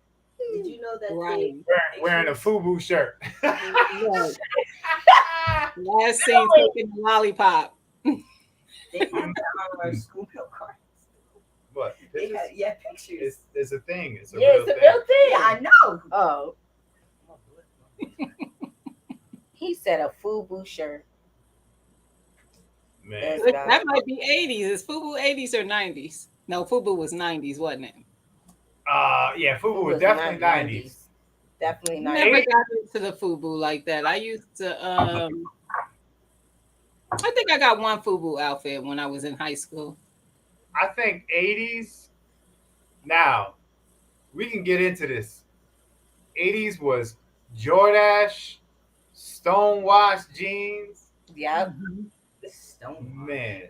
Did you know that Right. Wearing a FUBU shirt. Right. Last scene taking the lollipop. they have that on our school milk cards? What? They had, pictures. It's a thing. It's a Yeah, real it's a thing. real thing. Yeah, I know. Oh, he said a FUBU shirt. Man. Look, that might be 80s. Is FUBU 80s or 90s? No, FUBU was 90s, wasn't it? Yeah, FUBU was definitely 90s. Definitely Never 90s. got into the FUBU like that. I used to I think I got one FUBU outfit when I was in high school. I think 80s. Now, we can get into this. 80s was Jordache, stonewashed jeans. Yep. The stone. Man,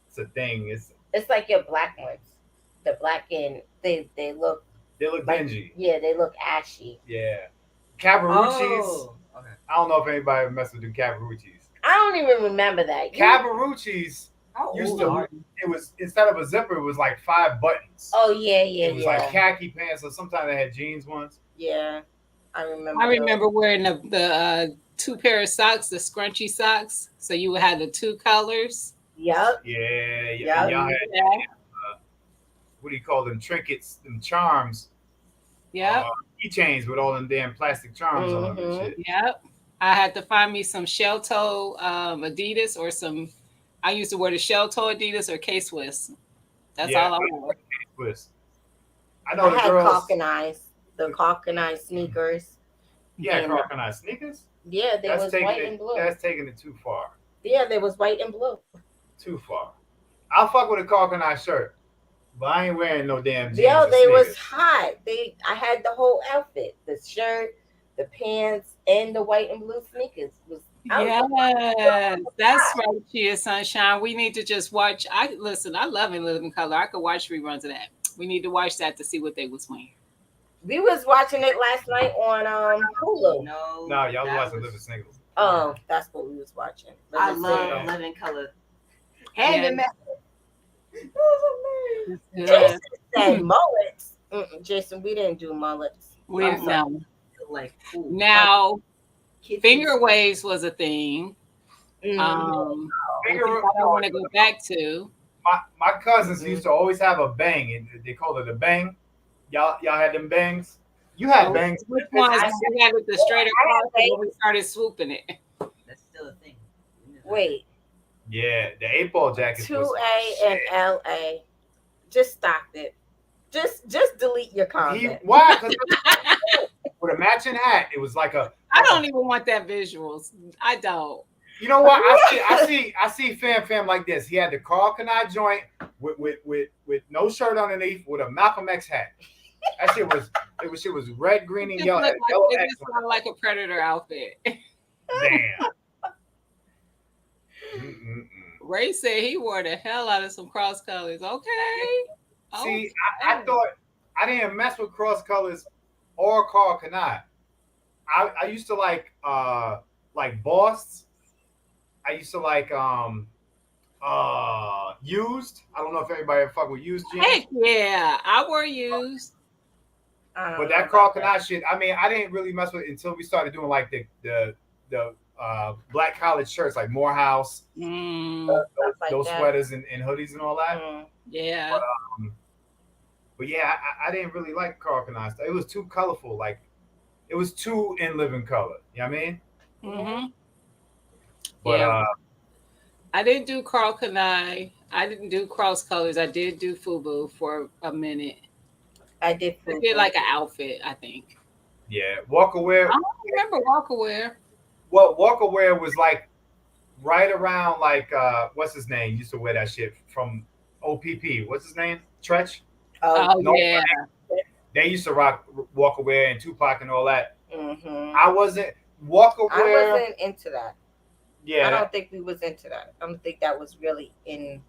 it's a thing. It's like your black ones. The black and they look They look like, dingy. yeah, they look ashy. Yeah. Cabarucci's. Oh, okay. I don't know if anybody messed with the Cabarucci's. I don't even remember that. Cabarucci's, How used old to- are you? it was, instead of a zipper, it was like 5 buttons. Oh yeah, It was like khaki pants, or sometimes they had jeans ones. yeah. I remember. I remember wearing the 2 pair of socks, the scrunchy socks. So you would have the 2 colors. Yep. Yeah. Yeah. Y'all had, Yeah. what do you call them? Trinkets, them charms. Yeah. keychains with all them damn plastic charms on them and Mhm. shit. Yep. I had to find me some shell toe Adidas or some. I used to wear the shell toe Adidas or K Swiss. That's Yeah, all I wore. twist. I I know the had girls. the Caucanized sneakers, Yeah, and crocodile sneakers. yeah, they That's was taking white it. and blue. That's taking it too far. Yeah, they was white and blue. Too far. I'll fuck with a crocodile shirt, but I ain't wearing no damn jeans Yo, or they was sneakers. hot. I had the whole outfit, the shirt, the pants, and the white and blue sneakers. I was like, Yes, that's hot. right, Chia Sunshine. We need to just watch. I listen. I love In Living Color. I could watch reruns of that. We need to watch that to see what they was wearing. We was watching it last night on Hulu. No, No, y'all that watching was. Living Singles. Oh, that's what we was watching. I Living love Single. Living Color. Yeah, Hand in That it's Jason said good. mullets. Jason, we didn't do mullets. We I'm sorry. know. like cool. Now, Kids finger waves was a thing. Mhm. I think Finger, I don't want to go back to. my cousins used to always have a bang, and they called it a bang. Y'all had them bangs. You had bangs. Which ones? I- We had with the straight I had across, and then we started swooping it. That's still a thing. Wait, Yeah, the 8 ball jackets was 2A and LA. Just stop it. Just delete your comment. why? 'Cause with a matching hat, it was like a. I don't even want that visuals. I don't. You know what? I see fam like this. He had the Carl Kanai joint with no shirt underneath with a Malcolm X hat. That shit was red, green, and It yellow. looked Yellow like, it X just on sounded like a predator outfit. it. Damn. Mm-mm-mm. Ray said he wore the hell out of some cross colors. Okay. See, I thought I didn't mess with cross colors or Carl Kanai. I used to like Boss. I used to like used. I don't know if everybody ever fuck with used jeans. Heck yeah, I wore used. I don't But know that about Carl Kanai shit, I mean, I didn't really mess with it until we started doing like the black college shirts like Morehouse, Stuff like those that. sweaters and hoodies and all that. Yeah. But yeah, I didn't really like Carl Kanai stuff. It was too colorful. Like it was too in living color. You know what I mean? Mm-hmm. But Yeah. I didn't do Carl Kanai. I didn't do cross colors. I did do FUBU for a minute. I did. I did like an outfit, I think. yeah, Walker Wear. I don't remember Walker Wear. Well, Walker Wear was like right around like what's his name used to wear that shit from OPP. What's his name? Tretch. Oh, No, yeah. They used to rock Walker Wear and Tupac and all that. Mm-hmm. I wasn't Walker I Wear. wasn't into that. I Yeah, don't think we was into that. I don't think that was really in.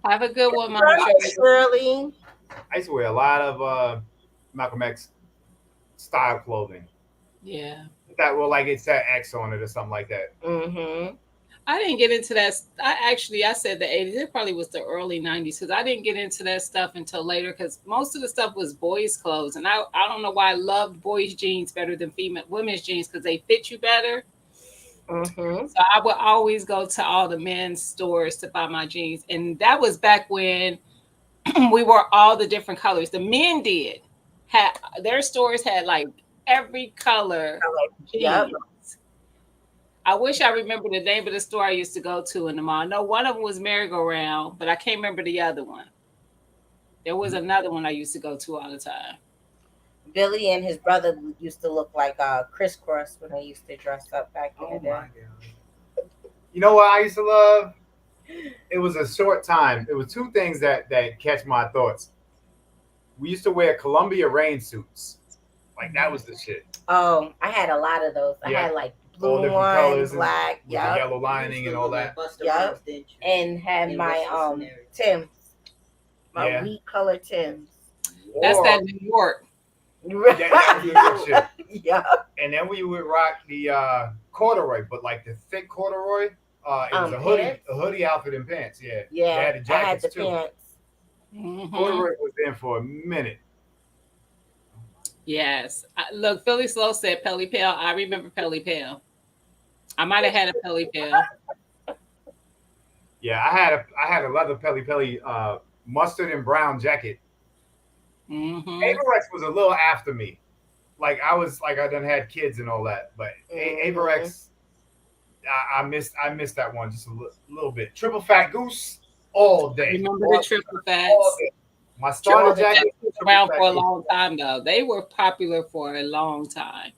Have a good one, Mama. Shirley. I used to wear a lot of Malcolm X style clothing. Yeah. That well, like it's that X on it or something like that. Mm-hmm. I didn't get into that. I said the 80s. It probably was the early 90s because I didn't get into that stuff until later because most of the stuff was boys' clothes. And I don't know why I loved boys' jeans better than women's jeans because they fit you better. Mm-hmm. So I would always go to all the men's stores to buy my jeans. And that was back when we wore all the different colors. The men their stores had like every color jeans. Yep. I wish I remember the name of the store I used to go to in the mall. No, one of them was Merry-Go-Round, but I can't remember the other one. There was another one I used to go to all the time. Billy and his brother used to look like crisscross when they used to dress up back in Oh the day. my god. You know what I used to love? It was a short time. It was two things that catch my thoughts. We used to wear Columbia rain suits. Like that was the shit. Oh, I had a lot of those. I Yeah. had like All blue different one, colors and black, with the yeah, yellow lining and all that. Yup. and had In my Western scenario. Tims, my Yeah. wheat color Tims. That's Or- that New York. that was the good shit. Yeah. And then we would rock the corduroy, but like the thick corduroy. It was Pants? a hoodie outfit and pants. Yeah. Yeah, They had the I had jackets the too. pants. Mhm. Corduroy was in for a minute. Yes. Look, Philly Slow said Pelly Pal. I remember Pelly Pal. I might have had a Pelly Pal. Yeah, I had a leather Pelly mustard and brown jacket. Mm-hmm. Averex was a little after me. Like I was like I done had kids and all that, but Mm-hmm. Averex, I missed that one just a little bit. Triple Fat Goose all day, Remember the all triple all fats? day. My starter Triple Oh, jacket, fats was Triple around Fat for a Goose. long time though. They were popular for a long time.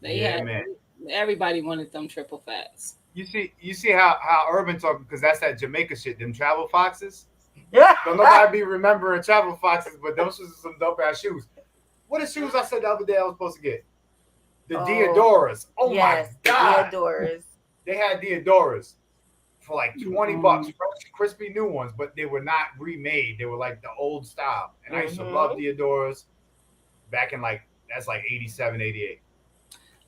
They Yeah, had man. everybody wanted them triple fats. You see how urban talk because that's that Jamaica shit. Them travel foxes. yeah. Don't nobody be remembering travel foxes, but those was some dope ass shoes. What are shoes I said the other day I was supposed to get? The Oh, Diodoras. Oh my yes, the god. Deodoras. They had Diodoras for like $20, Mm-mm. fresh, crispy new ones, but they were not remade. They were like the old style. And I used to love Mm-hmm. Diodoras back in like that's like 87, 88.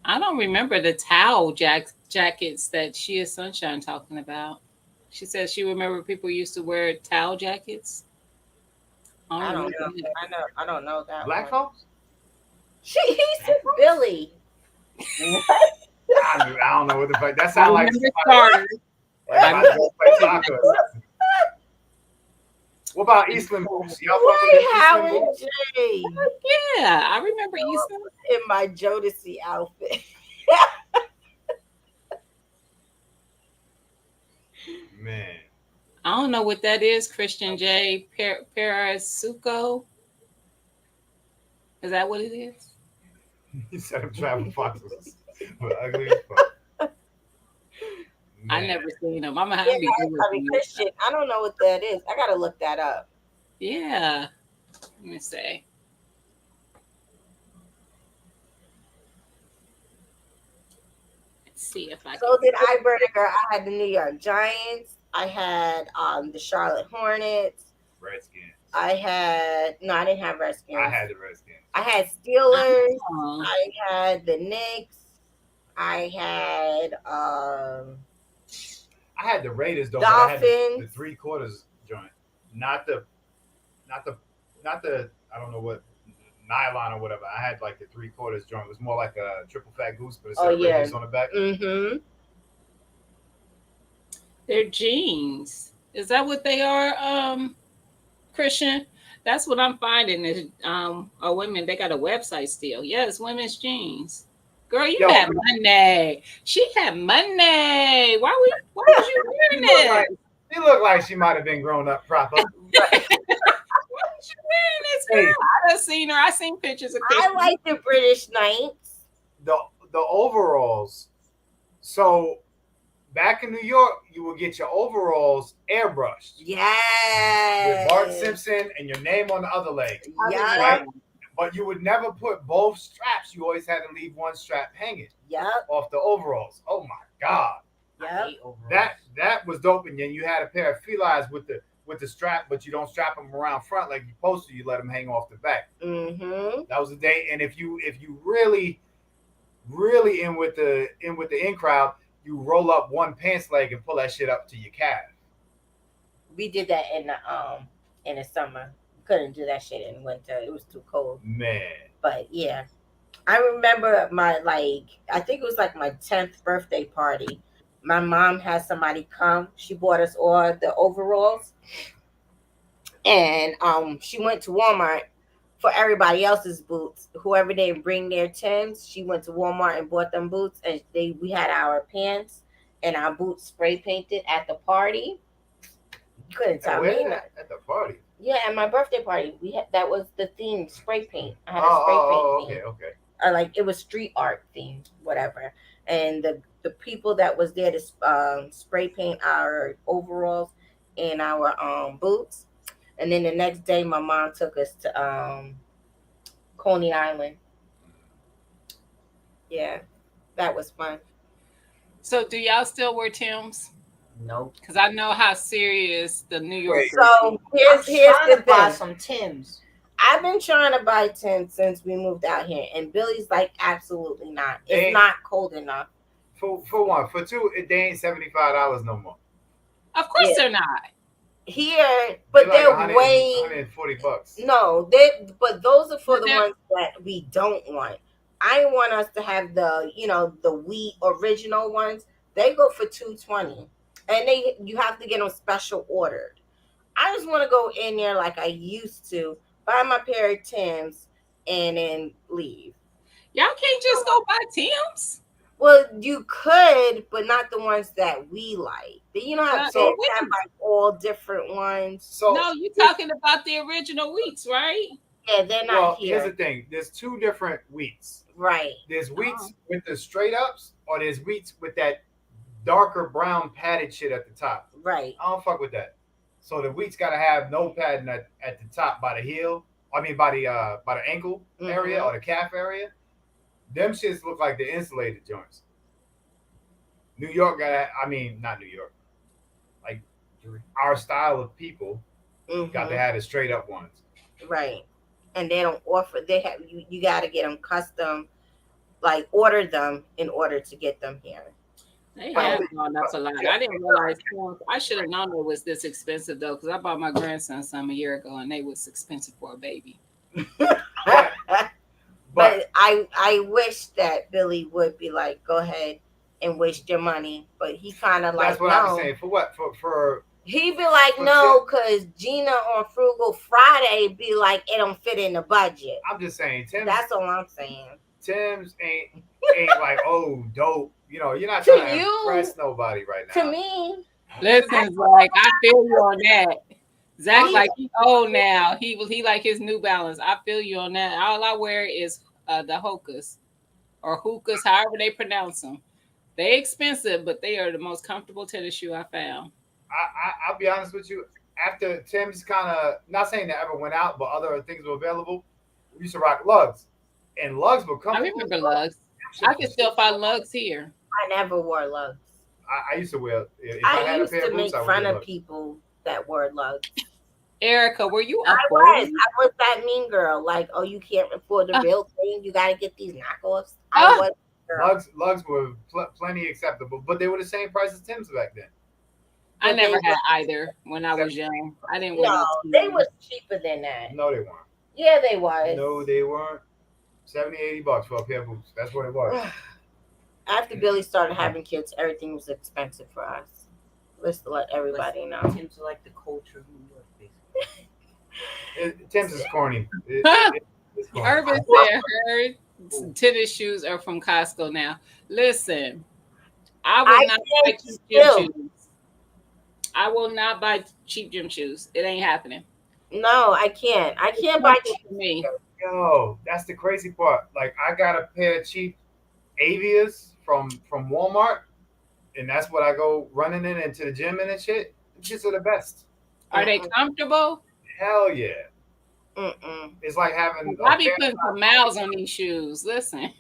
I don't remember the jackets that she is Sunshine talking about. She said she remember people used to wear towel jackets. I don't I don't remember know. that. I don't know that Black one. folks? He Black said folks? Billy. What? I don't know what the fuck. That I sound like remember somebody starters. like I about to remember go play pigments. soccer or something. What about Eastland boots? Y'all fuck with them Why Eastland Howard boots? J? Yeah, I remember Easton. In my Jodeci outfit. Man. I don't know what that is. Christian J. Parasuco. Is that what it is? He said them travel foxes were ugly as fuck. I Man. never seen them. I'm gonna Yeah, have to be good I mean looking this Christian. up. I don't know what that is. I gotta look that up. Yeah. Let me say. Let's see if I can. So did I, Burner Girl. I had the New York Giants. I had the Charlotte Hornets. Redskins. I had no, I didn't have I Redskins. had the Redskins. I had Steelers. Oh, I had the Knicks. I had I had the Raiders though, but I had the Dolphins. 3/4 joint, not the, not the, not the. I don't know what nylon or whatever. I had like the 3/4 joint. It was more like a triple fat goose, but it Oh said yeah. Raiders on the back. Mm-hmm. they're jeans. Is that what they are, Christian? That's what I'm finding is are women. They got a website still. Yes, women's jeans. Girl, you Yo, had money. She had money. Why was you she wearing looked like this? she looked like she might have been grown up proper. Right. Why was you wearing this, Hey, girl? I done seen her. I seen pictures of I Christian. like the British Knights. the the overalls. So back in New York, you would get your overalls airbrushed with Bart Yes. Simpson and your name on the other leg, I Yup. right? remember. But you would never put both straps. You always had to leave one strap hanging Yup. off the overalls. Oh my god, I Yup. hate overalls. that was dope. And then you had a pair of felines with the strap, but you don't strap them around front like you supposed to. You let them hang off the back. Mm-hmm. That was the day. And if you really in with the in crowd, you roll up one pants leg and pull that shit up to your calf. We did that in the summer. Couldn't do that shit in winter. It was too cold. Man, But yeah. I remember my I think it was like my 10th birthday party. My mom had somebody come. She bought us all the overalls. And she went to Walmart for everybody else's boots. Whoever didn't bring their Tims, she went to Walmart and bought them boots, and we had our pants and our boots spray painted at the party. You couldn't at tell where me nothing. at the party? Yeah, at my birthday party, we had that was the theme, spray paint. I had a Oh, spray paint oh, oh, theme, okay, okay. or like it was street art themed, whatever. And the people that was there to spray paint our overalls and our boots. And then the next day, my mom took us to Coney Island. Yeah, that was fun. So do y'all still wear Tims? Nope. Because I know how serious the New Wait. Yorkers So be. here's Trying the to buy thing. some Tims. I've been trying to buy tents since we moved out here, and Billy's like, absolutely not. It's They- not cold enough. For one, for two, they ain't $75 no more. Of course Yeah. they're not. Here, but Like they're 100 way $140. no. But those are for But the they're ones that we don't want. I want us to have the wheat original ones. They go for $220, and you have to get them special ordered. I just want to go in there like I used to, buy my pair of Tims, and then leave. Y'all can't just go buy Tim's. Well, you could, but not the ones that we like. You know how Well, Tims So have like all different ones. so no, you this, talking about the original wheats, right? Yeah, they're not well, here's the here. thing. There's two different wheats. Right. There's Oh. wheats with the straight ups, or there's wheats with that darker brown padded shit at the top. Right. I don't fuck with that. So the wheat's gotta have no padding at the top by the heel. I mean by the ankle area Mm-hmm. or the calf area. Them shits look like the insulated joints. New York got I mean not New York. Like our style of people got to Mm-hmm. have the straight up ones. Right. And they don't offer. They have you. Got to get them custom. Like order them in order to get them here. They I don't have And think gone up a lot. I didn't realize Tim's. I should have known it was this expensive though, because I bought my grandson some a year ago, and they was expensive for a baby. but but but I wish that Billy would be like, go ahead and waste your money. But he kind of that's like, what I was no. saying. For what? For He be like, for no, because Gina on Frugal Friday be like, it don't fit in the budget. I'm just saying That's all I'm saying. Tim's ain't like oh dope. You know, you're not To trying to you, impress nobody right to now. me, Listen, like I feel you on that. Zach, he, like he old now. He like his New Balance. I feel you on that. All I wear is the Hokas or Hookahs, however they pronounce them. They expensive, but they are the most comfortable tennis shoe I found. I'll be honest with you. After Tim's kind of not saying that ever went out, but other things were available. We used to rock lugs, and lugs were I comfortable. remember lugs. I can still find lugs here. I never wore lugs. I used to wear if I I had a used pair to of boots, make I would fun get of lugs. people that wore lugs. Erica, were you I a was. bully? I was that mean girl. Like, oh, you can't afford the Uh, real thing. You got to get these knockoffs. I uh, was that girl. Lugs were plenty acceptable, but they were the same price as Tim's back then. I But they never were, had either when I was young. I didn't wear no, no they Tim's. was cheaper than that. No, they weren't. Yeah, they was. No, they weren't. 70, $80 for a pair of boots. That's what it was. After Billy started having kids, everything was expensive for us. Let's let everybody know. Tim's are like the culture of New York, basically. Tim's is corny. It's corny. Urban said her tennis shoes are from Costco now. Listen, I will I not buy can't cheap gym still. shoes. I will not buy cheap gym shoes. It ain't happening. No, I can't. I It's can't buy comfort cheap for me. sneakers. Yo, that's the crazy part. Like I got a pair of cheap Avias from Walmart, and that's what I go running in into the gym in and shit. The shits are the best. Are they Mm-mm, comfortable? Hell yeah. mm-mm. It's like having a I be pair. putting some miles on these shoes. Listen,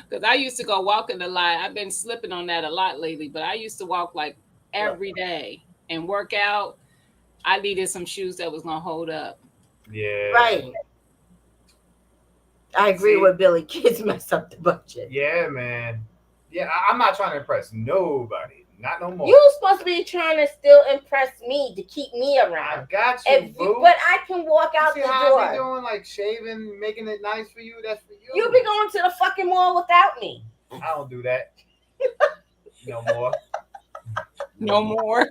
because I used to go walking a lot. I've been slipping on that a lot lately, but I used to walk like every day and work out. I needed some shoes that was gonna hold up. Yeah. Right. I agree See, with Billy. Kids mess up the budget. yeah, man. Yeah, I'm not trying to impress nobody. Not no more. You supposed to be trying to still impress me to keep me I around. got you, If you, boo. but I can walk You out see the how I be door. doing, like shaving, making it nice for you? That's for you. You be going to the fucking mall without me. I don't do that no more. No more.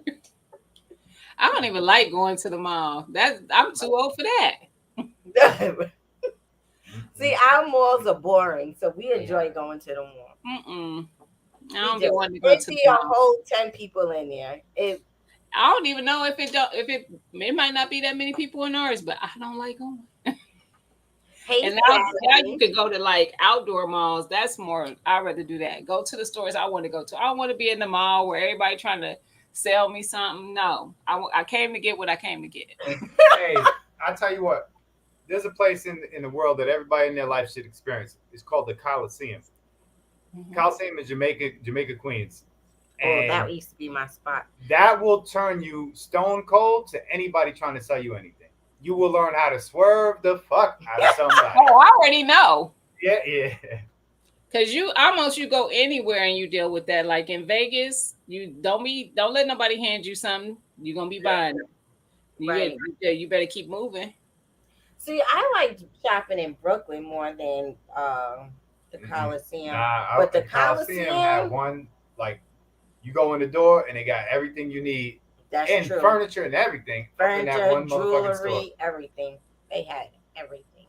I don't even like going to the mall. I'm too old for that. See, our malls are boring, so we enjoy going to the mall. Mm-mm. I We don't be do. wanting to go It to the be a mall. whole 10 people in there. I don't even know if it might not be that many people in ours, but I don't like going. Hey, And now you Saturday. could go to like outdoor malls. That's more. I'd rather do that. Go to the stores I want to go to. I don't want to be in the mall where everybody trying to sell me something. No, I came to get what I came to get. Hey, I tell you what. There's a place in the world that everybody in their life should experience. It's called the Coliseum. Mhm. Coliseum in Jamaica, Queens. Oh, And that used to be my spot. that will turn you stone cold to anybody trying to sell you anything. You will learn how to swerve the fuck out of somebody. Oh, I already know. Yeah. Cause you go anywhere and you deal with that. Like in Vegas, you don't let nobody hand you something. You're gonna be buying it. Right. You better keep moving. See, I like shopping in Brooklyn more than the Coliseum. But the Coliseum had Coliseum, one, like, you go in the door and they got everything you need That's and true. furniture and everything up in that Furniture, one motherfucking store. jewelry, everything. They had everything.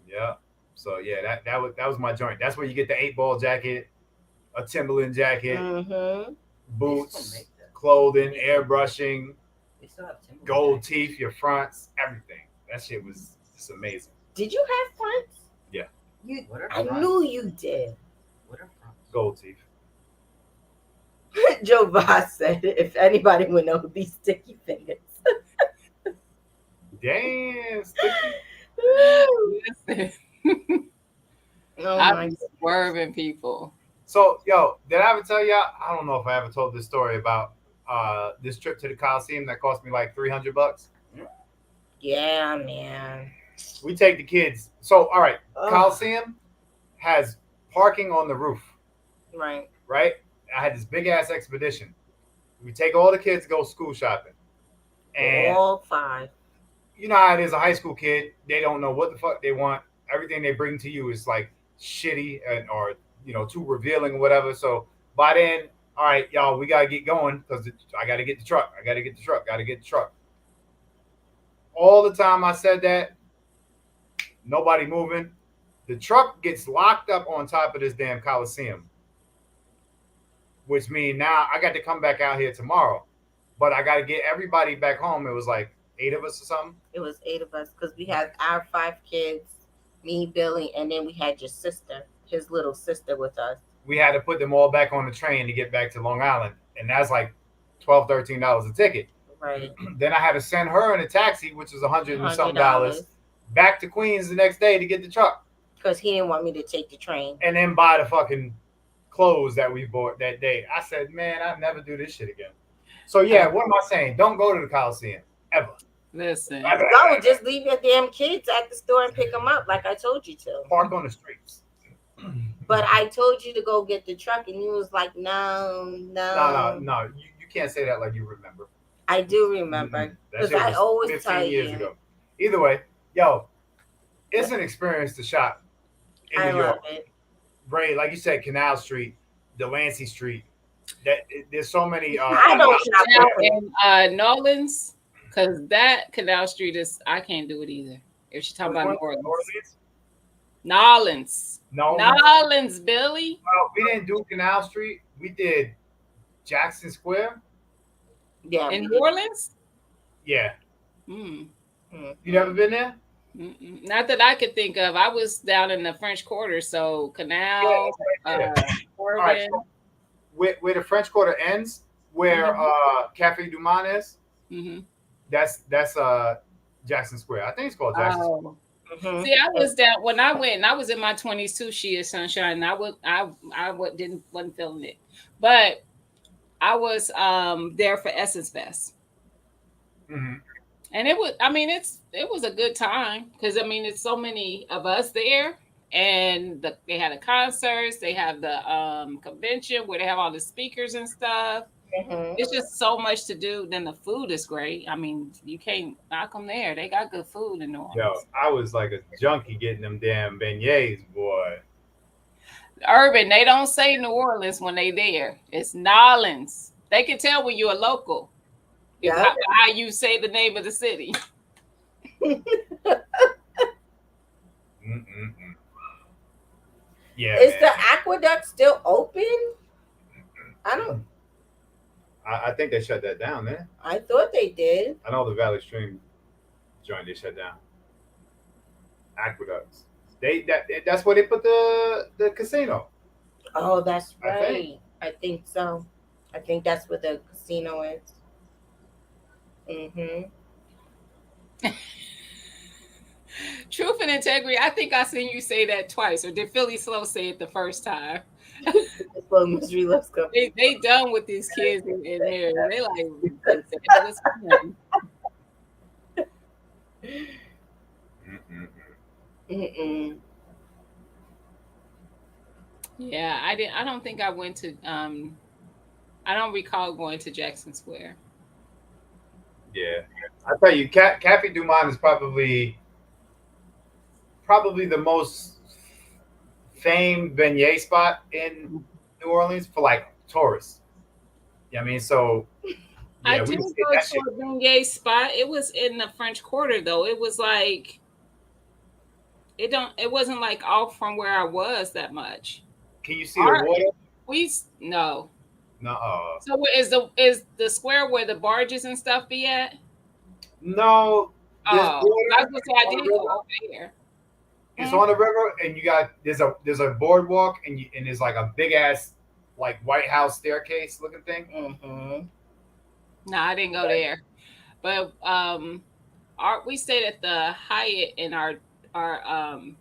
Yeah. So yeah, that was my joint. That's where you get the 8 ball jacket, a Timberland jacket, Mm-hmm. They still boots, make that. clothing, airbrushing, They still have Timberland gold jackets. teeth, your fronts, everything. That shit was just amazing. Did you have fronts? Yeah. You. What are I fronts? knew you did. What are fronts? Gold teeth. Joe Boss said, "If anybody would know these sticky fingers." Damn, sticky. Listen, Oh I my! be swerving people. So, yo, did I ever tell y'all? I don't know if I ever told this story about this trip to the Coliseum that cost me like $300. Yeah, man. We take the kids. So, all right, Ugh. Coliseum has parking on the roof, Right. right? I had this big ass expedition. We take all the kids to go school shopping, and All 5. you know how it is. A high school kid, they don't know what the fuck they want. Everything they bring to you is like shitty and or too revealing or whatever. So by then, all right, y'all, we gotta get going because I gotta get the truck. I gotta get the truck. Gotta get the truck. All the time I said that, nobody moving. The truck gets locked up on top of this damn Coliseum, which means now I got to come back out here tomorrow, but I got to get everybody back home. It was like 8 of us or something. It was 8 of us because we had our 5 kids, me, Billy, and then we had your sister, his little sister, with us. We had to put them all back on the train to get back to Long Island, and that's like $12, $13 a ticket. Right. Then I had to send her in a taxi, which was $100 and something $100 back to Queens the next day to get the truck, because he didn't want me to take the train. and then buy the fucking clothes that we bought that day. I said, man, I'll never do this shit again. So yeah, what am I saying? Don't go to the Coliseum ever. Listen, No, just leave your damn kids at the store and pick them up, like I told you to. Park on the streets. But I told you to go get the truck, and you was like, no. No. You can't say that like you remember. I do remember That because shit I was always 15 tell years you. ago. Either way, yo, it's an experience to shop in I New love York. it. Ray, like you said, Canal Street, Delancey Street. There's so many. I don't shop now there. in Nolans, because that Canal Street is, I can't do it either. If she's talking about New Orleans. Nolans. No, Nolans, Billy. well, we didn't do Canal Street. We did Jackson Square. Yeah. In we New did. Orleans? Yeah. Mm. You never been there? Mm-mm. Not that I could think of. I was down in the French Quarter, so Canal, Yeah. Corbin. All right, so where the French Quarter ends, where Cafe Du Monde is, Mm-hmm. that's Jackson Square. I think it's called Jackson Square. Oh. Mhm. See, I was down when I went, and I was in my 20s too. She is sunshine. And wasn't feeling it, but I was there for Essence Fest, Mm-hmm. and it was. I mean, it was a good time because I mean, it's so many of us there, and they had the concerts, they have the convention where they have all the speakers and stuff. Mhm. It's just so much to do. Then the food is great. I mean, you can't knock them there. They got good food in New Orleans. Yo, I was like a junkie getting them damn beignets, boy. Urban, they don't say New Orleans when they there. It's Nolans. They can tell when you're a local. Yeah. How you say the name of the city. Mm-mm-mm. Yeah, Is man. the aqueduct still open? I don't. I think they shut that down, man. I thought they did. I know the Valley Stream joint they shut down. Aqueducts. That's where they put the casino. Oh, that's I right. think. I think so. I think that's where the casino is. Mhm. Truth and integrity. I think I seen you say that twice, or did Philly Slow say it the first time? That's what Misery Loves Company. They done with these kids in there. They like what's fun. Mm-mm. Yeah, I don't think I went to I don't recall going to Jackson Square. Yeah, I tell you, Cafe Du Monde is probably the most famed beignet spot in New Orleans for like tourists. Yeah, I mean, so I Yeah, we did just hit go that to shit. a beignet spot. It was in the French Quarter though. It was like it wasn't like off from where I was that much. Can you see the Our water? no. No, So is the square where the barges and stuff be at? no. There's Oh, I was water gonna say I on the did go river. over there. It's Mm, on the river, and you got there's a boardwalk, and there's like a big ass like White House staircase looking thing. Mm-hmm. no, I didn't go there. But we stayed at the Hyatt, and our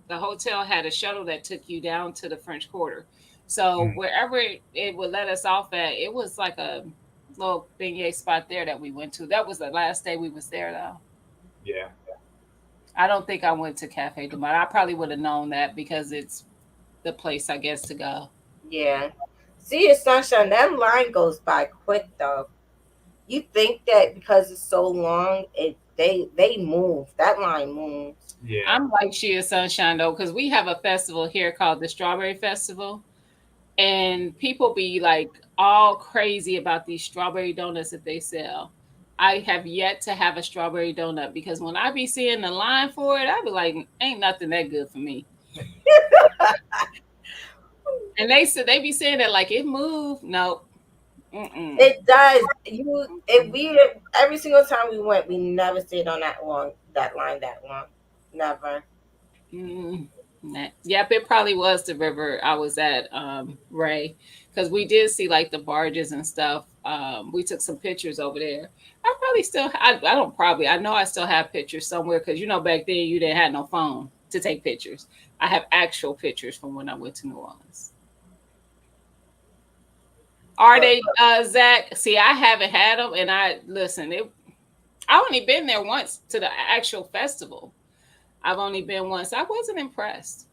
the hotel had a shuttle that took you down to the French Quarter. So Mm, wherever it would let us off at, it was like a little beignet spot there that we went to. That was the last day we was there though. yeah. I don't think I went to Cafe du Monde. I probably would have known that because it's the place I guess to go. Yeah. See, it's sunshine. That line goes by quick though. You think that because it's so long, they move. That line moves. Yeah. I'm like she is sunshine though, because we have a festival here called the Strawberry Festival, and people be like all crazy about these strawberry donuts that they sell. I have yet to have a strawberry donut because when I be seeing the line for it, I be like, ain't nothing that good for me. And they said they be saying that like it moved. No, mm-mm. It does. We every single time we went, we never stayed on that line that long. Never. Mm, yep, it probably was the river I was at, Ray, because we did see like the barges and stuff. We took some pictures over there. I probably still, I don't probably, I know I still have pictures somewhere because back then you didn't have no phone to take pictures. I have actual pictures from when I went to New Orleans. Are But they, Zach? See, I haven't had them, and I listen. I only been there once to the actual festival. I've only been once. I wasn't impressed.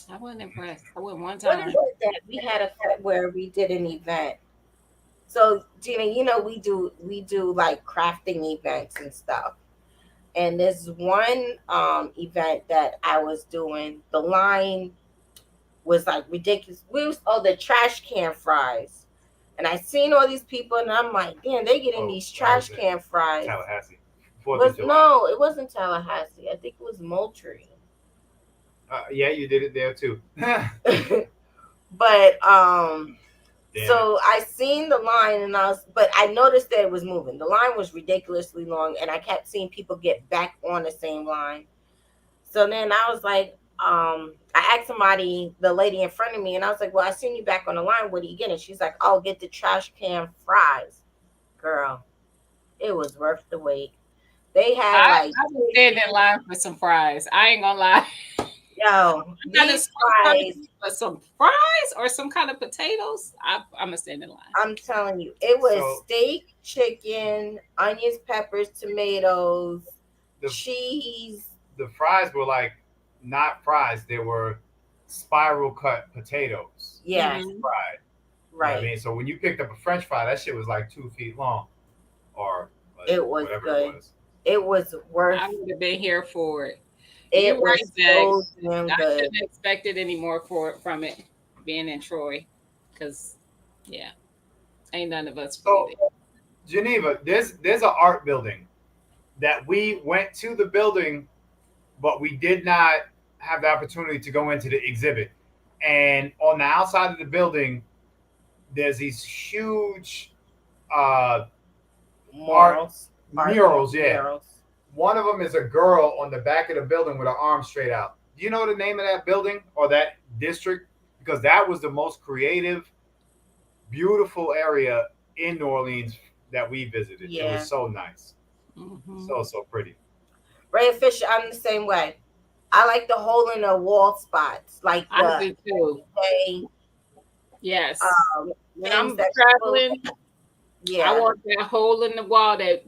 I wasn't impressed. I went one what is time. it that we had where we did an event? So Gina, we do like crafting events and stuff. And there's one event that I was doing. The line was like ridiculous. The trash can fries. And I seen all these people and I'm like, damn, they getting Oh, these that was trash in can fries. Tallahassee, Fourth of Was July. no, it wasn't Tallahassee. I think it was Moultrie. Yeah, you did it there too. Damn But it. so I seen the line but I noticed that it was moving. The line was ridiculously long and I kept seeing people get back on the same line. So then I was like, I asked somebody, the lady in front of me, and I was like, well, I seen you back on the line. What are you getting? She's like, oh, get the trash can fries. Girl, it was worth the wait. They had like, I was standing in line for some fries. I ain't gonna lie. yo, I'm not a these sweet fries, person, but some fries or some kind of potatoes, I'm gonna stand in line. I'm telling you, it was So steak, chicken, onions, peppers, tomatoes, the cheese. the fries were like not fries; they were spiral cut potatoes Yes, Hmm. fried. You know what I right. mean? So when you picked up a French fry, that shit was like 2 feet long, or It was whatever it good. was. It was worth. I would have been here for it. You're It right, was Zach. so damn I good. shouldn't expect it anymore from it being in Troy, because yeah, ain't none of us really So there. Geneva, there's an art building that we went to the building, but we did not have the opportunity to go into the exhibit. And on the outside of the building, there's these huge uh, art Morals, murals. Yeah, murals. one of them is a girl on the back of the building with her arm straight out. Do you know the name of that building or that district? Because that was the most creative, beautiful area in New Orleans that we visited. It was Yeah. so nice, Hmm. so pretty. Ray Fisher, I'm the same way. I like the hole in the wall spots, like I the do too. everyday Yes. When things I'm that people. traveling, I Yeah, want that hole in the wall that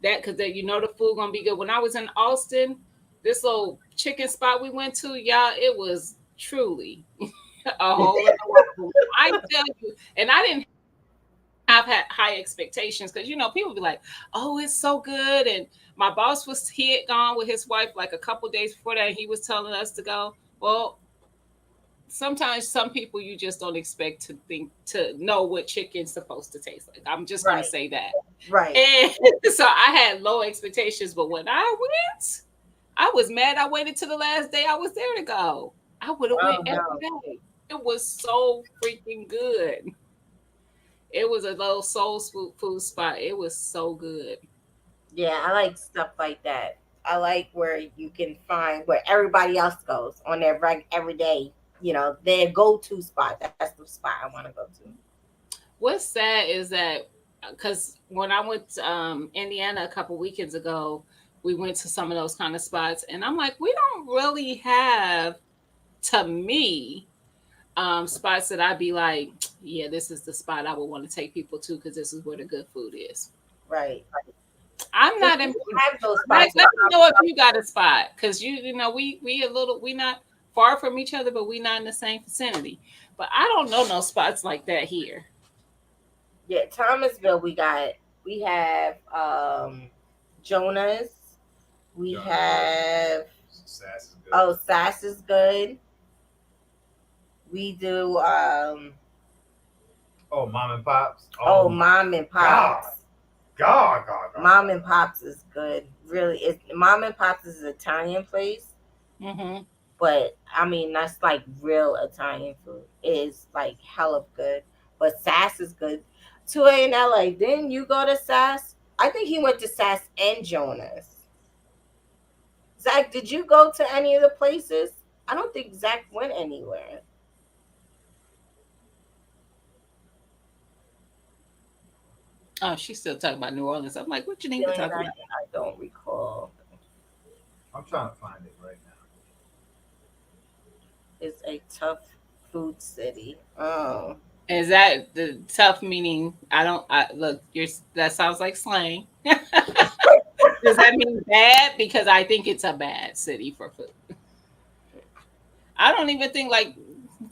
because that the food gonna be good. When I was in Austin, this little chicken spot we went to, y'all, it was truly a hole in the wall. I tell you, and I didn't have had high expectations because people be like, "Oh, it's so good," and my boss he had gone with his wife like a couple days before that. And he was telling us to go. Well, sometimes some people you just don't expect to think to know what chicken's supposed to taste like. I'm just gonna Right. say that. Right. And so I had low expectations, but when I went, I was mad I waited to the last day I was there to go. I would have went Oh every no. day. It was so freaking good. It was a little food spot. It was so good. Yeah, I like stuff like that. I like where you can find where everybody else goes on their every day. Their go-to spot. That's the spot I want to go to. What's sad is that because when I went to Indiana a couple weekends ago, we went to some of those kind of spots, and I'm like, we don't really have, to me, spots that I'd be like, yeah, this is the spot I would want to take people to because this is where the good food is. Right. I'm See, not we in. have those Like, spots. let me know if you got a spot because we a little we not far from each other, but we not in the same vicinity. But I don't know no spots like that here. Yeah, Thomasville. We have Jonas. We Jonas. have Sass is good. Sass is good. We do Mom and pops. Mom and God. Pops. God. Mom and Pops is good. Really, it's Mom and Pops is an Italian place, Mm-hmm. but I mean that's like real Italian food. It is like hell of good. But Sass is good. 2A in LA. Didn't you go to Sass? I think he went to Sass and Jonas. Zach, did you go to any of the places? I don't think Zach went anywhere. Oh, she's still talking about New Orleans. I'm like, what you need to Feeling talk about? I don't recall. I'm trying to find it right now. It's a tough food city. Oh. Is that the tough meaning? I don't. I look. That sounds like slang. Does that mean bad? Because I think it's a bad city for food. I don't even think like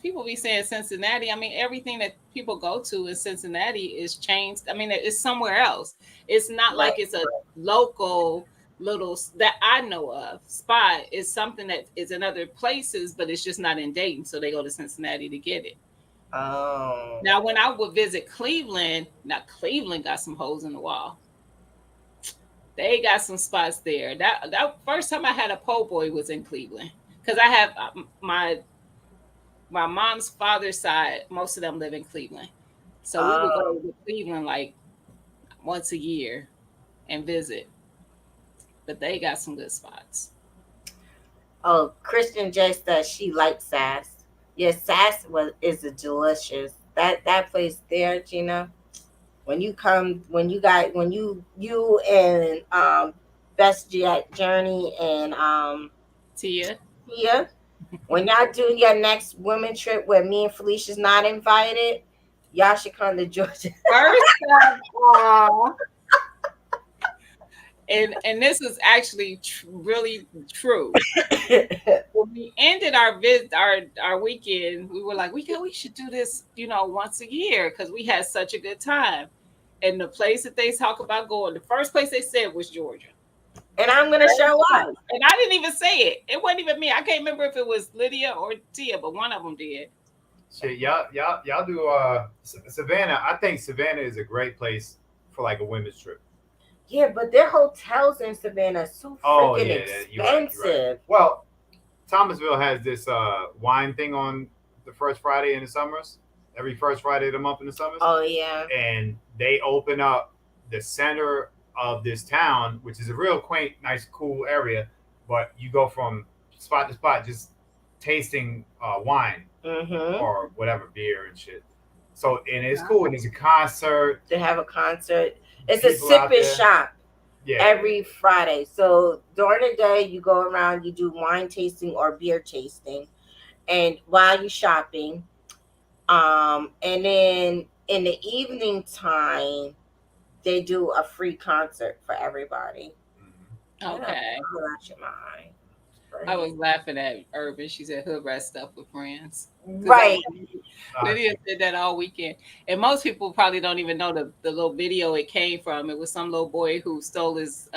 people be saying Cincinnati. I mean, everything that people go to in Cincinnati is changed. I mean, it's somewhere else. It's not like Right. it's a local little that I know of spot. It's something that is in other places, but it's just not in Dayton, so they go to Cincinnati to get it. Oh. Now, when I would visit Cleveland, now Cleveland got some holes in the wall. They got some spots there. That first time I had a po' boy was in Cleveland because I have my mom's father's side. Most of them live in Cleveland, so we would go Oh. to Cleveland like once a year and visit. But they got some good spots. Oh, Christian J says she likes Sass. Yes, Sass is a delicious. That place there, Gina. When you come, when you and Best Jet Journey and Tia, Tia, when y'all do your next women trip where me and Felicia's not invited, y'all should come to Georgia. first of all, and this is actually really true. When we ended our visit, our weekend, we were like, we should do this, once a year because we had such a good time. And the place that they talk about going, the first place they said was Georgia. And I'm gonna show up. And I didn't even say it. It wasn't even me. I can't remember if it was Lydia or Tia, but one of them did. Shit, y'all do Savannah. I think Savannah is a great place for like a women's trip. Yeah, but their hotels in Savannah are so Oh freaking yeah, expensive. you're right. Well, Thomasville has this wine thing on the first Friday in the summers. Every first Friday of the month in the summers. Oh yeah. And they open up the center of this town, which is a real quaint, nice, cool area. But you go from spot to spot, just tasting wine Mm-hmm. or whatever beer and shit. So and it's cool. And there's a concert. They have a concert. It's a People sip out and there. shop Yeah. every Friday. So during the day, you go around, you do wine tasting or beer tasting, and while you're shopping, and then in the evening time, they do a free concert for everybody. Mhm. Okay. Out your mind. I was laughing at Urban. She said hood rat stuff with friends. Right. Lydia said that all weekend. And most people probably don't even know the little video it came from. It was some little boy who stole his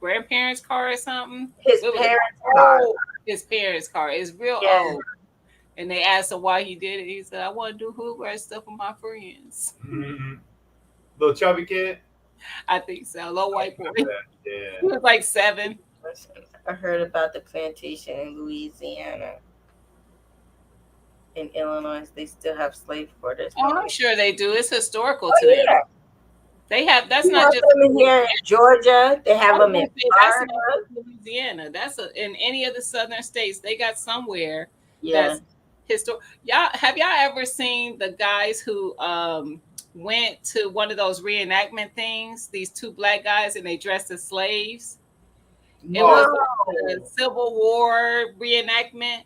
grandparents' car or something. His It was parents' car. old. His parents' car. It's real Yeah. old. And they asked him why he did it. He said, "I want to do hood rat stuff with my friends." Mm-hmm. Little chubby kid. I think so. Little I white boy. remember that. He Yeah. was like 7. I heard about the plantation in Louisiana. In Illinois, they still have slave quarters. Oh, I'm sure they do. It's historical Oh to them. yeah, They have. That's we not have just. them in here in Georgia. They I have was them gonna in say that's not Florida. just Louisiana. In any of the southern states. They got somewhere Yeah. that's historic. Y'all have y'all ever seen the guys who went to one of those reenactment things? These two black guys and they dressed as slaves. It No. was No. like a Civil War reenactment.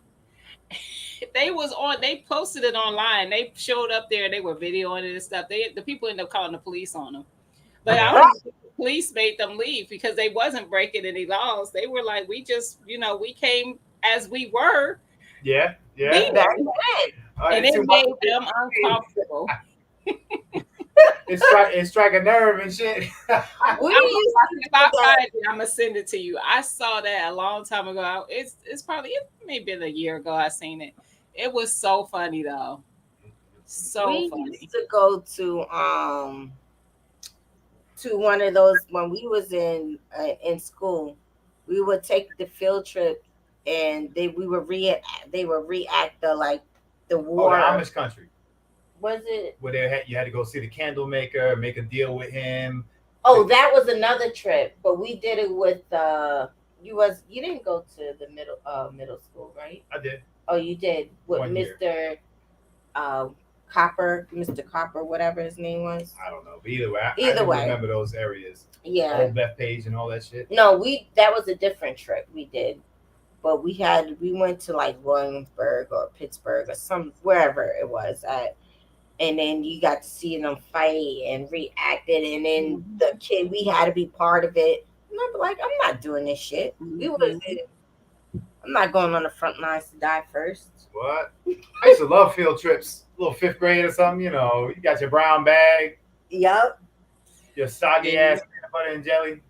They was on. They posted it online. They showed up there. They were videoing it and stuff. The people ended up calling the police on them. But I don't think the police made them leave because they wasn't breaking any laws. They were like, we just, we came as we were Yeah. Yeah. leaving. Back And It's it too much. made them uncomfortable. It strike a nerve and shit. we I'm, used to if do I that. find it, I'm gonna send it to you. I saw that a long time ago. It's probably it may have been a year ago. I seen it. It was so funny though, so We funny. used to go to one of those when we was in school. We would take the field trip, and they would react the like the Oh, the war. Amish country Was it? where you had to go see the candle maker, make a deal with him. Oh, that was another trip, but we did it with you didn't go to the middle school, right? I did Oh, you did with 1 year. Mr. Uh, Copper, Mr. Copper, whatever his name was. I don't know, but either way, I Either do way. remember those areas. Yeah. Old Beth Page and all that shit. No, that was a different trip we did. But we went to like Williamsburg or Pittsburgh or wherever it was at, and then you got to see them fight and react it, and then the kid, we had to be part of it. And I'm like, I'm not doing this shit. I'm not going on the front lines to die first. What? I used to love field trips. Little 5th grade or something, you got your brown bag, Yep. your soggy ass peanut butter and jelly.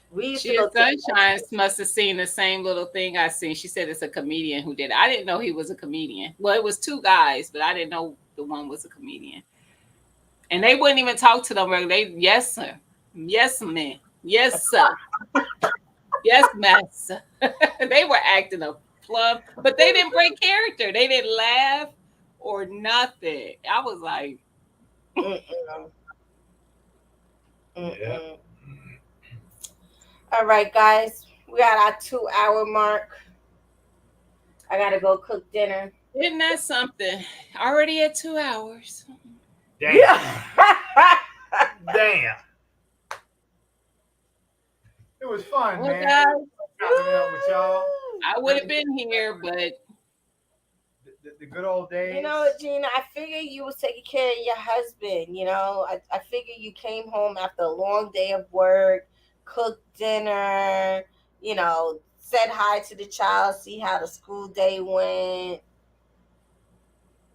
We used to She go to Sunshine must have seen the same little thing I seen. She said it's a comedian who did it. I didn't know he was a comedian. Well, it was 2 guys, but I didn't know the one was a comedian. And they wouldn't even talk to them. They, yes, sir. Yes, man. Yes, sir. Yes, master. They were acting a plum, but they didn't break character. They didn't laugh or nothing. I was like, Mm-mm. Yeah. All right, guys, we got our 2-hour mark. I gotta go cook dinner. isn't that something? Already at 2 hours. Damn. Damn. It was fun, Well, man. guys, Chopping it up with y'all. I would have been here, but The good old days. You know, Gina, I figured you was taking care of your husband. I figured you came home after a long day of work, cooked dinner, said hi to the child, see how the school day went.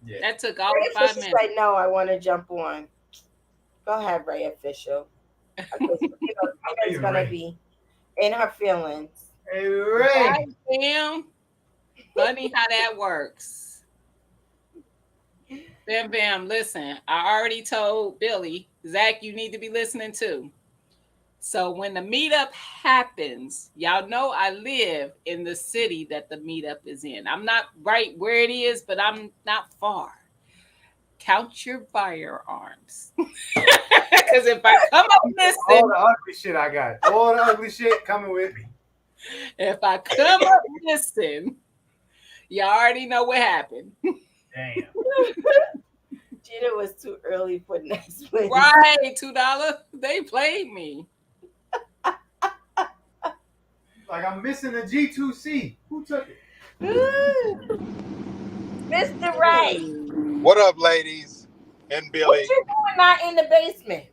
Yeah. that took all Ray of 5 Official minutes. said, no, I want to jump on. Go ahead, Ray Official. Because, Gina's Hey, going to Ray. be in her feelings. Hey, Ray. Right, Bam. Funny how that works. Bam, listen. I already told Billy, Zach, you need to be listening too. So when the meetup happens, y'all know I live in the city that the meetup is in. I'm not right where it is, but I'm not far. Count your firearms. Because if I come up All missing, the ugly shit I got. All the ugly shit coming with me. if I come up missing, you already know what happened. Damn. Gina was too early for next week. Right, $2. They played me. Like I'm missing a G2C. Who took it? Mr. Ray, What up, ladies and what Billy? you doing not in the basement?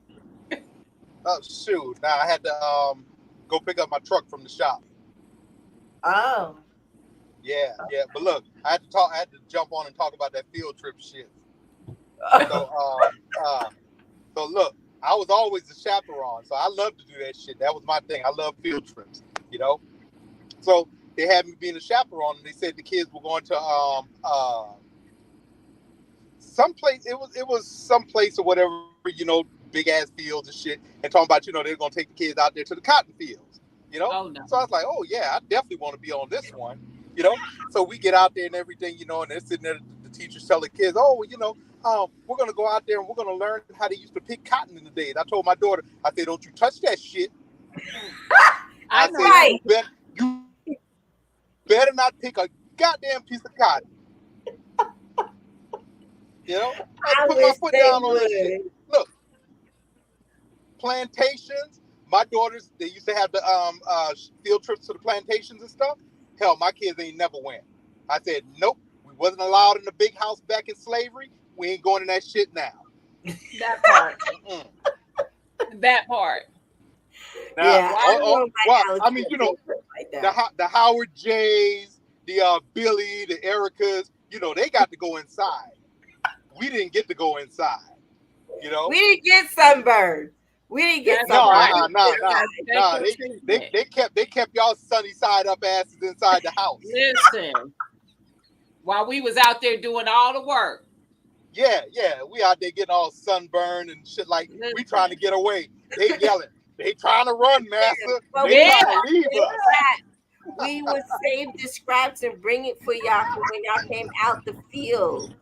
Oh shoot! Now I had to go pick up my truck from the shop. Oh. Yeah. But look, I had to jump on and talk about that field trip shit. So look, I was always the chaperone, so I love to do that shit. That was my thing. I love field trips, So they had me being a chaperone, and they said the kids were going to some place. It was some place or whatever, big ass fields and shit, and talking about they're gonna take the kids out there to the cotton fields. Oh no. So I was like, oh yeah, I definitely want to be on this one. So we get out there and everything, and they're sitting there. The teachers tell the kids, oh, we're gonna go out there and we're gonna learn how they used to pick cotton in the days. I told my daughter, I said, don't you touch that shit. I I know. said, Right. you better not pick a goddamn piece of cotton. I I put my wish foot they down on that shit. would. Look, plantations. My daughters, they used to have the field trips to the plantations and stuff. Hell, my kids ain't never went. I said, nope, we wasn't allowed in the big house back in slavery. We ain't going in that shit now. That part. Mm-mm. That part. Now, Yeah, I don't know well, my Alex I mean, like that. the Howard Jays, the Billy, the Ericas, they got to go inside. We didn't get to go inside. We didn't get sunburned. We didn't get That's No, right. sunburned. nah. That's They kept y'all sunny side up asses inside the house. Listen, while we was out there doing all the work. Yeah, we out there getting all sunburned and shit like we Listen. trying to get away. They yelling. They trying to run, master. But They Yeah. trying to leave us. we would save the scraps and bring it for y'all for when y'all came out the field.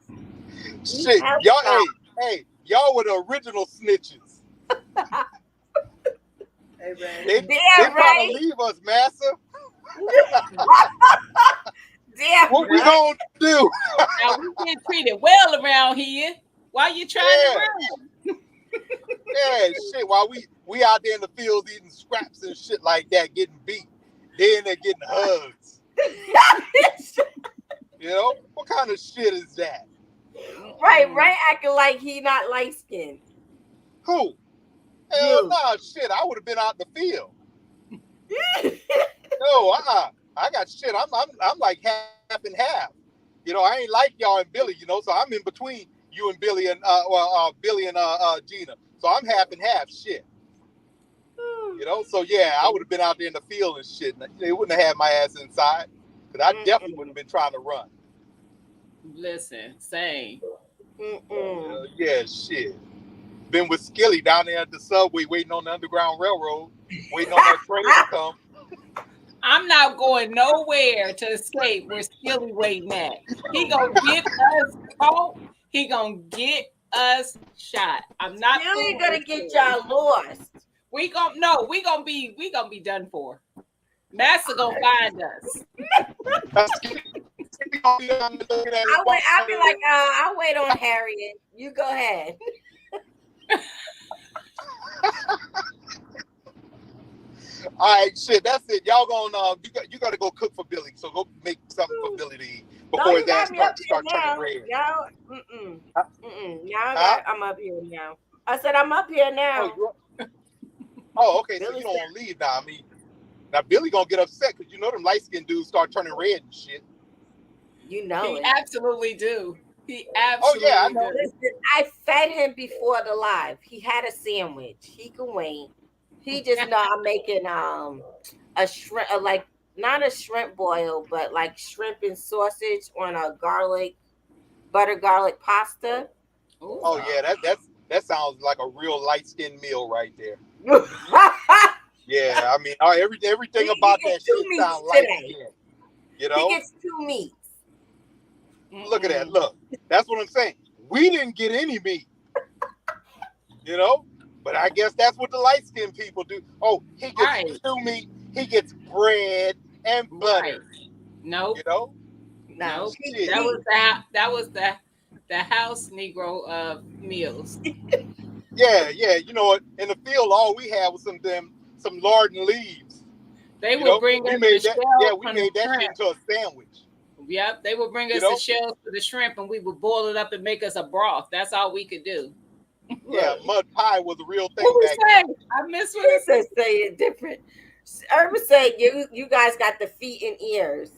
Shit, helped y'all, y'all. hey, y'all were the original snitches. Hey, man. They Damn trying right. to leave us, master. Damn What we right. gonna do? Now we get treated well around here. Why you trying to Yeah. run? Yeah, shit. While we out there in the fields eating scraps and shit like that, getting beat. They in there getting hugs. What kind of shit is that? right, acting like he not light skinned. Who? Hell nah, shit. I would have been out in the field. No, I got shit. I'm like half and half. I ain't like y'all and Billy. So I'm in between you and Billy and Billy and Gina. So I'm half and half. Shit. So yeah, I would have been out there in the field and shit. They wouldn't have had my ass inside, because I definitely would have been trying to run. Listen, same. Yeah, shit. Been with Skilly down there at the subway, waiting on the Underground Railroad, waiting on that train to come. I'm not going nowhere to escape where Skilly waiting at. He gonna get us caught. He gonna get us shot. I'm not Really fooling gonna with get you. y'all lost. We gonna be done for. Master gonna find us. I'll be like, I'll wait on Harriet. You go ahead. All right, shit, that's it. Y'all gonna you gotta go cook for Billy. So go make something for Billy to eat before No, his you ass got me up here start now. turning red. Now I'm up here now. I said I'm up here now. Okay. So Billy you don't want to leave now. I mean, now Billy gonna get upset because them light skinned dudes start turning red and shit. You know He it. absolutely do. He absolutely I know. do. Listen, I fed him before the live. He had a sandwich. He can wait. He just know I'm making a shrimp, like not a shrimp boil, but like shrimp and sausage on a butter garlic pasta. Ooh. Oh yeah, that sounds like a real light skinned meal right there. Yeah, I mean, everything about that shit sounds light skinned. He gets 2 meats. Look at that. Look, that's what I'm saying. We didn't get any meat. But I guess that's what the light skinned people do. Oh, he gets 2 meat. He gets bread and butter. Nope. No, That was the house Negro meals. Yeah. You know what? In the field, all we had was some lard and leaves. They would bring us the shells. Yeah, we made that shit into a sandwich. Yep, they would bring us the shells for the shrimp, and we would boil it up and make us a broth. That's all we could do. Yeah, mud pie was a real thing What back then. then. I miss what it said. Say it different. Irma said you guys got the feet and ears.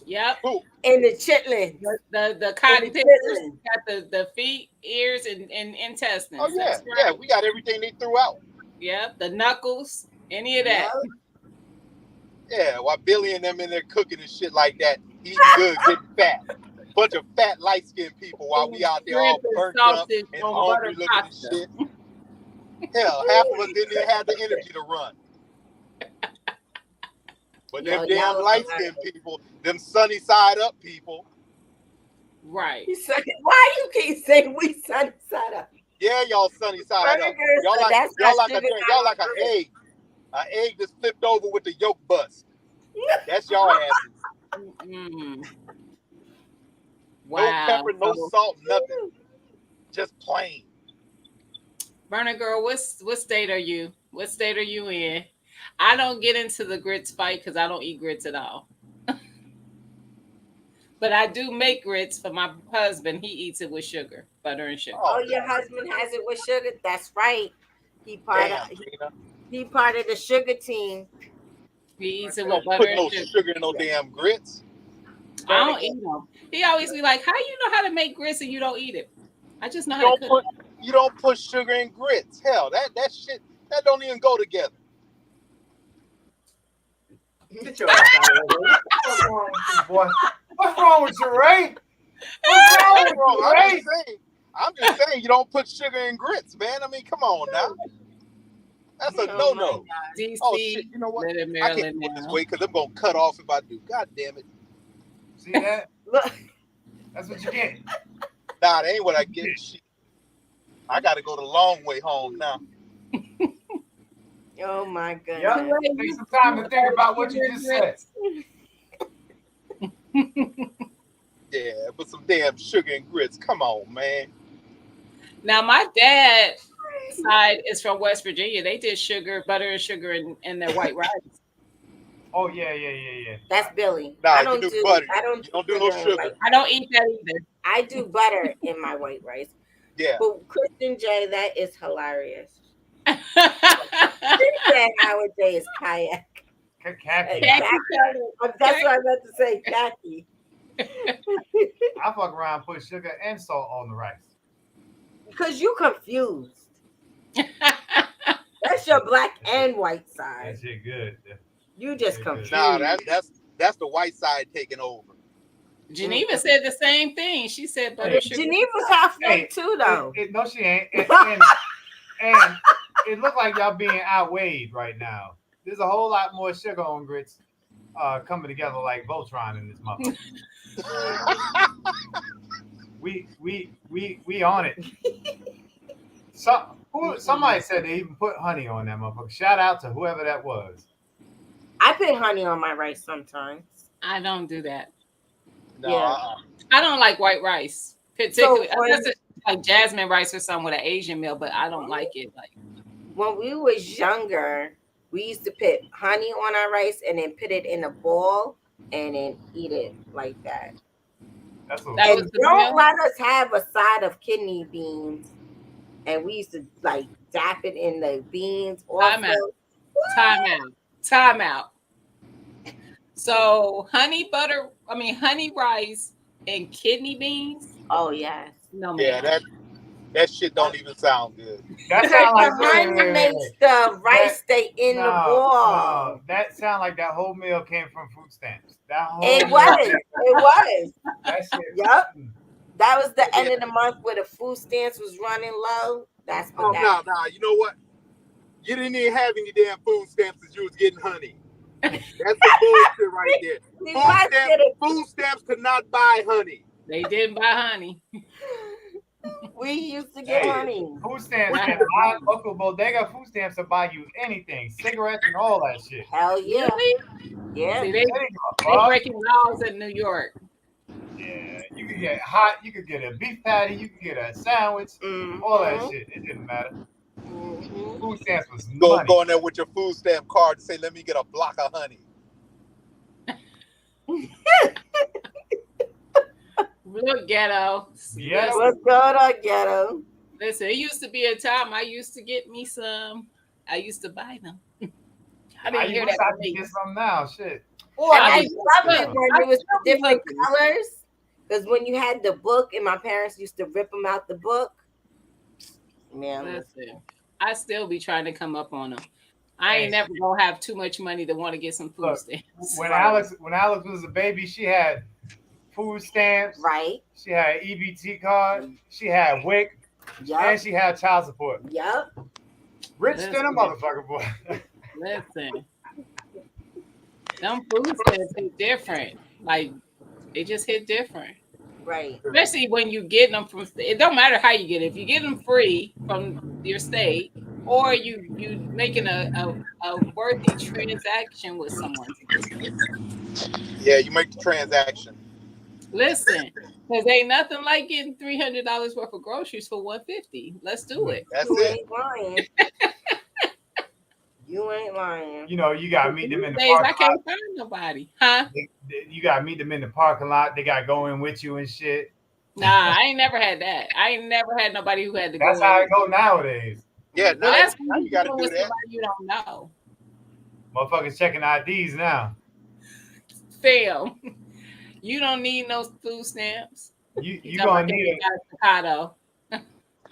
Yep. And the chitlins. The cotton pickers got the feet, ears, and intestines. Oh yeah, That's right. yeah, we got everything they threw out. Yep, the knuckles, any of that. Yeah, while Billy and them in there cooking and shit like that, eating good, getting fat. Bunch of fat, light skinned people while we out there all Shrimp and burnt up sausage and on hungry butter looking and pasta. shit. Hell, half of us didn't even have the energy to run. But them Yo, y'all damn was light skinned hilarious. people, them sunny side up people, Right. Why you keep saying we sunny side up? yeah, y'all sunny side up. Burgers, Y'all like that's y'all not like a sugar, y'all not like an egg that's flipped over with the yolk bust. That's y'all asses. Mm. No Wow. pepper, no So, salt, nothing. Just plain. Burner Girl, what state are you? What state are you in? I don't get into the grits fight because I don't eat grits at all. But I do make grits for my husband. He eats it with sugar, butter and sugar. Oh, Oh, your husband has it with sugar? That's right. He part of damn, Gina. he part of the sugar team. He eats it You with don't butter put and no sugar. sugar in no damn grits. I don't eat them. He always be like, "How you know how to make grits and you don't eat it?" I just know You how to don't cook. put you don't put sugar in grits. Hell, that shit that don't even go together. Get your ass out of here, Ray. What's wrong with you, boy? What's wrong with you, Ray? What's wrong What's with wrong? you, Ray? I'm just saying you don't put sugar in grits, man. I mean, come on now. That's a Oh my no-no. DC, Oh shit, you know what? live in I can't Maryland go this now. way because I'm gonna cut off if I do. God damn it. See that? Look, That's what you get. Nah, that ain't what I get. Shit. I gotta go the long way home now. oh my goodness. Yep. Take some time to think about what you just said. Yeah, put some damn sugar and grits. Come on, man. Now my dad side is from West Virginia. They did sugar, butter and sugar in their white rice. Oh yeah. That's Billy. Nah, I you don't do do butter. I don't You do don't do no sugar in sugar. white. I don't eat that either. I do butter in my white rice. Yeah. But Christian J, that is hilarious. Khaki He said Howard J is kayak. Khaki. color. That's what I meant to say, khaki. I fuck around, and put sugar and salt on the rice. Because you confused. That's your black and white side. That shit good. You just Shit good. confused. Nah, that's the white side taking over. Geneva said the same thing. She said butter Hey. sugar. Geneva's halfway Hey, too, though. No, she ain't. And it looked like y'all being outweighed right now. There's a whole lot more sugar on grits coming together like Voltron in this motherfucker. we on it. Somebody said they even put honey on that motherfucker. Shout out to whoever that was. I put honey on my rice sometimes. I don't do that. No, Yeah. I don't like white rice, particularly So when- unless it's like jasmine rice or something with an Asian meal. But I don't like it. Like When we was younger, we used to put honey on our rice and then put it in a bowl and then eat it like that. That's what That And was the don't meal? let us have a side of kidney beans. And we used to like dap it in the beans. Time Also, out. Time out. So honey rice and kidney beans. oh yes. No yeah, man. that shit don't even sound good. that Because sound like the honey wait. makes the rice stay in the bowl. No, that sound like that whole meal came from food stamps. That whole It meal was. came- It was. That shit. Yup. That was the end of the month where the food stamps was running low. That's what Oh that. no, you know what? You didn't even have any damn food stamps as you was getting honey. That's some bullshit right there. We must get it. Food stamps could not buy honey. They didn't buy honey. We used to get Hey. honey. Food stamps, man. My local bodega food stamps will buy you anything, cigarettes and all that shit. Hell yeah. Really? Yeah. See, They they give a fuck. breaking laws in New York. Yeah, you could get hot, you could get a beef patty, you could get a sandwich, all that Mhm. shit. It didn't matter. Mhm. Food stamps was Go money. in there with your food stamp card and say, "Let me get a block of honey." Real ghetto. Yeah. What's going on, ghetto? Listen, it used to be a time I used to get me some. I used to buy them. I didn't hear wish that I from could me. get some now, shit. And I I be- love it I when it was still be different looking. colors. Because when you had the book, and my parents used to rip them out the book. Man, listen. Listen, I still be trying to come up on them. I Hey. ain't never gonna have too much money to want to get some food Look, stamps. when Right. Alex was a baby, she had food stamps, Right. she had an EBT card, she had WIC, and Yup. she had child support. Yup. Rich than a Listen, motherfucker, boy. listen. Them food stamps hit different. Like they just hit different. Right. Especially when you get them from. It don't matter how you get it. If you get them free from your state, or you making a worthy transaction with someone to get them. Yeah, you make the transaction. Listen, because ain't nothing like getting $300 worth of groceries for 150. Let's do it. That's You it. ain't lying. You ain't lying. You know, you gotta meet them These in the days I parking lot. can't find nobody, huh? You gotta meet them in the parking lot. They gotta go in with you and shit. Nah, I ain't never had that. I ain't never had nobody who had to That's go in how with it go me. nowadays. Yeah, Well, now, that's now when you you're got to dealing do with that. somebody you don't know. Motherfuckers checking IDs now. Fam, you don't need no food stamps. You Talking gonna about need Chicago.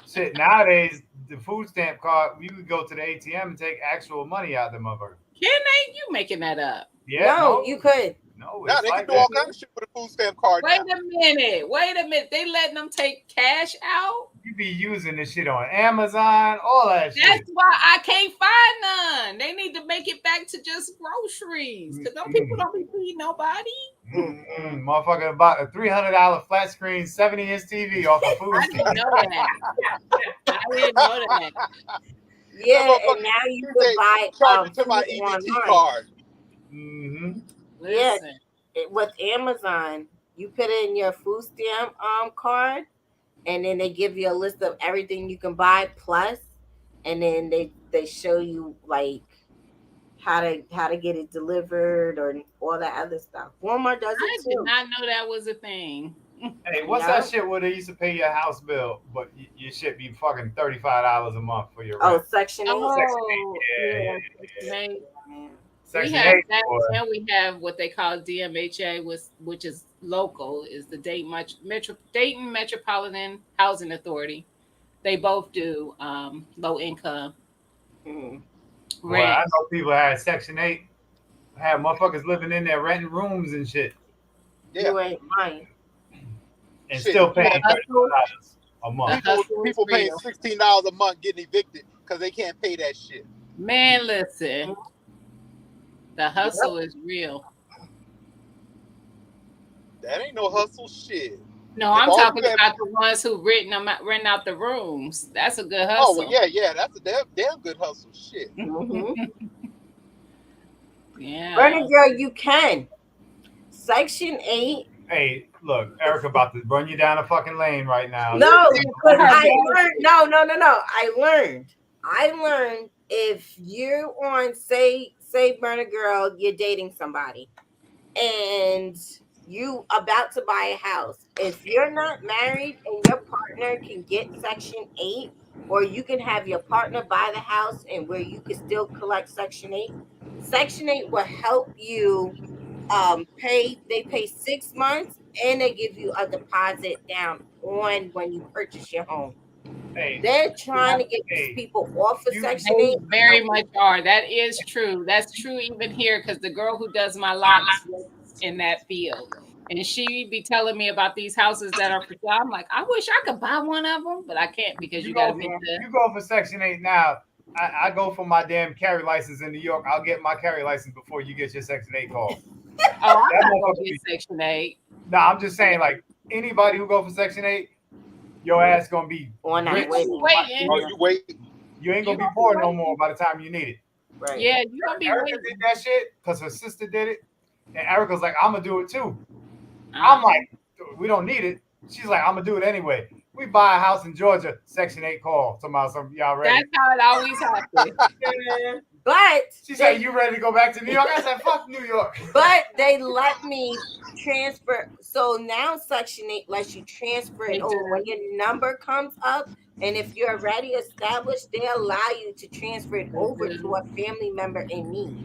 shit nowadays. The food stamp card, you could go to the ATM and take actual money out of the motherfucker. Can they? You making that up? Yeah, No, you could. no, Now it's they can like do all that. kind of shit with a food stamp card Wait now. a minute. Wait a minute. They letting them take cash out? You be using this shit on Amazon, all that That's shit. why I can't find none. They need to make it back to just groceries. Because them people don't be feeding nobody. Motherfucker bought a $300 flat screen 70-inch TV off a food I stamp. didn't know that. I didn't know that. Yeah, That and motherfucker, now you you could say, buy charge it to food my EBT online. card. Mm-hmm. Yeah, Listen. with Amazon, you put in your food stamp card, and then they give you a list of everything you can buy plus, and then they show you like how to get it delivered or all that other stuff. Walmart does it I did too. not know that was a thing. Hey, what's that shit where they used to pay your house bill, but your shit be fucking $35 a month for your Oh, rent? Section 8. Oh, Yeah, yeah. yeah. Section 8. Yeah. We Section have 8, that, boy. and we have what they call DMHA, which is local, is the Dayton Metropolitan Housing Authority. They both do low income Mhm. Boy, I rent. know people had Section 8, had motherfuckers living in there renting rooms and shit, Yeah, You ain't lying. and shit. still The paying hustle, $35 a the month. hustle is People paying real. $16 a month getting evicted because they can't pay that shit. Man, listen, the Yep. hustle is real. That ain't no hustle shit. No, If I'm all talking you have, about the ones who rent out the rooms. That's a good oh well, hustle. yeah, that's a damn good hustle. Shit. Mm-hmm. Yeah. Burning girl, you can. Section 8. Hey, look, Erica about to run you down a fucking lane right now. No, Put because her I bag- learned. No. I learned if you're on say burner girl, you're dating somebody and you about to buy a house. If you're not married and your partner can get Section 8, or you can have your partner buy the house and where you can still collect Section 8, Section 8 will help you they pay 6 months and they give you a deposit down on when you purchase your home. Hey, They're trying to get these hey, people off of you Section They 8. very much are. That is true. That's true even here because the girl who does my locks works in that field. And she be telling me about these houses that are for sale. I'm like, I wish I could buy one of them, but I can't because you you got to go make the. you go for Section 8 now. I go for my damn carry license in New York. I'll get my carry license before you get your Section 8 call. Oh, I'm That not gonna motherfucker get be. Section 8. Nah, I'm just saying, like anybody who go for Section 8, your ass gonna be On that rich. You gonna be waiting. waiting. Oh, you wait. You ain't You gonna be gonna be poor no waiting. more by the time you need it. Right. Yeah, you gonna be Erica did waiting. that shit because her sister did it, and Erica's like, I'm gonna do it too. Uh-huh. I'm like, we don't need it. She's like, I'm gonna do it anyway. We buy a house in Georgia, Section 8 call. Some y'all ready? That's how it always happens. But She said, you ready to go back to New York? I said, fuck New York. but they let me transfer. So now Section 8 lets you transfer They it over when do. your number comes up. And if you're already established, they allow you to transfer it They over to do. a family member in need.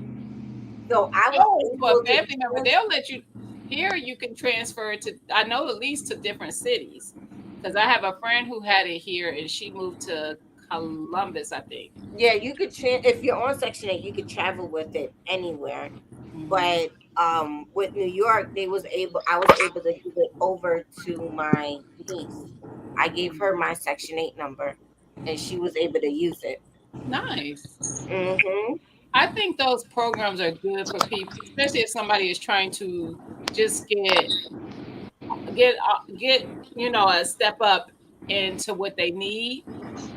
So I was Oh, to a able to family member, they'll let you. Here, you can transfer it to. I know at least to different cities, because I have a friend who had it here, and she moved to Columbus, I think. Yeah, you could if you're on Section 8, you could travel with it anywhere. Mhm. But with New York, I was able to give it over to my niece. I gave her my Section 8 number, and she was able to use it. Nice. Mhm. I think those programs are good for people, especially if somebody is trying to just get a step up into what they need.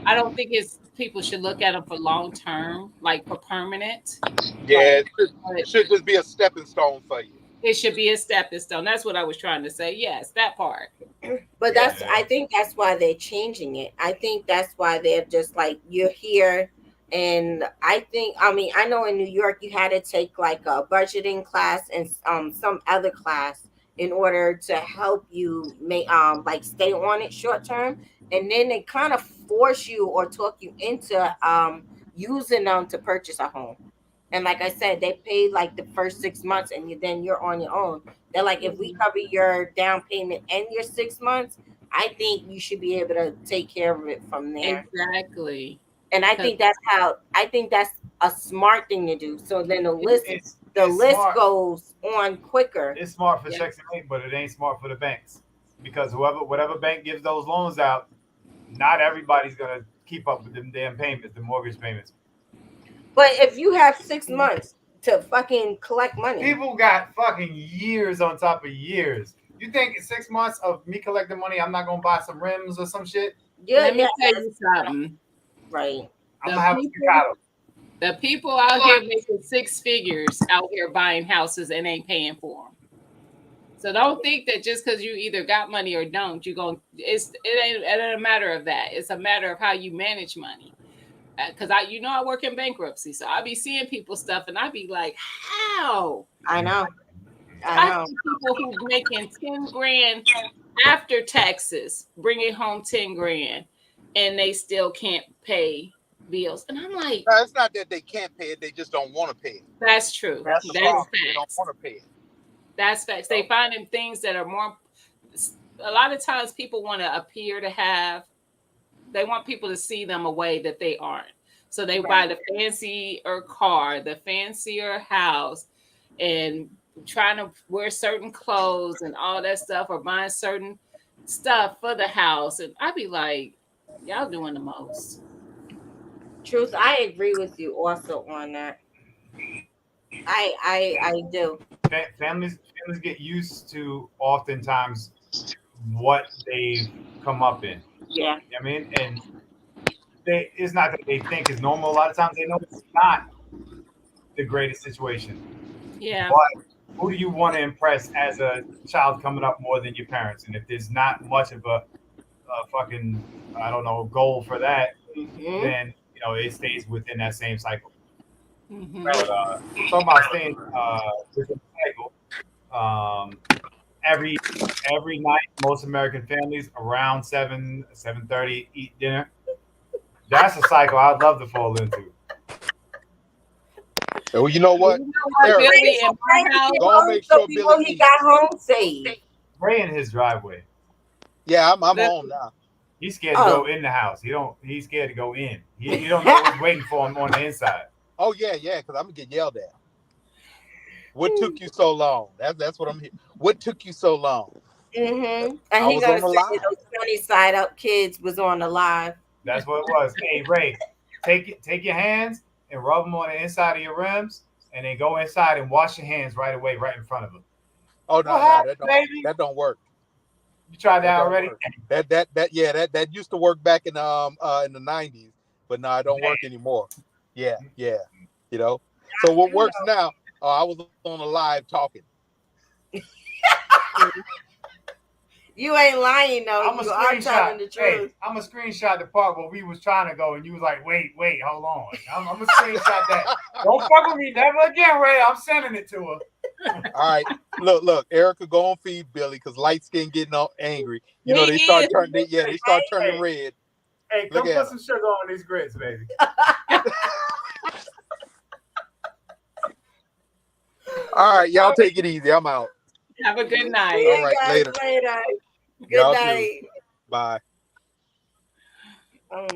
I don't think it's people should look at them for long term, like for permanent, Yeah, but should just be a stepping stone for you. it should be a stepping stone. That's what I was trying to say. Yes, that part. But Yeah. I think that's why they're changing it. I think that's why they're just like, you're here. And I mean, I know in New York you had to take like a budgeting class and some other class in order to help you make like stay on it short term. And then they kind of force you or talk you into using them to purchase a home. And like I said, they pay like the first 6 months, and then you're on your own. They're like, if we cover your down payment and your 6 months, I think you should be able to take care of it from there. Exactly. And I 'Cause think I think that's a smart thing to do. So then the It's list smart. goes on quicker. It's smart for yeah, Section 8, but it ain't smart for the banks because whatever bank gives those loans out, not everybody's gonna keep up with them damn payments, the mortgage payments. But if you have 6 months to fucking collect money, People got fucking years on top of years. You think in 6 months of me collecting money, I'm not gonna buy some rims or some shit? let yeah, me tell you something. right. I'm The gonna have a people Staccato. the people out here making six figures out here buying houses and ain't paying for them. So don't think that just because you either got money or don't, you going it ain't a matter of that. It's a matter of how you manage money. Because I work in bankruptcy, so I be seeing people stuff, and I be like, how? I know. I I know. see people who making 10 grand after taxes, bringing home 10 grand, and they still can't pay bills, and I'm like, No, it's not that they can't pay it; they just don't want to pay it. that's true. That's the That's problem. They don't facts. want to pay it. That's facts. They finding things that are more. A lot of times, people want to appear to have. They want people to see them a way that they aren't. So they buy the fancier car, the fancier house, and trying to wear certain clothes and all that stuff, or buying certain stuff for the house. And I'd be like, y'all doing the most. Truth, I agree with you also on that. I do. Families get used to oftentimes what they've come up in. Yeah. You know what I mean? And it's not that they think is normal. A lot of times they know it's not the greatest situation. Yeah. But who do you want to impress as a child coming up more than your parents? And if there's not much of a fucking, I don't know, goal for that, Hmm. then it stays within that same cycle. Hmm. But talking about staying within the cycle, um, every night, most American families around 7:30 eat dinner. That's a cycle I'd love to fall into. Well, you know what, You know what, Eric? Billy, in my house, Go make So sure Billy before he eats. got home safe. Ray in his driveway. Yeah, I'm the, home now. He's scared to go in the house. He's scared to go in. He don't know what's waiting for him on the inside. Oh yeah, because I'm gonna get yelled at. What took you so long? That's what I'm here. What took you so long? And I he was gonna on say the that live. those funny side up kids was on the live. That's what it was. Hey Ray, take your hands and rub them on the inside of your rims, and then go inside and wash your hands right away, right in front of them. Oh What no, happened, baby? that don't work. You tried that That don't already? work. That used to work back in the 90s, but no, it don't work anymore. Yeah. You know. So what works now? Oh, I was on a live talking. You ain't lying though. I'm a You are screenshot. telling the Hey, truth. I'm a screenshot the part where we was trying to go, and you was like, "Wait, hold on." I'm a screenshot that. Don't fuck with me, never again, Ray. I'm sending it to her. All right, look, Erica, go on feed Billy because light skin getting all angry. You know he they start is. turning. They start turning red. Hey, Look come at put him. some sugar on these grits, baby. All right, y'all take it easy. I'm out. Have a good See night. you All right, guys later. later. Good Y'all too. night. Bye.